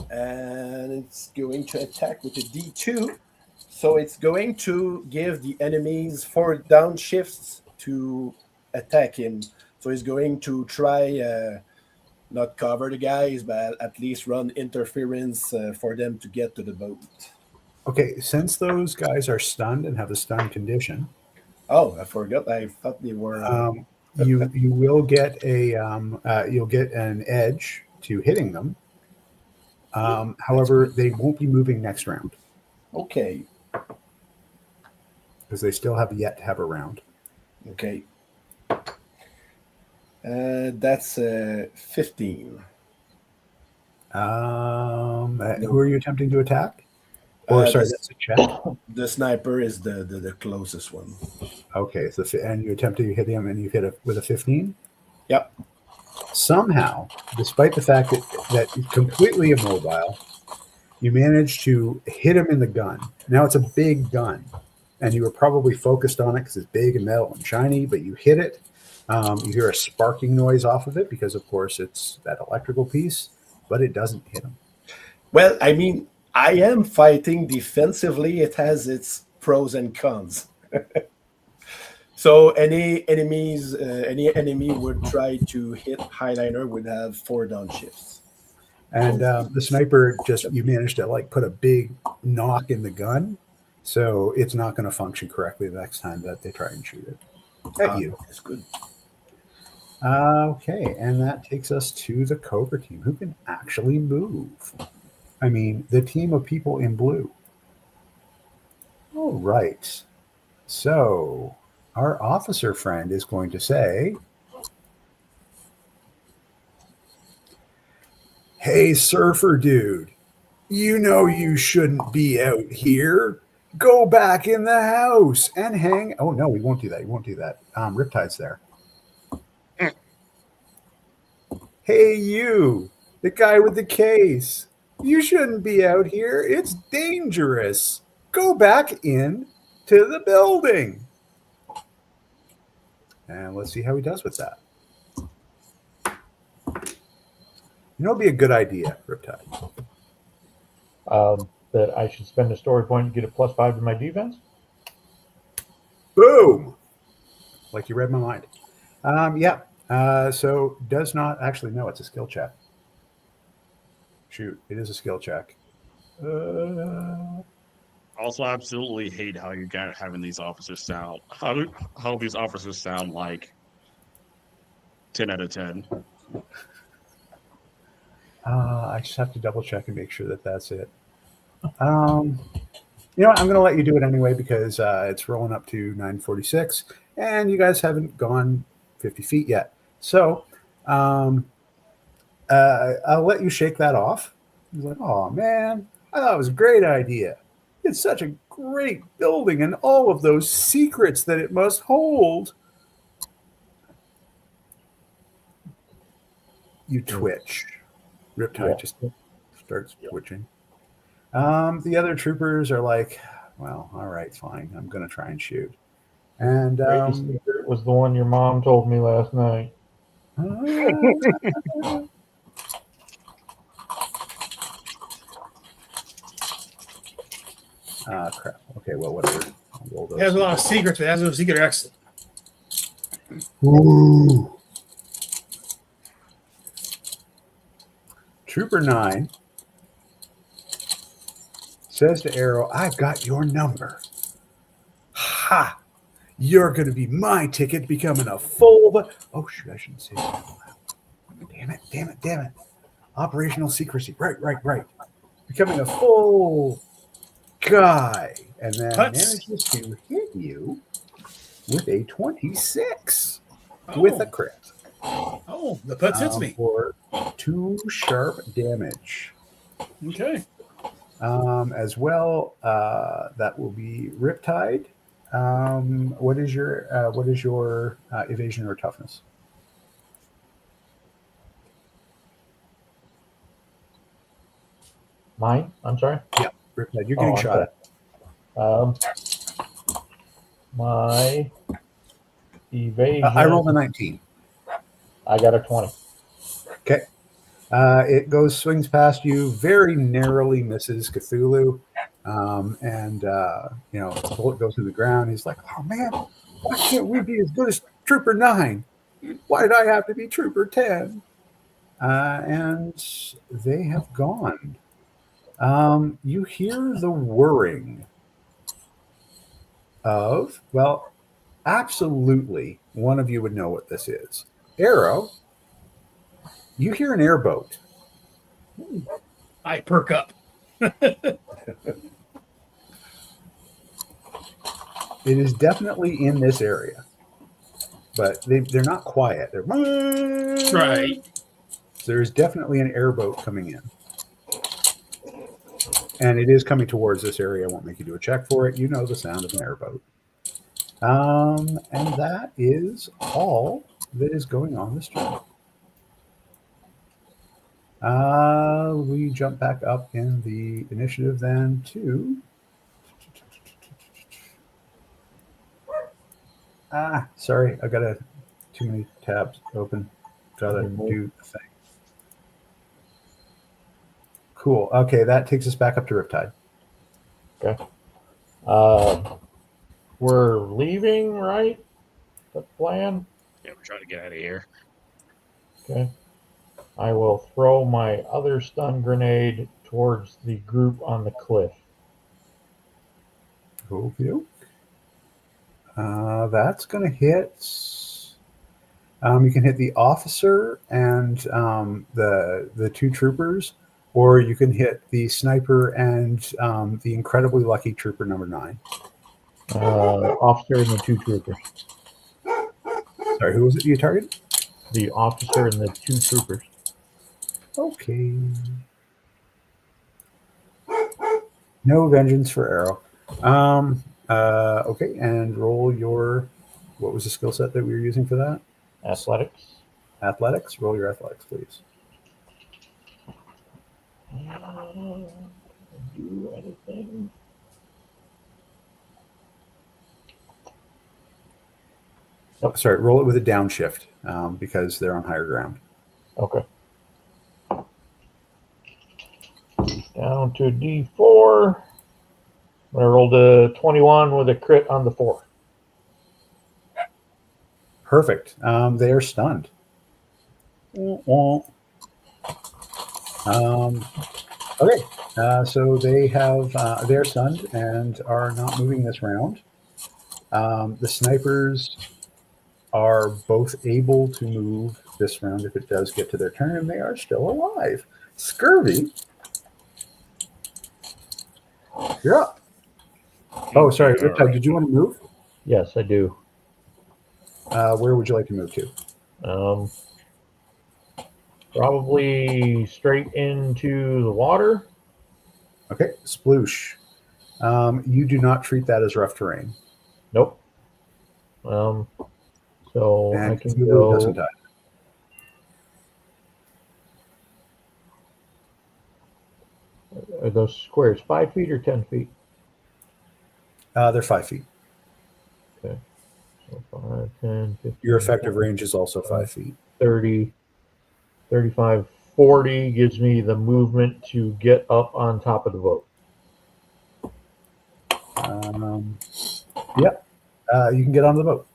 And it's going to attack with a D2. So it's going to give the enemies 4 down shifts to attack him. So he's going to try not cover the guys, but at least run interference for them to get to the boat. Okay, since those guys are stunned and have a stun condition, Oh, I forgot. I thought they were. you will get you'll get an edge to hitting them. However, they won't be moving next round Okay. because they still have yet to have a round. Okay. That's 15. Who are you attempting to attack? Or sorry, that's a check. The sniper is the closest one. Okay, so and you attempted to hit him, and you hit it with a 15. Yep. Somehow, despite the fact that you're completely immobile, you managed to hit him in the gun. Now it's a big gun, and you were probably focused on it because it's big and metal and shiny, but you hit it. You hear a sparking noise off of it because, of course, it's that electrical piece, but it doesn't hit him. Well, I mean, I am fighting defensively. It has its pros and cons. So any enemy would try to hit Highliner would have 4 down shifts. And the sniper you managed to put a big knock in the gun, so it's not going to function correctly the next time that they try and shoot it at you. It's good. Okay, and that takes us to the Cobra team, who can actually move. I mean, the team of people in blue. All right. So our officer friend is going to say, "Hey, surfer dude, you know you shouldn't be out here. Go back in the house and hang." Oh, no, we won't do that. We won't do that. Riptide's there. "Hey, you, the guy with the case. You shouldn't be out here. It's dangerous. Go back in to the building." And let's see how he does with that. You know, it'd be a good idea, Riptide. That I should spend a story point to get a +5 to my defense. Boom! Like you read my mind. Yeah. So does not actually know it's a skill check. Shoot, it is a skill check. Also, I absolutely hate how you got having these officers sound. How these officers sound like 10 out of 10. I just have to double check and make sure that that's it. You know what? I'm going to let you do it anyway because it's rolling up to 9:46, and you guys haven't gone 50 feet yet. So I'll let you shake that off. He's like, "Oh, man, I thought it was a great idea. It's such a great building and all of those secrets that it must hold." You twitch. Riptide Yeah. just starts twitching. The other troopers are like, well, all right, fine. I'm going to try and shoot. And Greatest secret was the one your mom told me last night. crap. Okay, well, whatever. I'll roll It has a those. lot of secrets, but it has no secret exit. Ooh. Trooper 9 says to Arrow, I've got your number. Ha! You're going to be my ticket becoming a full... Oh, shoot, I shouldn't say that. Damn it. Operational secrecy. Right. Becoming a full guy. And then Cuts. manages to hit you with a 26 Oh. with a crit. Oh, the putz hits me. For 2 sharp damage. Okay. As well, that will be Riptide. What is your evasion or toughness? Mine? I'm sorry? Yeah, Riptide. You're getting I'm shot sorry. at. My evasion. I rolled a 19. I got a 20. Okay. It swings past you, very narrowly misses Cthulhu. The bullet goes to the ground. He's like, oh man, why can't we be as good as Trooper 9? Why did I have to be Trooper 10? And they have gone. You hear the whirring of, well, absolutely, one of you would know what this is. Arrow, you hear an airboat. I perk up. It is definitely in this area, but they're not quiet. They're Right. There's definitely an airboat coming in, and it is coming towards this area. I won't make you do a check for it. You know the sound of an airboat. And that is all that is going on this turn. We jump back up in the initiative then to... sorry, I got too many tabs open. Gotta do the thing. Cool. Okay, that takes us back up to Riptide. Okay. We're leaving, right? The plan? Yeah, we're trying to get out of here. Okay. I will throw my other stun grenade towards the group on the cliff. Okay. That's going to hit. You can hit the officer and the 2 troopers, or you can hit the sniper and the incredibly lucky trooper number 9. Officer and the 2 troopers. Sorry, who was it you targeted? The officer and the 2 troopers. Okay. No vengeance for Arrow. Okay, and roll your... What was the skill set that we were using for that? Athletics. Athletics. Roll your athletics, please. Do anything? Oh, sorry, roll it with a downshift because they're on higher ground. Okay. Down to D4. I rolled a 21 with a crit on the 4. Perfect. They are stunned. Okay. So they're stunned and are not moving this round. The snipers are both able to move this round if it does get to their turn, and they are still alive. Scurvy, you're up. Oh, sorry. Riptide, did you want to move? Yes, I do. Where would you like to move to? Probably straight into the water. Okay, sploosh. You do not treat that as rough terrain. Nope. So And I can Cthulhu doesn't go. die. are those squares 5 feet or 10 feet? They're 5 feet. Okay. So 5, 10, 15, Your effective 20, range is also 5 feet. 30, 35, 40 gives me the movement to get up on top of the boat. Yep. You can get on the boat.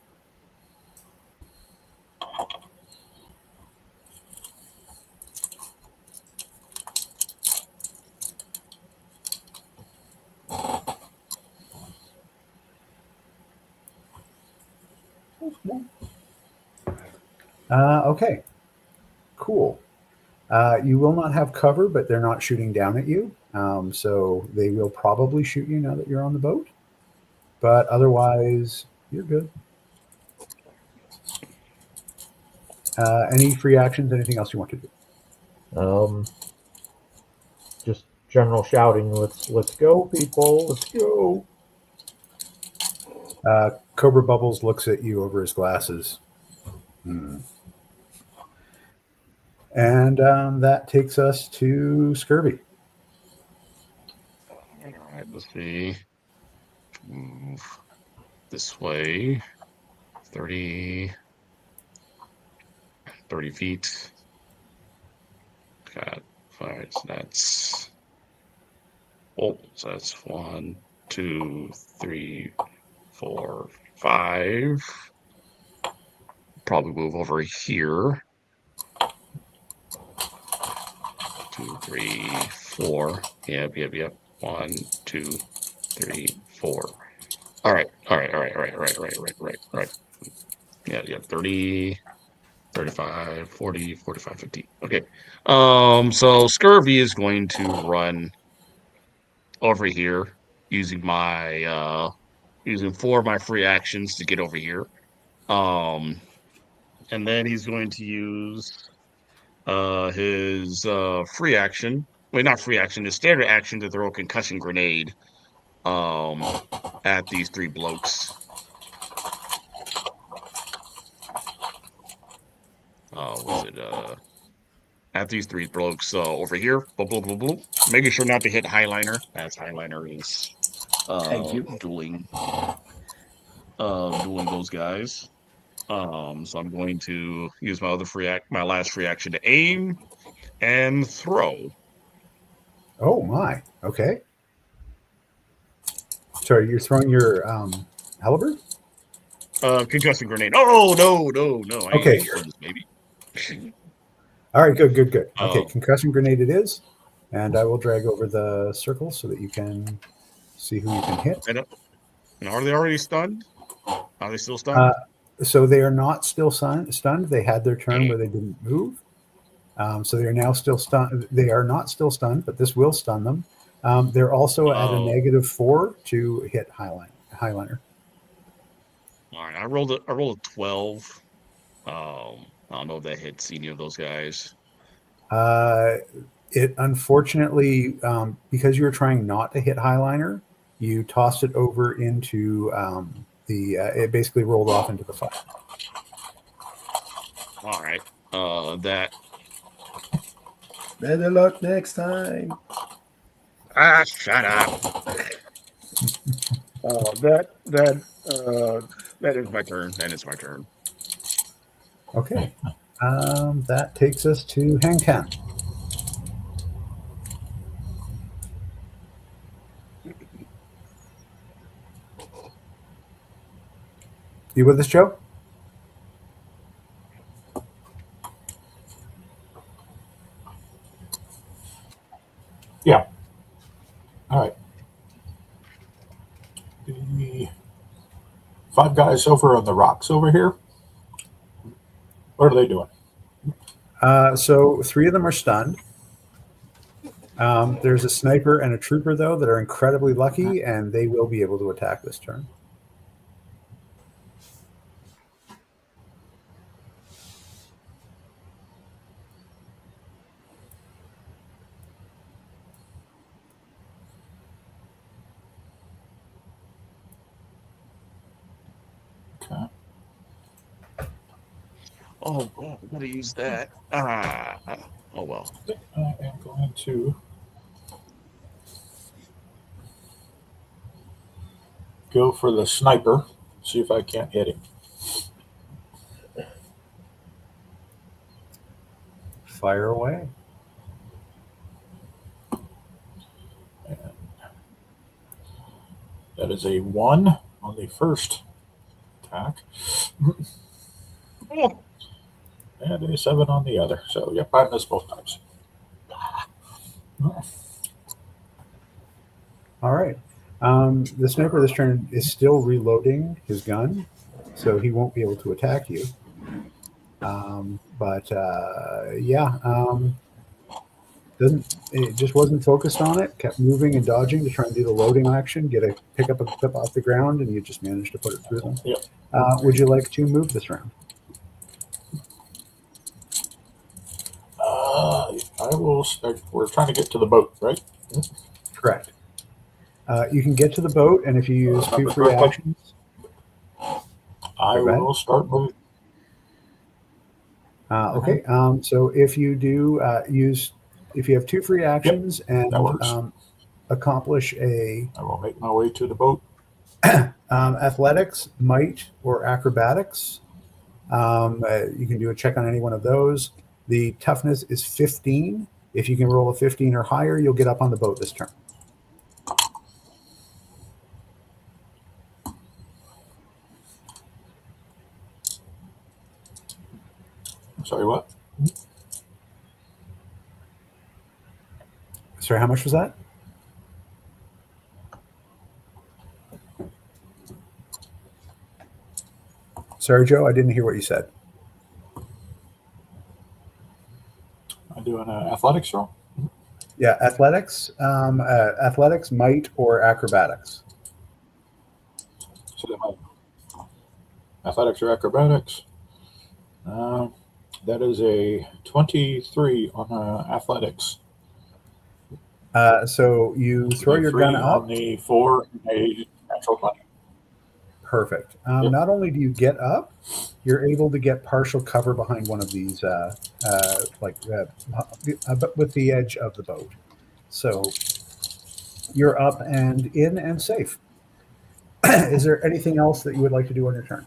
Okay. Cool. You will not have cover, but they're not shooting down at you. So they will probably shoot you now that you're on the boat. But otherwise, you're good. Any free actions? Anything else you want to do? Just general shouting. Let's go, people. Let's go. Cobra Bubbles looks at you over his glasses. And that takes us to Scurvy. All right, let's see. Move this way. 30 feet. Got 5. So that's so that's 1, 2, 3, 4, 5. Probably move over here. 2, 3, 4. Yep. 1, 2, 3, 4. All right. Yeah. 30, 35, 40, 45, 50. Okay. So Scurvy is going to run over here using my using 4 of my free actions to get over here. And then he's going to use his free action. Wait, not free action, his standard action to throw a concussion grenade at these 3 blokes. At these 3 blokes over here. Making sure not to hit Highliner, as Highliner is Thank you. dueling those guys. So I'm going to use my last free action to aim and throw. Oh my. Okay. Sorry, you're throwing your halberd? Concussion grenade. Oh no! Okay. Maybe. All right. Good. Okay. Oh. Concussion grenade it is, and I will drag over the circle so that you can see who you can hit. And are they already stunned? Are they still stunned? So they are not still stunned. They had their turn where they didn't move. So they are now still stunned. They are not still stunned, but this will stun them. They're also at a -4 to hit Highliner. All right, I rolled a 12. I don't know if that hits any of those guys. It unfortunately, because you were trying not to hit Highliner, you tossed it over into it basically rolled off into the fire. All right, that. Better luck next time. Shut up. That is my turn. Okay. That takes us to Hang Ten. You with us, Joe? Yeah. All right. The 5 guys over on the rocks over here. What are they doing? So 3 of them are stunned. There's a sniper and a trooper, though, that are incredibly lucky, and they will be able to attack this turn. Okay. Oh, I gotta use that. Oh well. I am going to go for the sniper. See if I can't hit him. Fire away. That is a 1 on the first attack. And a 7 on the other. So, yep, I missed both times. All right. The sniper this turn is still reloading his gun, so he won't be able to attack you. It just wasn't focused on it. Kept moving and dodging to try and do the loading action, pick up a clip off the ground, and you just managed to put it through them. Yep. Would you like to move this round? I will. We're trying to get to the boat, right? Correct. You can get to the boat, and if you use 2 free actions, I will start moving. okay. So if you do if you have 2 free actions and that works. Accomplish a I will make my way to the boat. athletics, might, or acrobatics, you can do a check on any one of those. The toughness is 15. If you can roll a 15 or higher, you'll get up on the boat this turn. Sorry, what? Sorry, how much was that? Sorry, Joe, I didn't hear what you said. I'm doing an athletics roll. Yeah, athletics, might, or acrobatics. So athletics or acrobatics. That is a 23 on athletics. So you throw your gun up. On the 4, a natural 20. Perfect. Yep. Not only do you get up, you're able to get partial cover behind one of these, with the edge of the boat. So you're up and in and safe. Is there anything else that you would like to do on your turn?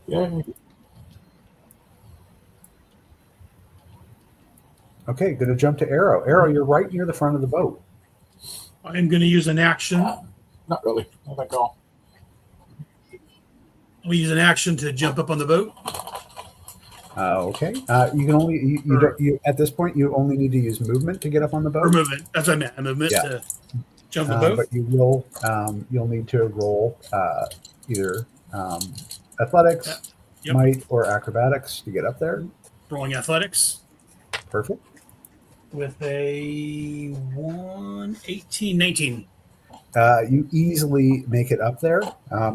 Yeah. Okay, going to jump to Arrow. Arrow, you're right near the front of the boat. I'm going to use an action. Not really. I think I'll. We use an action to jump up on the boat. Okay. You can only you at this point you only need to use movement to get up on the boat. Or movement. That's what I meant. A movement to jump the boat. But you will you'll need to roll either athletics, might, or acrobatics to get up there. Rolling athletics. Perfect. With a 18, 19. You easily make it up there.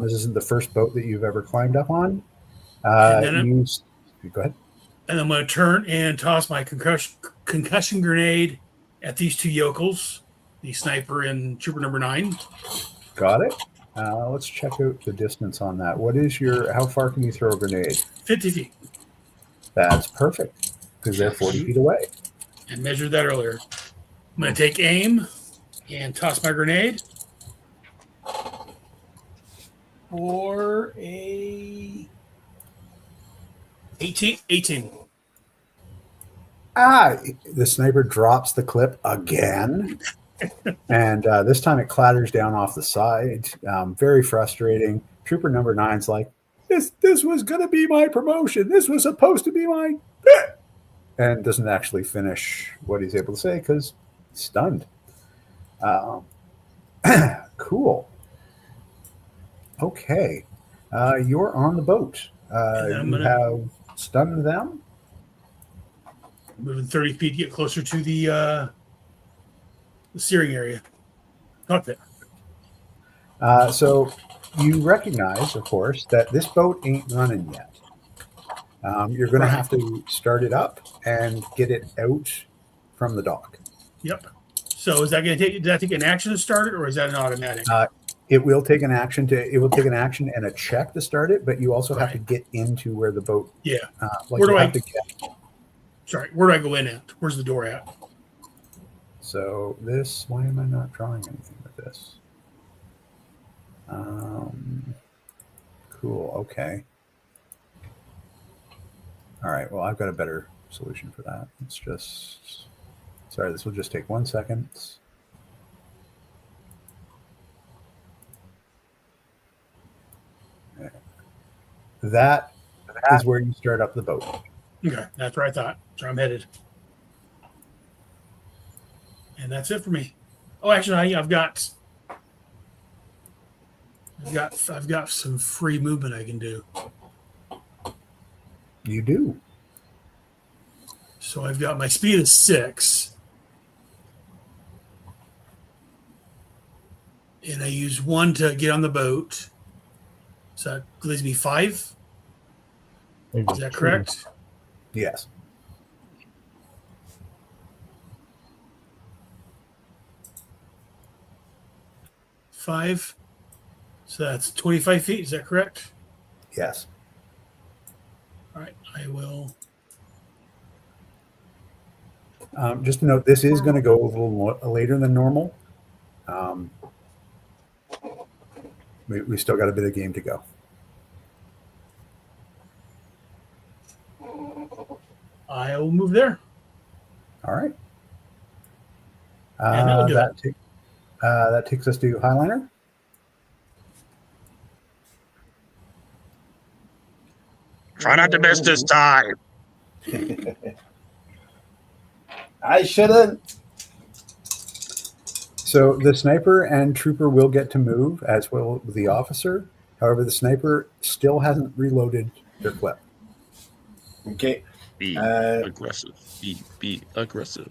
This isn't the first boat that you've ever climbed up on. Go ahead. And I'm going to turn and toss my concussion grenade at these 2 yokels, the sniper and trooper number 9. Got it. Let's check out the distance on that. How far can you throw a grenade? 50 feet. That's perfect because they're 40 feet away. I measured that earlier. I'm going to take aim and toss my grenade for a 18. The sniper drops the clip again. And this time it clatters down off the side. Very frustrating. Trooper number 9's like, this was going to be my promotion. This was supposed to be mine. And doesn't actually finish what he's able to say because he's stunned. Cool. Okay. You're on the boat. You have stunned them. Moving 30 feet to get closer to the steering area. Cockpit. So you recognize, of course, that this boat ain't running yet. You're going to have to start it up and get it out from the dock. Yep. So is that going to take an action to start it, or is that an automatic? It will take an action and a check to start it, but you also have to get into where the boat. Yeah. Where do I go in at? Where's the door at? So why am I not drawing anything with this? Cool. Okay. All right. Well, I've got a better solution for that. It's just, sorry, this will just take 1 second. Okay. That is where you start up the boat. Okay, that's where I thought. That's where I'm headed. And that's it for me. Oh, actually, I've got some free movement I can do. You do. So I've got my speed is 6, and I use 1 to get on the boat. So that leaves me 5. Maybe Is that 2. correct? Yes. Five. So that's 25 feet. Is that correct? Yes. All right. I will. Just to note, this is going to go a little later than normal. We still got a bit of game to go. I will move there. All right. And that would do it. That takes us to Highliner. Try not to miss this time. I shouldn't. So the sniper and trooper will get to move, as will the officer. However, the sniper still hasn't reloaded their clip. Okay. Be Uh, aggressive. Be aggressive.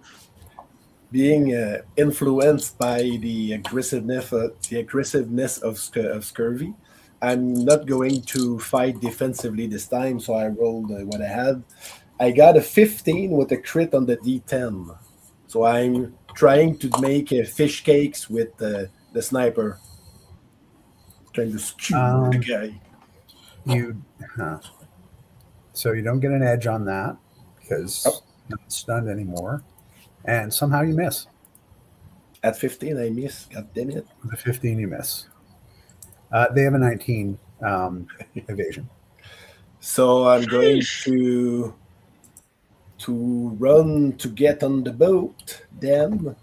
Being influenced by the aggressiveness of Scurvy, I'm not going to fight defensively this time. So I rolled what I had. I got a 15 with a crit on the D10. So I'm trying to make fish cakes with the sniper. Trying to skewer the guy. So you don't get an edge on that because you're not stunned anymore. And somehow you miss. At 15, I miss. God damn it. With a 15, you miss. They have a 19 evasion. So I'm going to run to get on the boat. Then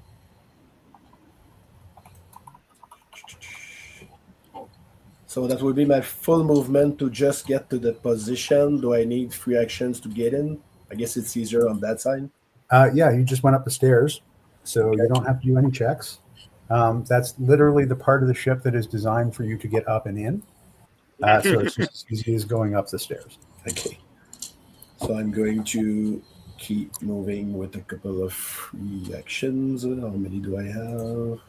so that will be my full movement to just get to the position. Do I need 3 actions to get in? I guess it's easier on that side. Yeah, you just went up the stairs, so you don't have to do any checks. That's literally the part of the ship that is designed for you to get up and in. So it's just as easy as going up the stairs. Okay. So I'm going to keep moving with a couple of free actions. How many do I have?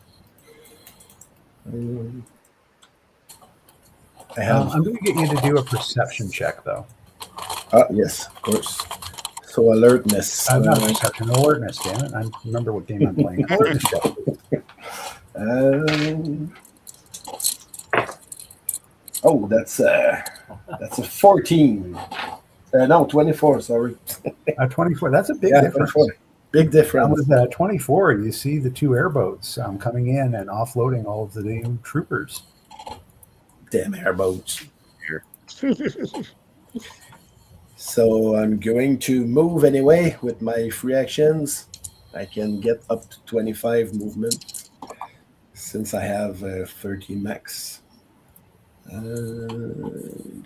I have. I'm going to get you to do a perception check, though. Yes, of course. So alertness. Not perception, alertness. Damn it! I remember what game I'm playing. Alertness check. Oh, that's a 14. No, 24. Sorry. 24. That's a big difference. 24. Big difference. With 24, you see the 2 airboats coming in and offloading all of the new troopers. Damn airboats. So I'm going to move anyway with my free actions. I can get up to 25 movement since I have 30 max. To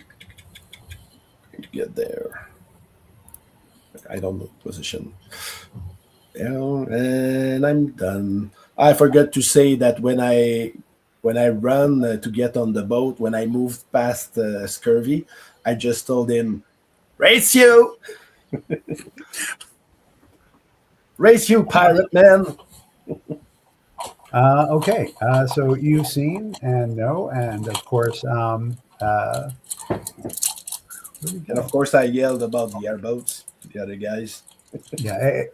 get there. I don't know position. Yeah, and I'm done. I forgot to say that when I run to get on the boat, when I moved past Scurvy, I just told him, "Race you, race you, pirate man." Okay, so you've seen and know, and of course, And of course, I yelled about the airboats to the other guys.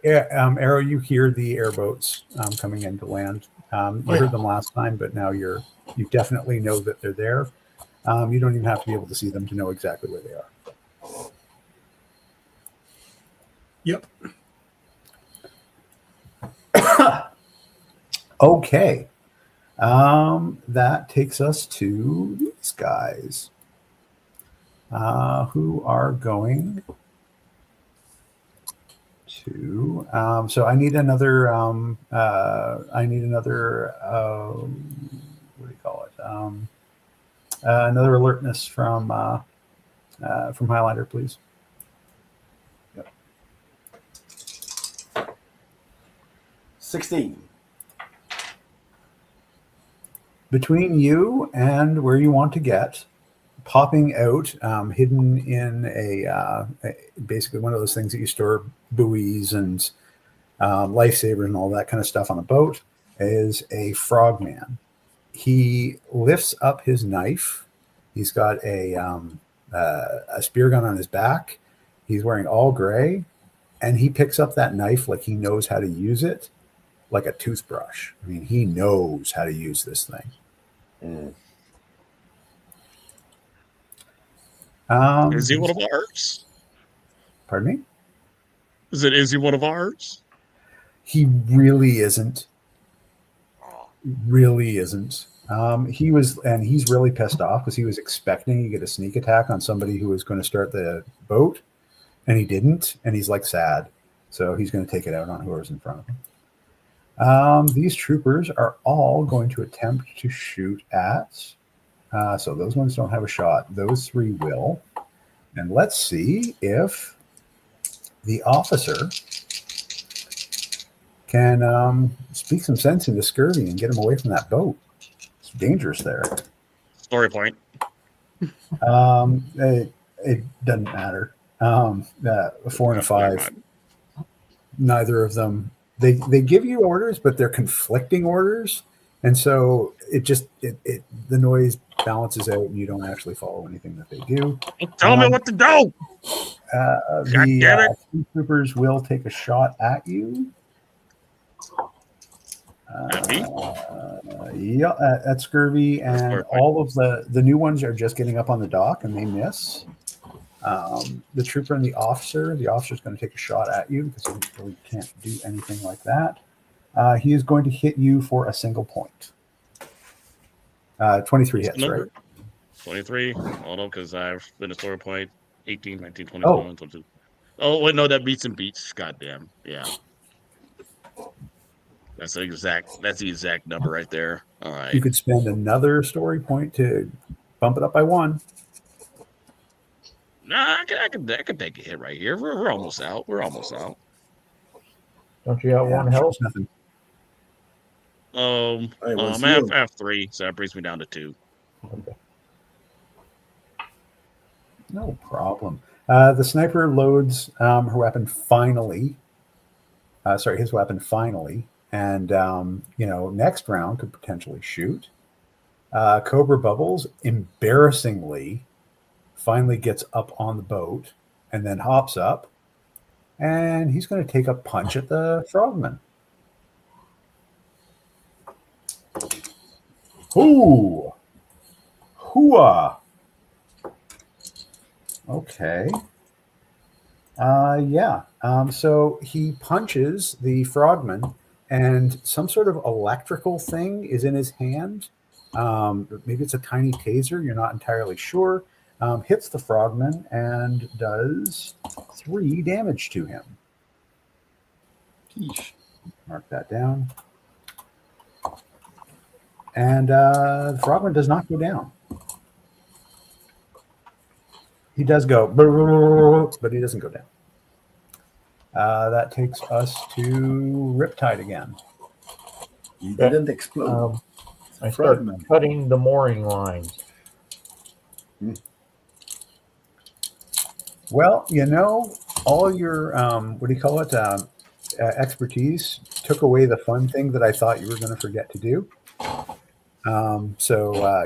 Arrow, you hear the airboats coming in to land. You heard them last time, but now you definitely know that they're there. You don't even have to be able to see them to know exactly where they are. Yep. Okay. That takes us to these guys, who are going to. So I need another. I need another. What do you call it? Another alertness from Highlander, please. 16. Between you and where you want to get, popping out, hidden in basically one of those things that you store buoys and lifesavers and all that kind of stuff on a boat, is a frogman. He lifts up his knife. He's got a spear gun on his back. He's wearing all gray, and he picks up that knife like he knows how to use it, like a toothbrush. I mean, he knows how to use this thing. Is he one of ours? Pardon me? Is he one of ours? He really isn't. Really isn't. He's really pissed off because he was expecting to get a sneak attack on somebody who was going to start the boat, and he didn't, and he's like sad. So he's going to take it out on whoever's in front of him. These troopers are all going to attempt to shoot at. So those ones don't have a shot. Those three will. And let's see if the officer can speak some sense into Scurvy and get him away from that boat. It's dangerous there. Story point. It doesn't matter. 4 and a 5. Neither of them. They give you orders, but they're conflicting orders, and so the noise balances out, and you don't actually follow anything that they do. Tell me what to do. The troopers will take a shot at you. At Scurvy, and all of the new ones are just getting up on the dock, and they miss. The trooper and the officer's going to take a shot at you because he really can't do anything like that. He is going to hit you for a single point. 23 hits, right? 23. Hold on, because I've been a story point. 18, 19, 21, 22. Oh, wait, no, that beats and beats. Goddamn. Yeah. That's the exact number right there. All right. You could spend another story point to bump it up by 1. Nah, I can take a hit right here. We're almost out. Don't you have one health? Nothing. I have 3, so that brings me down to 2. Okay. No problem. The sniper loads his weapon finally, and next round could potentially shoot. Cobra Bubbles embarrassingly finally gets up on the boat and then hops up, and he's going to take a punch at the frogman. Ooh. Hooah. Okay. So he punches the frogman, and some sort of electrical thing is in his hand. Maybe it's a tiny taser. You're not entirely sure. Hits the frogman and does 3 damage to him. Mark that down. And the frogman does not go down. He does go, but he doesn't go down. That takes us to Riptide again. He didn't explode. I start cutting the mooring lines. Well, all your expertise took away the fun thing that I thought you were going to forget to do.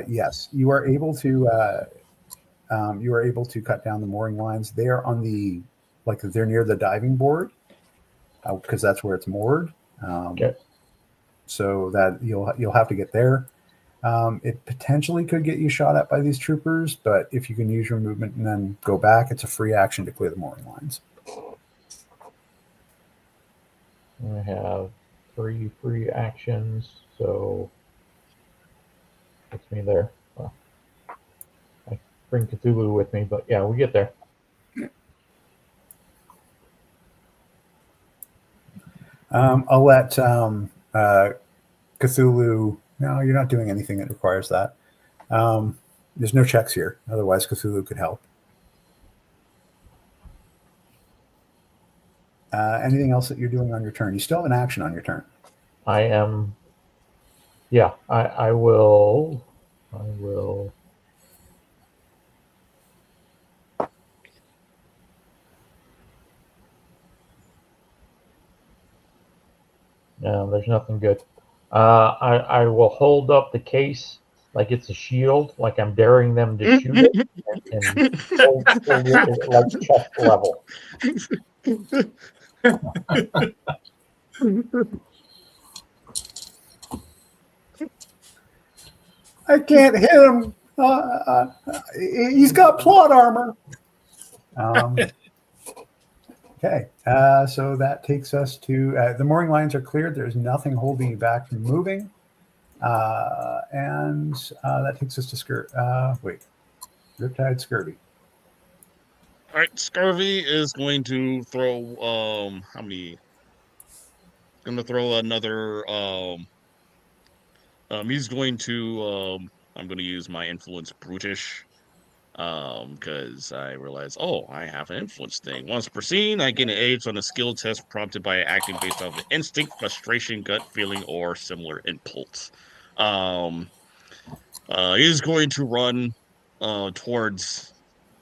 Yes, you are able to cut down the mooring lines. They are on they're near the diving board because that's where it's moored. Okay. So that you'll have to get there. It potentially could get you shot at by these troopers, but if you can use your movement and then go back, it's a free action to clear the mooring lines. I have 3 free actions, so Puts me there. Well, I bring Cthulhu with me, but yeah, we get there. I'll let Cthulhu. No, you're not doing anything that requires that. There's no checks here. Otherwise, Cthulhu could help. Anything else that you're doing on your turn? You still have an action on your turn. I am. Yeah, I will. I will. No, there's nothing good. I will hold up the case like it's a shield, like I'm daring them to shoot it, and hold it like chest level. I can't hit him. He's got plot armor. Okay, so that takes us to the mooring lines are cleared. There's nothing holding you back from moving, and that takes us to Riptide Scurvy. All right, Scurvy is going to throw how many? Going to throw another he's going to I'm going to use my influence brutish because I realize, oh, I have an influence thing. Once per scene, I get an age on a skill test prompted by acting based off of instinct, frustration, gut feeling, or similar impulse. He's going to run towards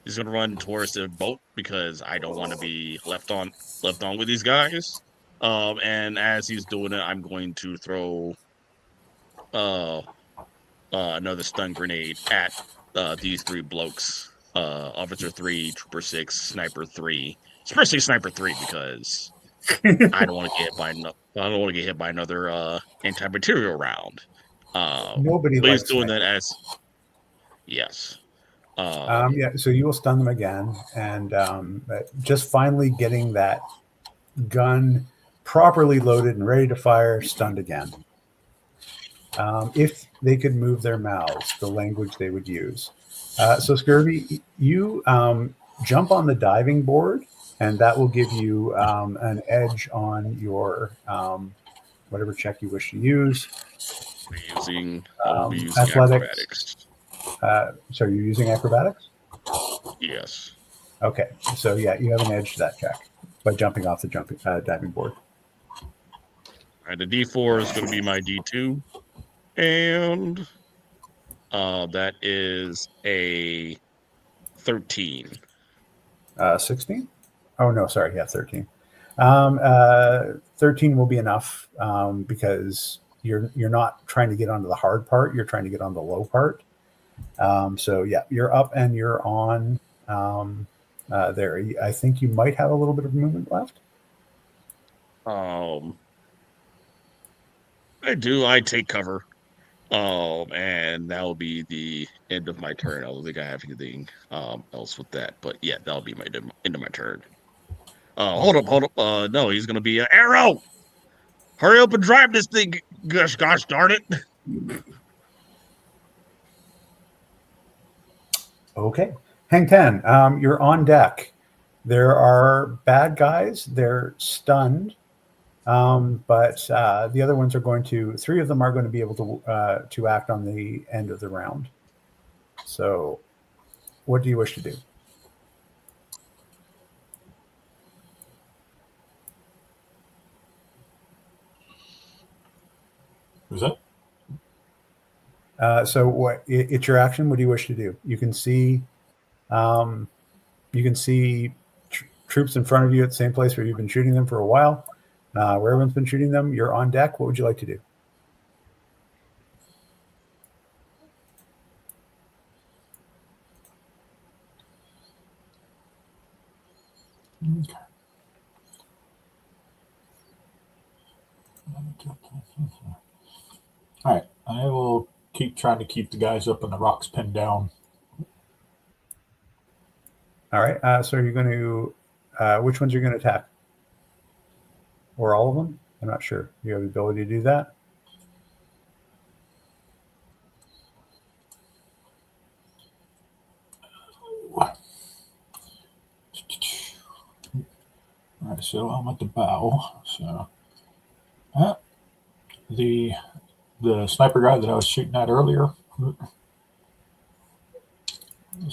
He's gonna run towards the boat because I don't want to be left on with these guys. And as he's doing it, I'm going to throw another stun grenade at these three blokes. Officer 3, Trooper 6, Sniper 3, especially Sniper 3 because I don't want to get hit by another anti-material round. Nobody But he's likes doing snipers. that as yes. Yeah, so you will stun them again, and just finally getting that gun properly loaded and ready to fire, stunned again. If they could move their mouths, the language they would use. So Scurvy, you jump on the diving board, and that will give you an edge on your whatever check you wish to use. I'll be using athletics. acrobatics. So you're using acrobatics? Yes. Okay, so yeah, you have an edge to that check by jumping off the diving board. All right, the D4 is going to be my D2, and that is a 13. 16? Oh no, sorry, yeah, 13. 13 will be enough because you're not trying to get onto the hard part; you're trying to get on the low part. So yeah, you're up and you're on there. I think you might have a little bit of movement left. I do. I take cover. And that will be the end of my turn. I don't think I have anything else with that. But yeah, that'll be my end of my turn. Hold up. No, he's gonna be Arrow. Hurry up and drive this thing. Gosh darn it. Okay. Hang 10, you're on deck. There are bad guys. They're stunned. But the other ones are three of them are going to be able to act on the end of the round. So what do you wish to do? Who's that? So it's your action. What do you wish to do? You can see troops in front of you at the same place where you've been shooting them for a while. Where everyone's been shooting them, you're on deck. What would you like to do? Okay. All right, I will keep trying to keep the guys up on the rocks pinned down. All right. So you're going to which ones are you going to attack? Or all of them? I'm not sure. You have the ability to do that? All right, so I'm at the bow. So the sniper guy that I was shooting at earlier. Let's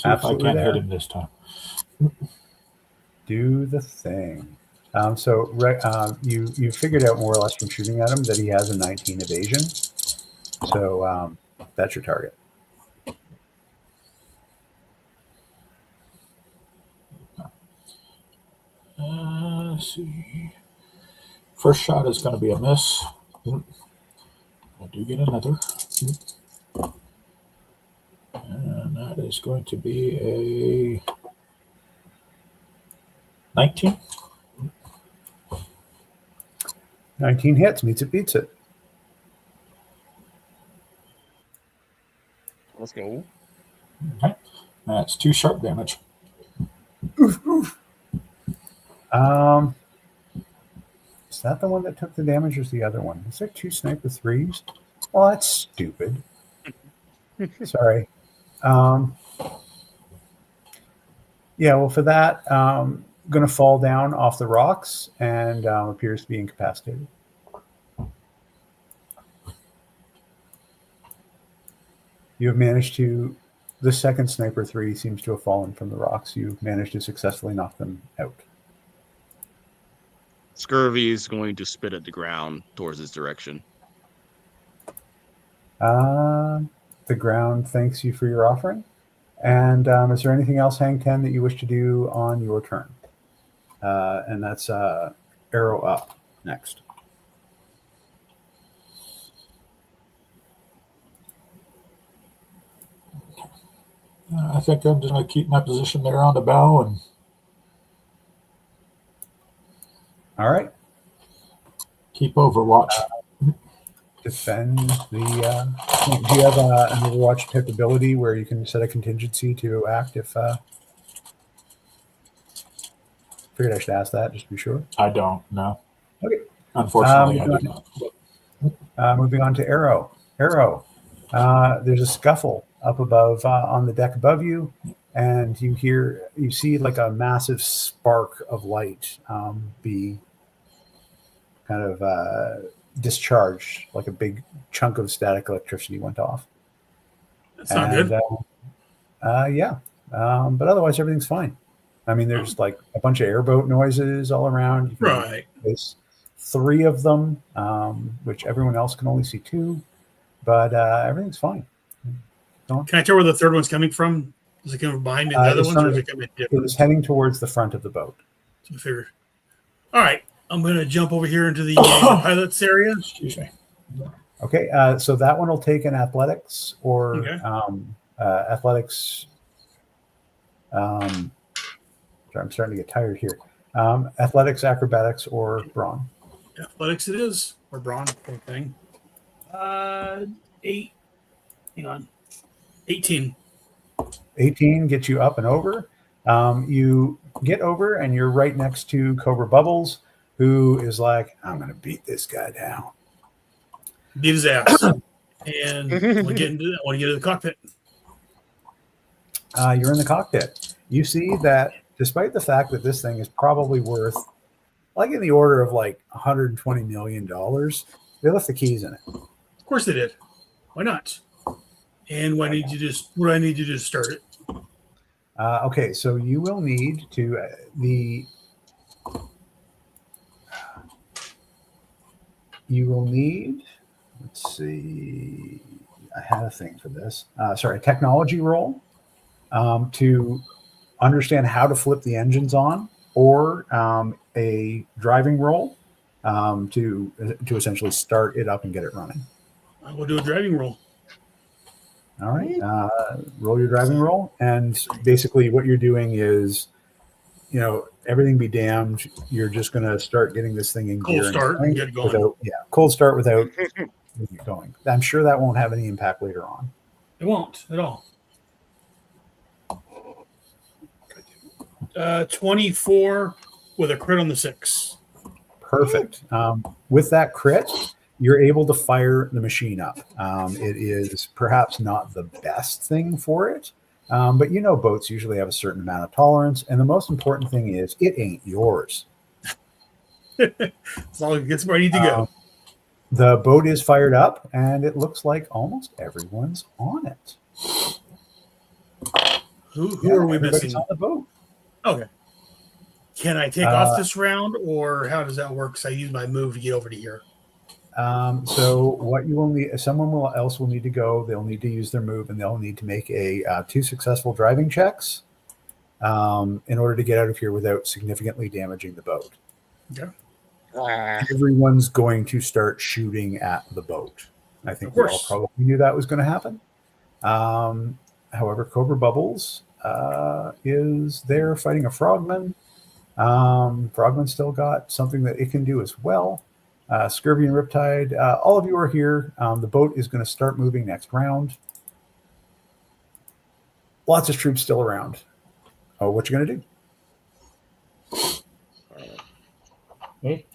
see Absolutely if I can't there. hit him this time. Do the thing. You figured out more or less from shooting at him that he has a 19 evasion. So that's your target. Let's see. First shot is going to be a miss. I do get another. And that is going to be a 19. 19 hits, meets it, beats it. Let's go. Okay. That's 2 sharp damage. Is that the one that took the damage or is the other one? Is there 2 sniper 3s? Oh, that's stupid. Sorry. Yeah, well, for that, going to fall down off the rocks and appears to be incapacitated. You have managed to. The second sniper 3 seems to have fallen from the rocks. You've managed to successfully knock them out. Scurvy is going to spit at the ground towards his direction. The ground thanks you for your offering. And is there anything else, Hang Ten, that you wish to do on your turn? And that's arrow up next. I think I'm just going to keep my position there on the bow and All right. keep overwatch. Defend the. Do you have an Overwatch type ability where you can set a contingency to act if? Figured I should ask that just to be sure. I don't know. Okay. Unfortunately, I do not. Moving on to Arrow. Arrow. There's a scuffle up above on the deck above you, and you see like a massive spark of light be kind of discharged, like a big chunk of static electricity went off. That's not good. Yeah, but otherwise everything's fine. I mean, there's like a bunch of airboat noises all around. You can Right. There's 3 of them, which everyone else can only see 2, but everything's fine. Can I tell where the third one's coming from? Is it coming from behind the other it's ones, or from- is it coming It different? was heading towards the front of the boat. So I figure. All right, I'm going to jump over here into the pilots area. Excuse me. Okay, so that one will take an athletics or Okay. athletics. Sorry, I'm starting to get tired here. Athletics, acrobatics, or brawn. Athletics it is, or brawn, same thing. 8. Hang on. 18. 18 gets you up and over. You get over, and you're right next to Cobra Bubbles, who is like, I'm going to beat this guy down. Beat his ass. And I want to get into the cockpit. You're in the cockpit. You see that despite the fact that this thing is probably worth, like in the order of like $120 million, they left the keys in it. Of course they did. Why not? And what do I need you to do to start it? Okay, so you will need to let's see, I had a thing for this. A technology roll to understand how to flip the engines on, or a driving roll to essentially start it up and get it running. I will do a driving roll. All right, roll your driving roll, and basically what you're doing is, everything be damned, you're just going to start getting this thing in Cold gear start and get going. Cold start without getting it going. I'm sure that won't have any impact later on. It won't at all. 24 with a crit on the 6. Perfect. With that crit, you're able to fire the machine up. It is perhaps not the best thing for it, But boats usually have a certain amount of tolerance, and the most important thing is it ain't yours. As long as it gets ready to go. The boat is fired up, and it looks like almost everyone's on it. Who are we everybody's missing? on the boat. Okay. Can I take off this round, or how does that work? Because I use my move to get over to here. So what you will need, else will need to go. They'll need to use their move, and they'll need to make 2 successful driving checks in order to get out of here without significantly damaging the boat. Okay. Everyone's going to start shooting at the boat. I think we all probably knew that was going to happen. However, Cobra Bubbles is there fighting a frogman. Frogman still got something that it can do as well. Scurvy and Riptide, all of you are here. The boat is going to start moving next round. Lots of troops still around. Oh, what you going to do? Me?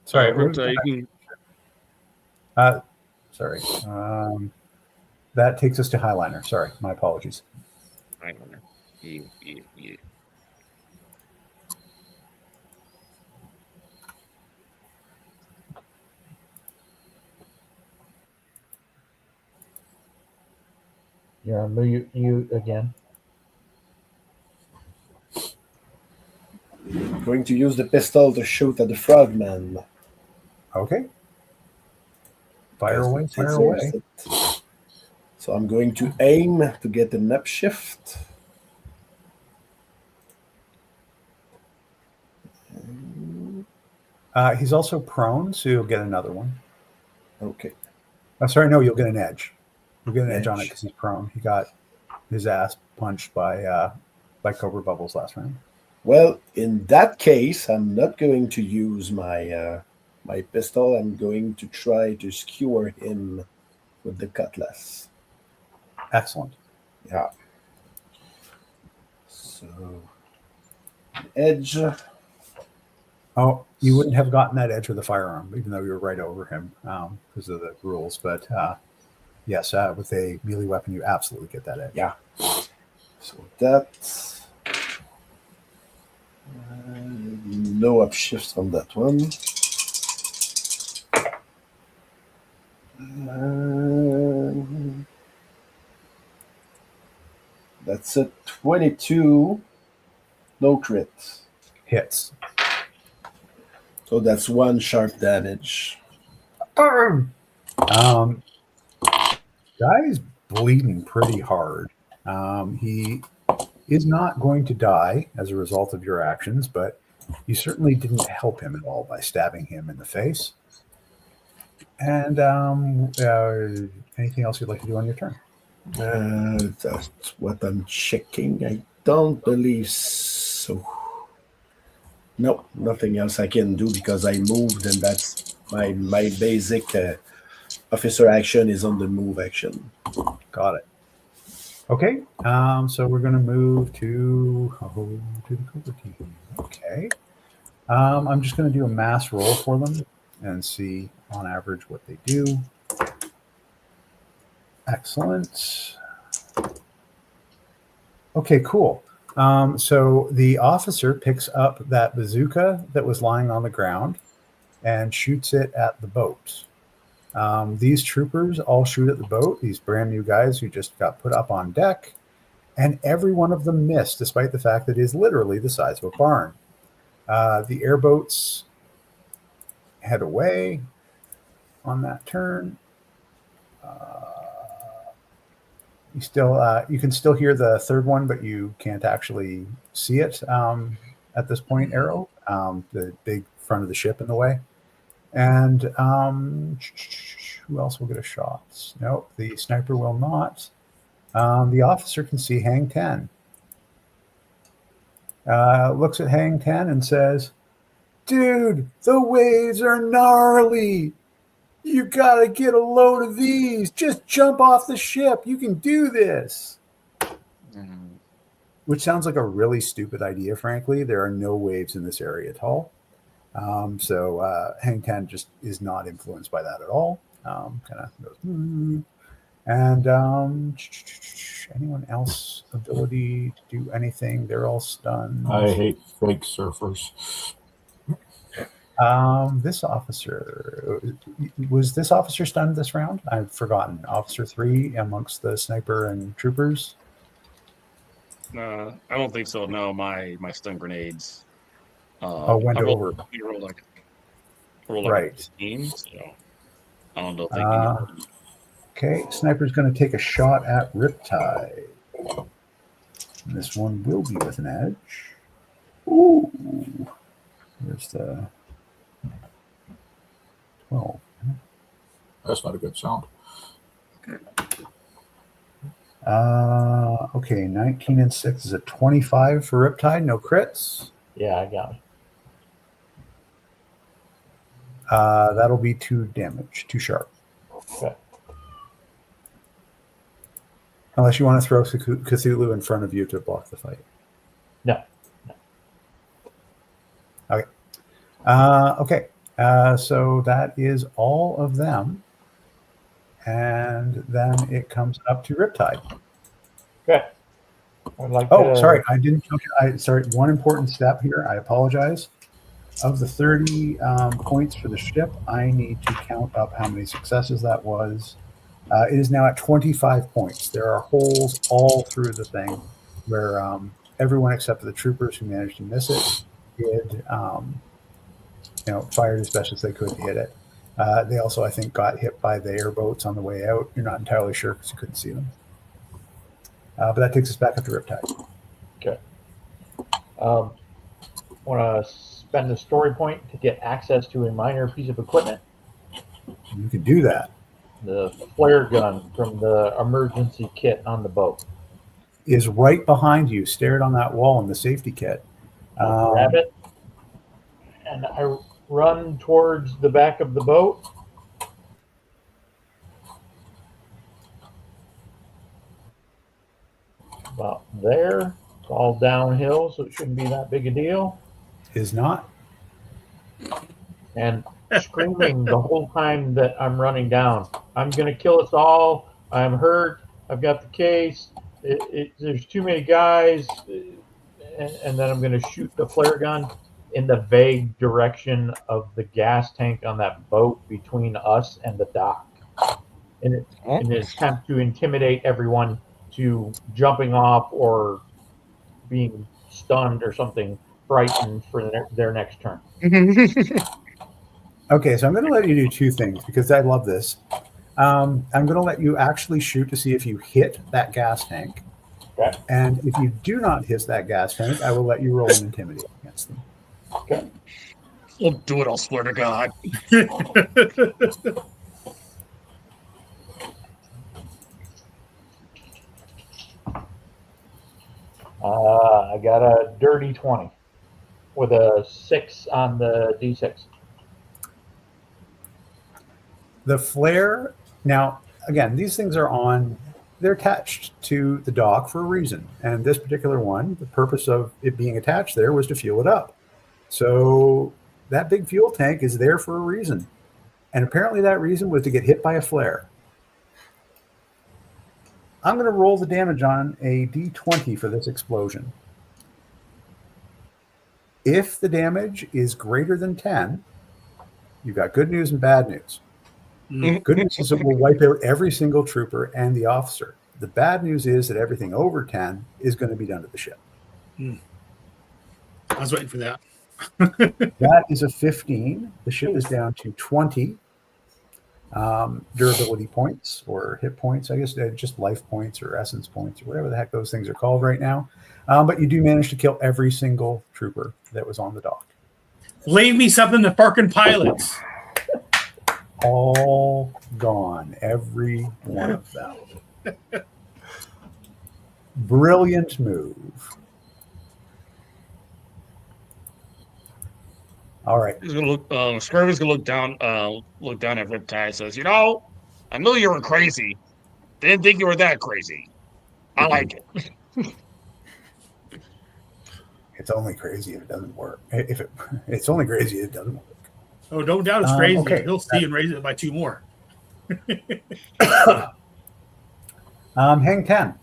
Sorry, Riptide, sorry. That takes us to Highliner. Sorry, my apologies. Highliner. Yeah. You're on mute again. I'm going to use the pistol to shoot at the frogman. Okay. Fire away. So I'm going to aim to get an upshift. He's also prone, so you'll get another one. Okay. Oh, sorry, no, you'll get an edge. You'll get an edge on it because he's prone. He got his ass punched by Cobra Bubbles last round. Well, in that case, I'm not going to use my my pistol. I'm going to try to skewer him with the cutlass. Excellent. Yeah. So, edge. Oh, you wouldn't have gotten that edge with a firearm, even though you were right over him because of the rules. But yes, with a melee weapon, you absolutely get that edge. Yeah. So that's no upshifts on that one. That's a 22. No crit. Hits. So that's 1 sharp damage. Guy's bleeding pretty hard. He is not going to die as a result of your actions, but you certainly didn't help him at all by stabbing him in the face. And anything else you'd like to do on your turn? That's what I'm checking. I don't believe so. No, nothing else I can do because I moved, and that's my basic officer action is on the move action. Got it. Okay, so we're going to move to the Cobra team. Okay. I'm just going to do a mass roll for them and see on average what they do. Excellent. Okay, cool. So the officer picks up that bazooka that was lying on the ground and shoots it at the boat. These troopers all shoot at the boat, these brand new guys who just got put up on deck, and every one of them missed, despite the fact that it is literally the size of a barn. The airboats head away on that turn. You can still hear the third one, but you can't actually see it at this point, Arrow. The big front of the ship in the way. And who else will get a shot? No, the sniper will not. The officer can see Hang 10. Looks at Hang 10 and says, "Dude, the waves are gnarly. You gotta get a load of these. Just jump off the ship. You can do this." Which sounds like a really stupid idea, frankly. There are no waves in this area at all. So Hang Ten just is not influenced by that at all. Kind of goes, and anyone else ability to do anything? They're all stunned. I hate fake surfers. This officer, was this officer stunned this round? I've forgotten. Officer 3 amongst the sniper and troopers. I don't think so. No, my stun grenades. Went I over. rolled like a Right. 15, so I don't know if they can. Okay, sniper's going to take a shot at Riptide. And this one will be with an edge. Ooh. There's the 12. That's not a good sound. Okay, 19 and 6 is a 25 for Riptide. No crits. Yeah, I got it. That'll be 2 damage, 2 sharp. Okay. Unless you want to throw Cthulhu in front of you to block the fight. No. Okay. Okay. So that is all of them. And then it comes up to Riptide. Okay. I'd like Oh, to, sorry. I didn't. Sorry. One important step here. I apologize. Of the 30 points for the ship, I need to count up how many successes that was. It is now at 25 points. There are holes all through the thing where everyone except for the troopers who managed to miss it did, fired as best as they could to hit it. They also, I think, got hit by the airboats on the way out. You're not entirely sure because you couldn't see them. But that takes us back up to Riptide. Okay. Want to spend a story point to get access to a minor piece of equipment. You can do that. The flare gun from the emergency kit on the boat. Is right behind you, stared on that wall in the safety kit. I'll grab it, and I run towards the back of the boat. About there. It's all downhill, so it shouldn't be that big a deal. Is not. And screaming the whole time that I'm running down. I'm going to kill us all. I'm hurt. I've got the case. There's too many guys. And then I'm going to shoot the flare gun in the vague direction of the gas tank on that boat between us and the dock. In an attempt to intimidate everyone to jumping off or being stunned or something, frightened for their next turn. Okay, so I'm going to let you do 2 things because I love this. I'm going to let you actually shoot to see if you hit that gas tank. Okay. And if you do not hit that gas tank, I will let you roll an intimidate against them. Okay. I'll do it, I'll swear to God. I got a dirty 20 with a 6 on the D6. The flare, now, again, these things they're attached to the dock for a reason. And this particular one, the purpose of it being attached there was to fuel it up. So that big fuel tank is there for a reason. And apparently that reason was to get hit by a flare. I'm going to roll the damage on a D20 for this explosion. If the damage is greater than 10, you've got good news and bad news. Good news is it will wipe out every single trooper and the officer. The bad news is that everything over 10 is going to be done to the ship. I was waiting for that. That is a 15. The ship is down to 20 durability points or hit points. I guess just life points or essence points or whatever the heck those things are called right now. But you do manage to kill every single trooper that was on the dock. Leave me something to fucking pilots. All gone. Every one of them. Brilliant move. All right. He's gonna look. Swerve's gonna look down at Riptide. Says, I knew you were crazy. Didn't think you were that crazy. I like it. It's only crazy if it doesn't work. It's only crazy if it doesn't work. Oh, don't doubt it's crazy. Okay. He'll see and raise it by 2 more. Hang 10.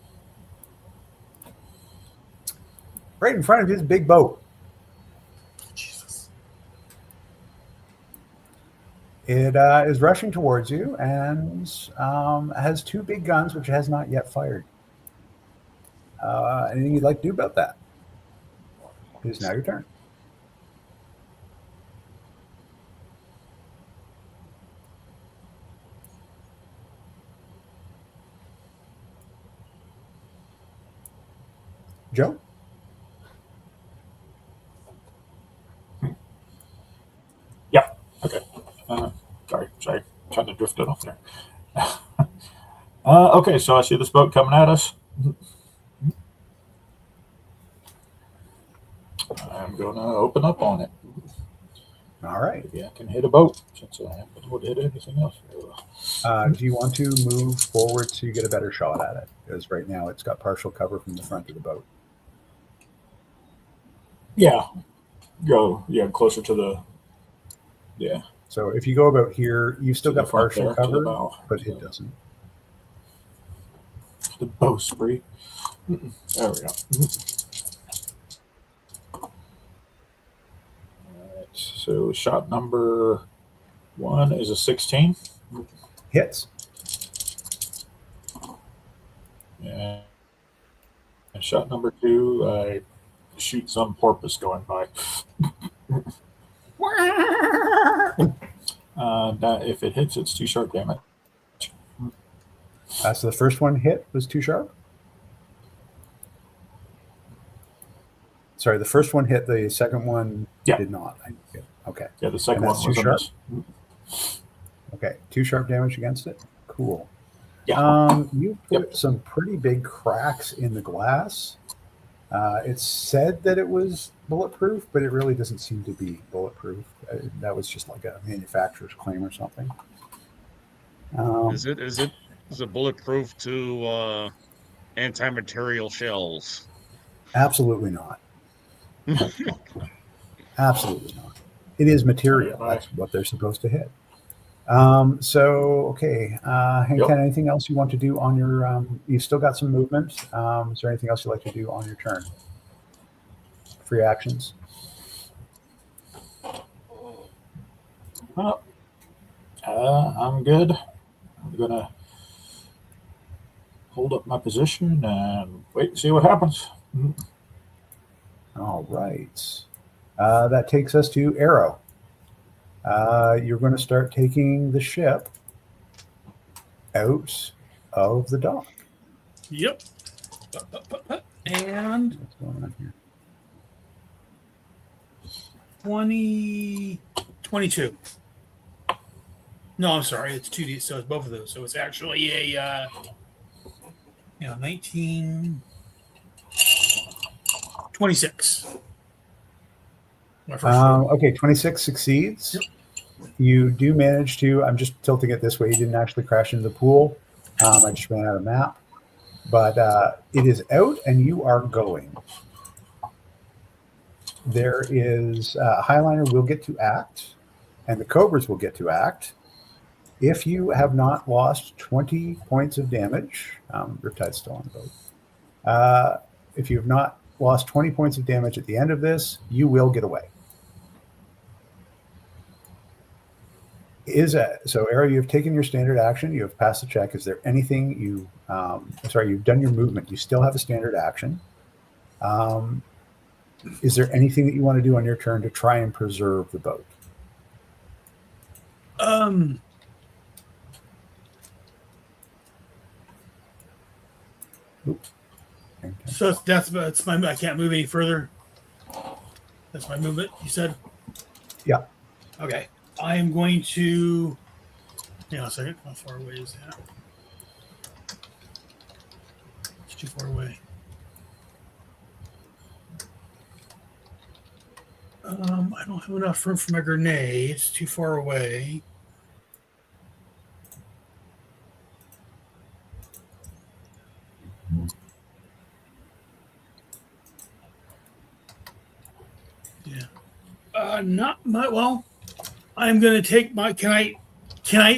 Right in front of his big boat. Jesus. It is rushing towards you and has 2 big guns, which it has not yet fired. Anything you'd like to do about that? It is now your turn. Joe? Yeah. Okay. Sorry. Kind of drifted off there. Okay, so I see this boat coming at us. I'm going to open up on it. All right. Maybe I can hit a boat since I haven't been able to hit anything else. Do you want to move forward to get a better shot at it? Because right now it's got partial cover from the front of the boat. Yeah. Go. Yeah, closer to the. Yeah. So if you go about here, you've still To the got front partial there, to the cover, bow. but it doesn't. The bowsprit. There we go. Alright, so shot number 1 is a 16. Hits. And shot number 2, I shoot some porpoise going by. If it hits, it's 2 sharp damage. So the first one hit was 2 sharp? Sorry, the first one hit. The second one did not. Okay. Yeah, the second And one that's was 2 a sharp? miss. Okay, 2 sharp damage against it. Cool. Yeah. You put some pretty big cracks in the glass. It said that it was bulletproof, but it really doesn't seem to be bulletproof. That was just like a manufacturer's claim or something. Is it bulletproof to anti-material shells? Absolutely not. Absolutely not. It is material. Right. That's what they're supposed to hit. Okay. Hank, Yep. anything else you want to do on your? You've still got some movement. Is there anything else you'd like to do on your turn? Free actions. Well, I'm good. I'm gonna hold up my position and wait and see what happens. All right. That takes us to Arrow. You're going to start taking the ship out of the dock. Yep. And What's going on here? 22. No, I'm sorry. It's 2D, so it's both of those. So it's actually a 19, 26. My first roll. Okay, 26 succeeds. Yep. You do manage to. I'm just tilting it this way. You didn't actually crash into the pool. I just ran out of map. But it is out, and you are going. There is Highliner will get to act, and the Cobras will get to act. If you have not lost 20 points of damage, Riptide's still on the boat. If you have not lost 20 points of damage at the end of this, you will get away. So, Arrow, you have taken your standard action. You have passed the check. Is there anything you? You've done your movement. You still have a standard action. Is there anything that you want to do on your turn to try and preserve the boat? Oops. So that's my. I can't move any further. That's my movement. You said. Yeah. Okay. I am going to. Hang on a second. How far away is that? It's too far away. I don't have enough room for my grenade. It's too far away. Not my. Well, I'm going to take my. Can I?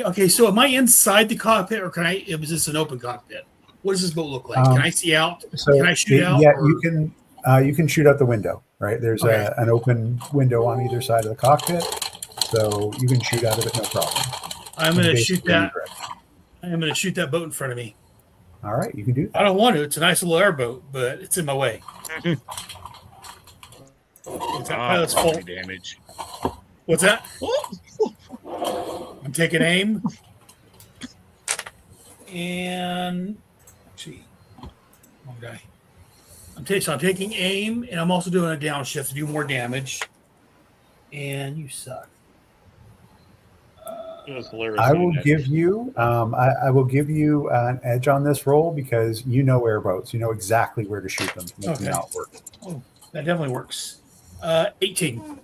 Okay, so am I inside the cockpit, or can I? Is this an open cockpit? What does this boat look like? Can I see out? So Can I shoot out? yeah, or? you can shoot out the window. Right, there's Okay. an open window on either side of the cockpit, so you can shoot out of it, no problem. I'm going to It's shoot basically that. indirect. I'm going to shoot that boat in front of me. All right, you can do that. I don't want to. It's a nice little airboat, but it's in my way. It's that pilot's fault. Property damage. What's that? I'm taking aim. And see, wrong guy. I'm taking aim, and I'm also doing a downshift to do more damage. And you suck. It was hilarious. I will give you I will give you an edge on this roll because you know airboats. You know exactly where to shoot them to make them Okay. not work. Oh, that definitely works. 18.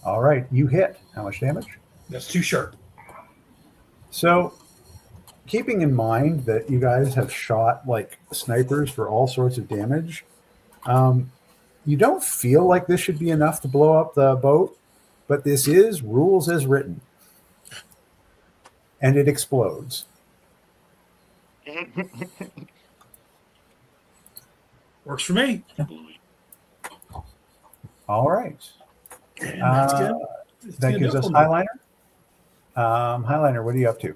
All right, you hit. How much damage? That's too sharp. So, keeping in mind that you guys have shot like snipers for all sorts of damage, you don't feel like this should be enough to blow up the boat, but this is rules as written. And it explodes. Works for me. All right. And that's good. It's That good gives us enough for me. Highliner. Highliner, what are you up to?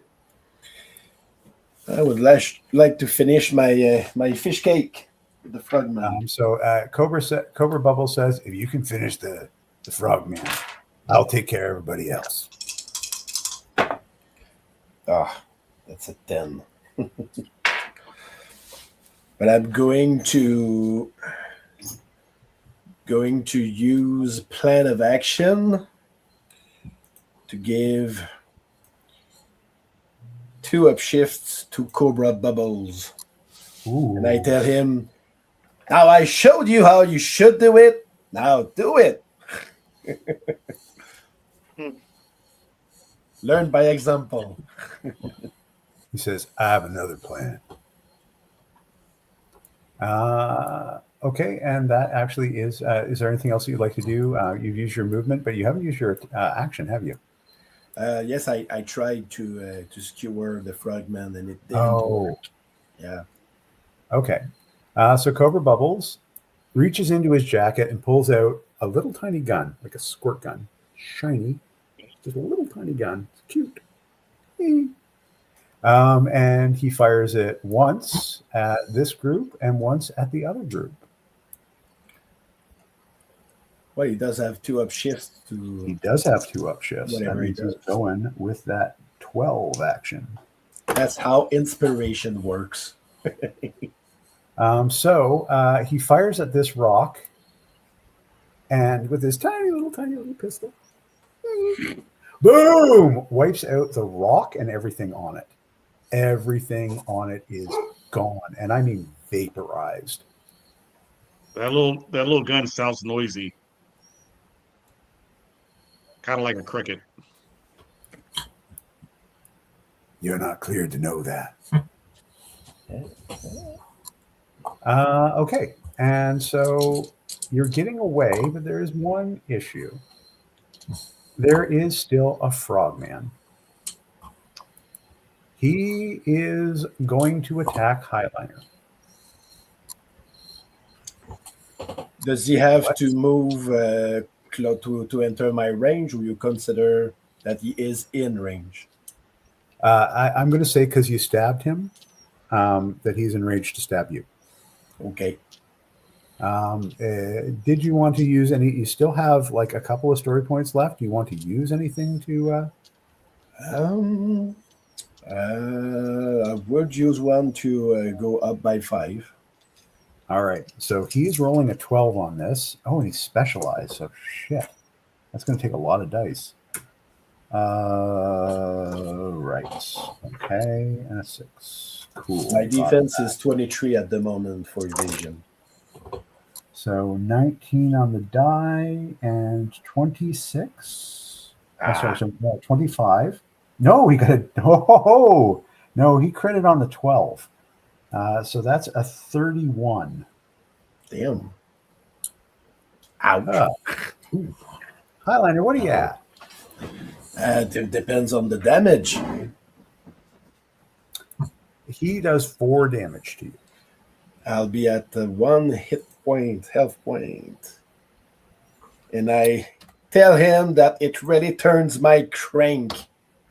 I would like to finish my fish cake with the frogman. Cobra Bubble says, if you can finish the frogman, I'll take care of everybody else. That's a 10. But I'm going to use plan of action to give 2 upshifts to Cobra Bubbles. Ooh. And I tell him, now I showed you how you should do it. Now do it. Learn by example. He says, I have another plan. Okay, and that actually is there anything else you'd like to do? You've used your movement, but you haven't used your action, have you? Yes, I tried to skewer the frogman and it didn't work. Yeah. Okay. So Cobra Bubbles reaches into his jacket and pulls out a little tiny gun, like a squirt gun. Shiny. Just a little tiny gun. It's cute. And he fires it once at this group and once at the other group. Well, he does have 2 upshifts to. He does have 2 upshifts. Whatever That means he does. he's going with that 12 action. That's how inspiration works. So he fires at this rock, and with his tiny little pistol, boom, wipes out the rock and everything on it. Everything on it is gone, and I mean vaporized. That little gun sounds noisy. Kind of like a cricket. You're not cleared to know that. Okay, and so you're getting away, but there is one issue. There is still a frogman. He is going to attack Highliner. Does he have to move to enter my range, or you consider that he is in range? I'm going to say because you stabbed him, that he's enraged to stab you. Okay. Did you want to use any? You still have like a couple of story points left. Do you want to use anything to? I would use one to go up by 5. All right. So he's rolling a 12 on this. Oh, and he's specialized. So shit. That's going to take a lot of dice. Right. Okay. And a 6. Cool. My defense is 23 at the moment for evasion. So 19 on the die and 26. Sorry, so 25. No, he got a. Oh, no, he critted on the 12. So that's a 31. Damn. Ouch. Highliner, what are you at? It depends on the damage. He does 4 damage to you. I'll be at 1 hit point, health point. And I tell him that it really turns my crank.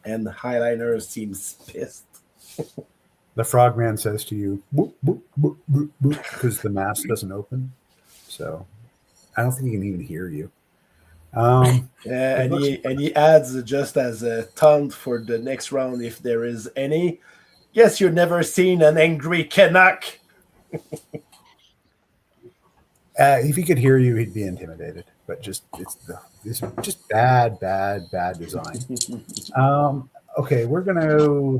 And Highliner seems pissed. The frogman says to you, boop, boop, boop, boop, boop, because the mask doesn't open. So I don't think he can even hear you. And he adds just as a taunt for the next round if there is any. Guess you've never seen an angry Canuck. If he could hear you, he'd be intimidated. But it's just bad design. Okay, we're gonna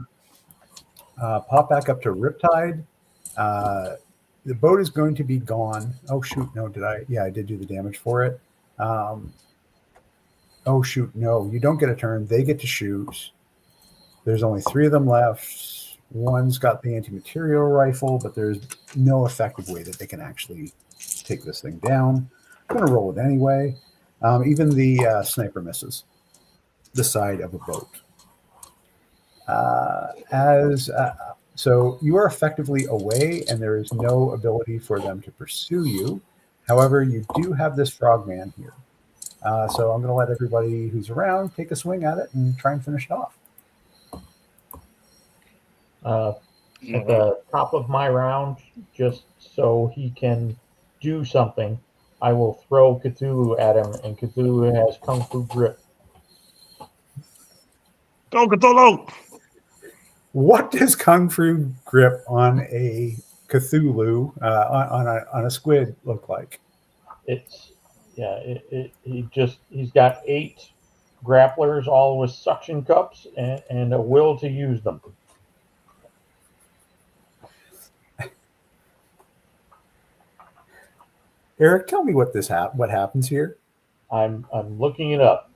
pop back up to Riptide. The boat is going to be gone. Oh shoot, no, did I? Yeah, I did do the damage for it. Oh shoot, no, you don't get a turn. They get to shoot. There's only 3 of them left. One's got the anti-material rifle, but there's no effective way that they can actually take this thing down. I'm going to roll it anyway. Even the sniper misses the side of a boat. So you are effectively away, and there is no ability for them to pursue you. However, you do have this frogman here. So I'm going to let everybody who's around take a swing at it and try and finish it off. At the top of my round, just so he can do something, I will throw Cthulhu at him, and Cthulhu has Kung Fu Grip. Go, Cthulhu! What does Kung Fu Grip on a Cthulhu, on a squid, look like? He's got 8 grapplers, all with suction cups, and a will to use them. Eric, tell me what happens here. I'm looking it up.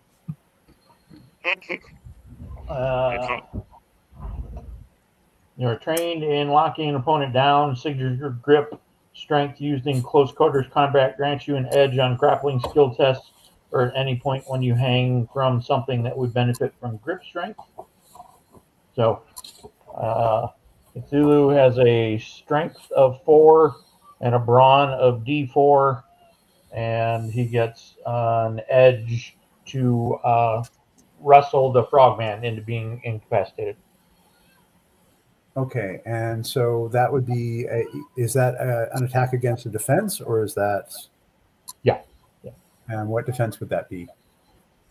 You're trained in locking an opponent down. Signature grip strength used in close quarters combat grants you an edge on grappling skill tests or at any point when you hang from something that would benefit from grip strength. So Cthulhu has a strength of 4 and a brawn of D4, and he gets an edge to wrestle the frogman into being incapacitated. Okay, and so that would be is that an attack against a defense, or is that? Yeah. And what defense would that be?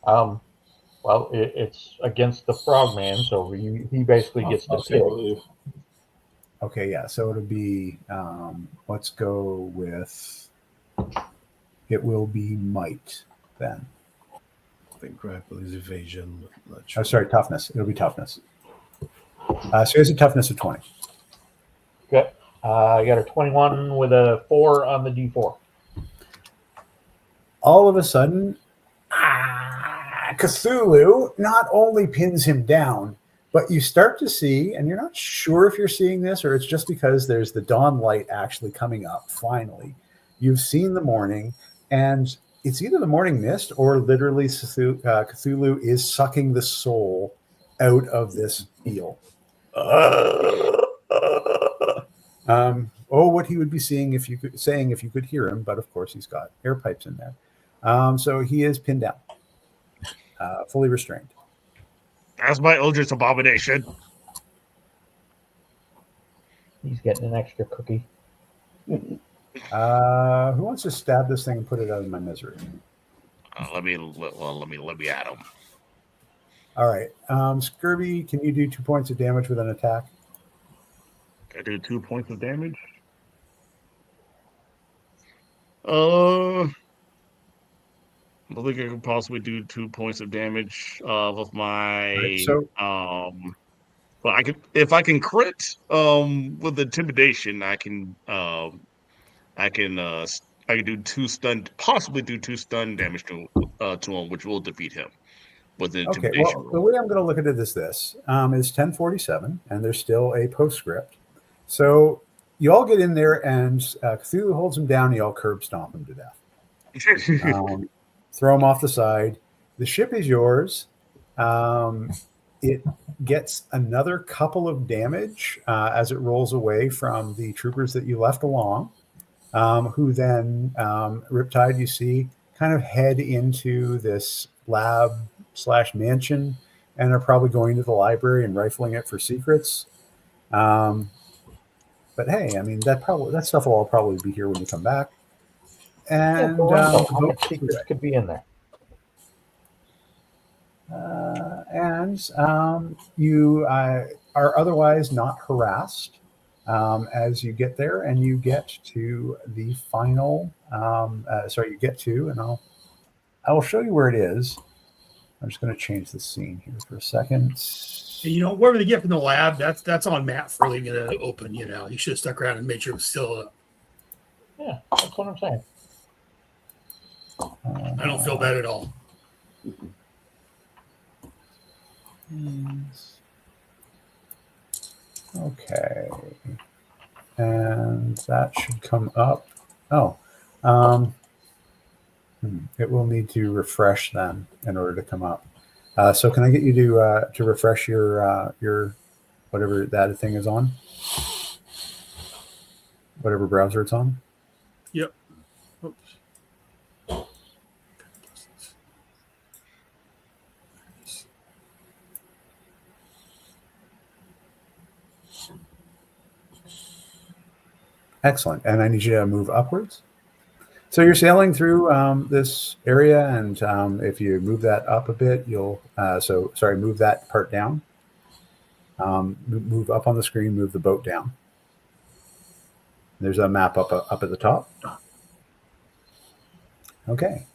Well, it's against the frogman, so he basically gets to pick. Okay, yeah. So it'll be. Let's go with. It will be might then. I think grapple is evasion. But not sure. Oh, sorry, toughness. It'll be toughness. So here's a toughness of 20. Okay. I got a 21 with a 4 on the D4. All of a sudden, Cthulhu not only pins him down, but you start to see, and you're not sure if you're seeing this or it's just because there's the dawn light actually coming up finally. You've seen the morning, and it's either the morning mist or literally Cthulhu is sucking the soul out of this eel. What he would be saying if you could hear him, but of course he's got air pipes in there. So he is pinned down, fully restrained. That's my eldritch abomination. He's getting an extra cookie. Who wants to stab this thing and put it out of my misery? Let me at him. All right, Scurvy, can you do 2 points of damage with an attack? I do 2 points of damage. I don't think I could possibly do 2 points of damage with my. Right, so, but I can, if I can crit with intimidation, I can do 2 stun, possibly do 2 stun damage to him, which will defeat him with the intimidation. Okay, well, the way I'm going to look at it is this: is 10:47, and there's still a postscript. So you all get in there, and Cthulhu holds him down. You all curb stomp him to death. Throw him off the side. the ship is yours. It gets another couple of damage as it rolls away from the troopers that you left along, who then, Riptide, you see, kind of head into this lab/mansion and are probably going to the library and rifling it for secrets. But hey, I mean, that stuff will all probably be here when you come back. And for one, the how boat much goes secrets away. could be in there? You are otherwise not harassed as you get there, and you get to the final. You get to, and I will show you where it is. I'm just going to change the scene here for a second. And, you know, whatever they get from the lab, that's on Matt for leaving it open. You know, he should have stuck around and made sure it was still. Yeah, that's what I'm saying. I don't feel bad at all. Okay, and that should come up. It will need to refresh then in order to come up. So can I get you to refresh your whatever that thing is on, whatever browser it's on? Yep. Oops. Excellent. And I need you to move upwards. So you're sailing through this area, and if you move that up a bit, you'll move that part down. Move up on the screen, move the boat down. There's a map up at the top. Okay.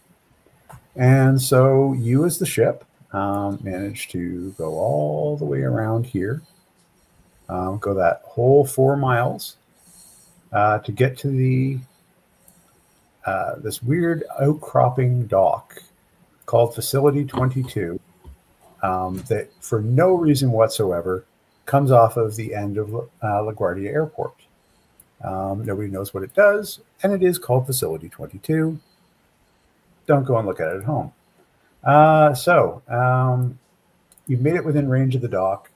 And so you as the ship managed to go all the way around here, go that whole 4 miles to get to the this weird outcropping dock called Facility 22 that for no reason whatsoever comes off of the end of LaGuardia Airport. Nobody knows what it does, and it is called Facility 22. Don't go and look at it at home. You've made it within range of the dock,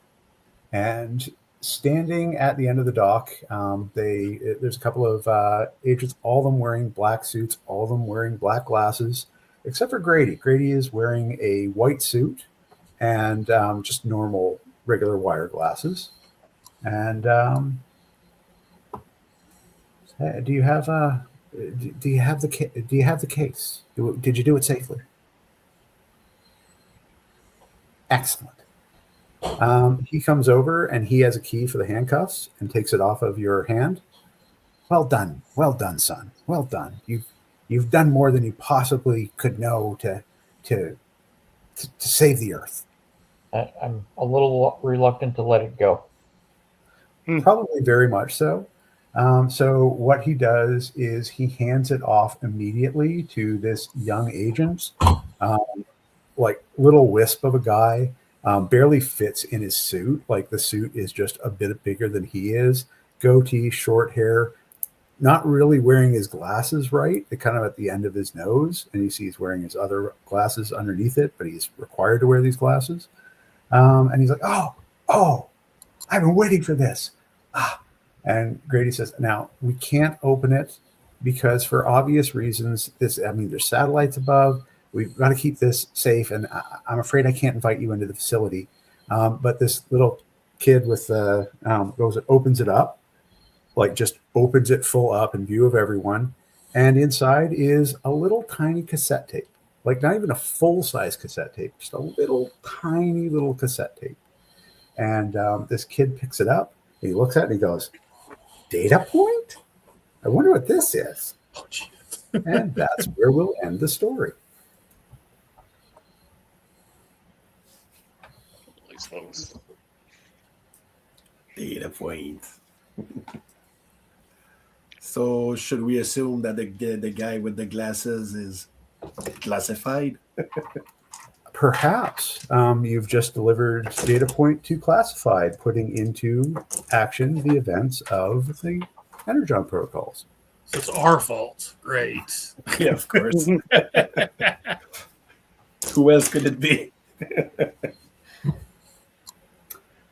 and standing at the end of the dock, there's a couple of agents, all of them wearing black suits, all of them wearing black glasses, except for Grady. Grady is wearing a white suit and just normal, regular wire glasses. And do you have the case? Did you do it safely? Excellent. He comes over and he has a key for the handcuffs and takes it off of your hand. Well done, son. Well done. You've done more than you possibly could know to save the Earth. I'm a little reluctant to let it go. Probably very much so. So what he does is he hands it off immediately to this young agent, like little wisp of a guy. Barely fits in his suit. Like the suit is just a bit bigger than he is. Goatee, short hair, not really wearing his glasses right. They're kind of at the end of his nose, and you see he's wearing his other glasses underneath it, but he's required to wear these glasses. And he's like, oh, I've been waiting for this. And Grady says, now we can't open it because for obvious reasons, there's satellites above. We've got to keep this safe, and I'm afraid I can't invite you into the facility. But this little kid with opens it up, like just opens it full up in view of everyone, and inside is a little tiny cassette tape, like not even a full-size cassette tape, just a little tiny little cassette tape. And this kid picks it up, and he looks at it, and he goes, "Data point? I wonder what this is." Oh, geez. And that's where we'll end the story. Data point. So should we assume that the guy with the glasses is classified? Perhaps you've just delivered data point to classified, putting into action the events of the Energon Protocols. So it's our fault. Great. Yeah, of course. Who else could it be?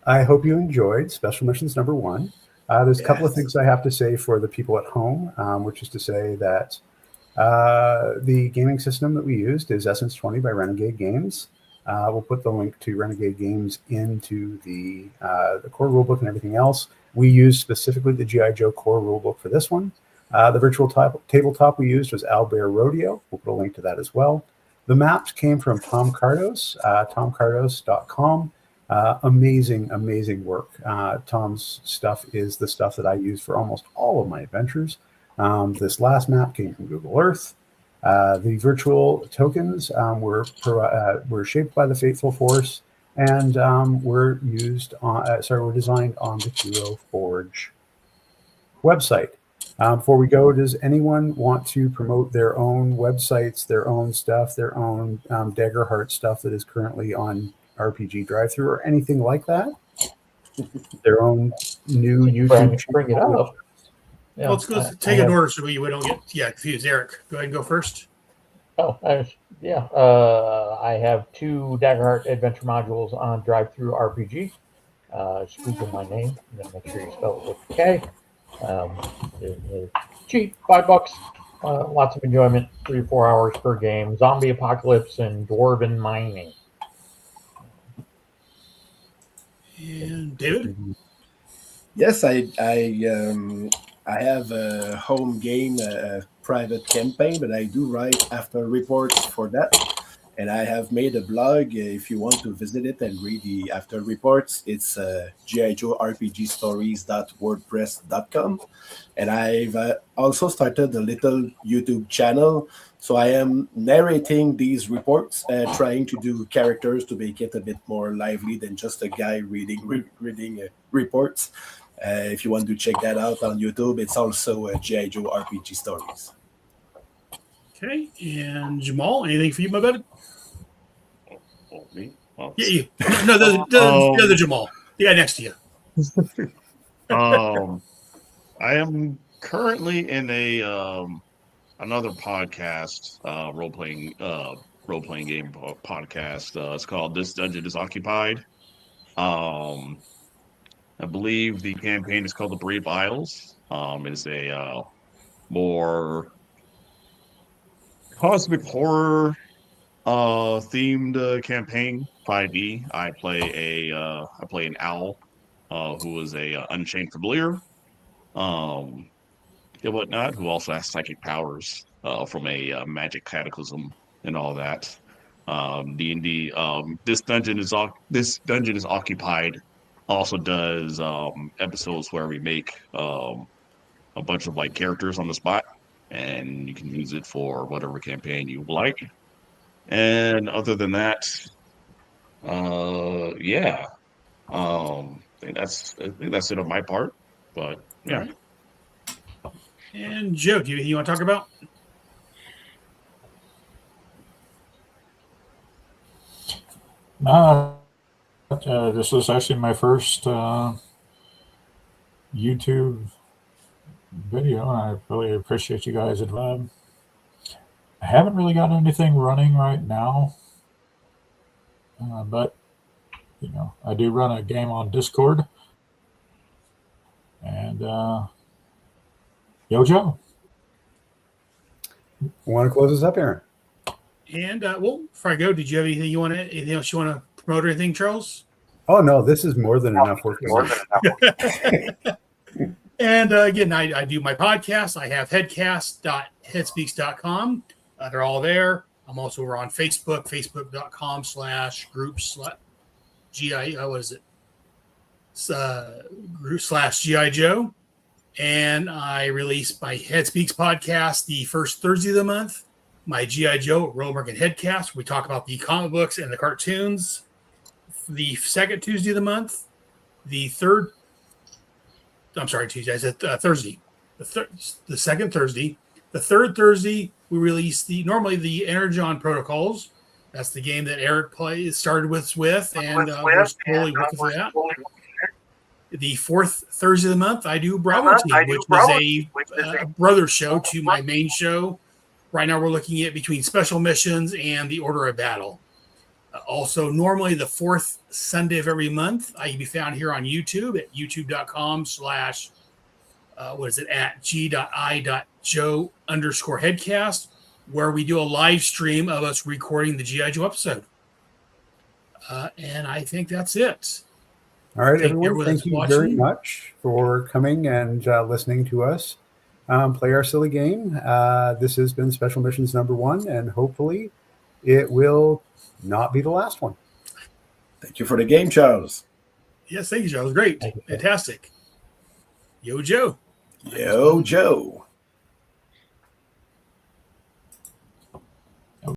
I hope you enjoyed Special Missions number 1. There's a couple of Yes. things I have to say for the people at home, which is to say that the gaming system that we used is Essence 20 by Renegade Games. We'll put the link to Renegade Games into the core rulebook and everything else. We used specifically the G.I. Joe core rulebook for this one. The virtual tabletop we used was Owlbear Rodeo. We'll put a link to that as well. The maps came from Tom Cardos, tomcardos.com. Amazing work. Tom's stuff is the stuff that I use for almost all of my adventures. This last map came from Google Earth. The virtual tokens were shaped by the Fateful Force and were designed on the Hero Forge website. Before we go, does anyone want to promote their own websites, their own stuff, their own Daggerheart stuff that is currently on RPG Drive-Thru or anything like that? Their own new YouTube bring it up. Yeah, Let's go take an order so we don't get confused. Eric, go ahead and go first. I have 2 Daggerheart adventure modules on Drive-Thru RPG. Just Google my name, and then make sure you spell it with a K. They're cheap, $5. Lots of enjoyment, 3 to 4 hours per game. Zombie apocalypse and dwarven mining. And David? Yes, I have a home game, a private campaign, but I do write after reports for that. And I have made a blog. If you want to visit it and read the after reports, it's GI Joe RPG Stories.wordpress.com. And I've also started a little YouTube channel. So I am narrating these reports, trying to do characters to make it a bit more lively than just a guy reading reports. If you want to check that out on YouTube, it's also GI Joe RPG Stories. Okay, and Jamal, anything for you, my bud? Oh, me? Well, Yeah, you. No, the other Jamal, the guy next to you. I am currently in another podcast, role playing game podcast. It's called This Dungeon is Occupied. I believe the campaign is called The Brave Isles. It's a more cosmic horror themed campaign. 5e. I play an owl who is a unchained familiar. And whatnot, who also has psychic powers from a magic cataclysm and all that. D&D. This dungeon is occupied. Also does episodes where we make a bunch of like characters on the spot, and you can use it for whatever campaign you like. And other than that, yeah. I think that's it on my part. But yeah. Right. And Joe, do you want to talk about? This is actually my first YouTube video, and I really appreciate you guys. I haven't really got anything running right now, but I do run a game on Discord, and Yo Joe. Want to close us up, Aaron? And before I go, did you have anything else you want to promote or anything, Charles? Oh no, this is more than enough work. And again, I do my podcast. I have headcast.headspeaks.com. They're all there. I'm also over on Facebook, facebook.com/group/GI Joe. And I release my Head Speaks podcast the first Thursday of the month. My GI Joe Royal American Headcast. We talk about the comic books and the cartoons. The second Tuesday of the month. Tuesday. I said Thursday. The second Thursday. The third Thursday, we release normally the Energon Protocols. That's the game that Eric started with, and we're slowly working for that. The fourth Thursday of the month, I do Bravo Team, which is a brother show to my main show. Right now, we're looking at between Special Missions and the Order of Battle. Also, normally the fourth Sunday of every month, I can be found here on YouTube at youtube.com/, what is it, at g.i.joe_headcast, where we do a live stream of us recording the G.I. Joe episode. And I think that's it. All right, Thank everyone. everyone Thank that's you very watching. much for coming and listening to us play our silly game. This has been Special Missions #1, and hopefully it will not be the last one. Thank you for the game, Charles. Yes, thank you, Joe. It was great. Thank you. Fantastic. Yo, Joe. Yo, Joe.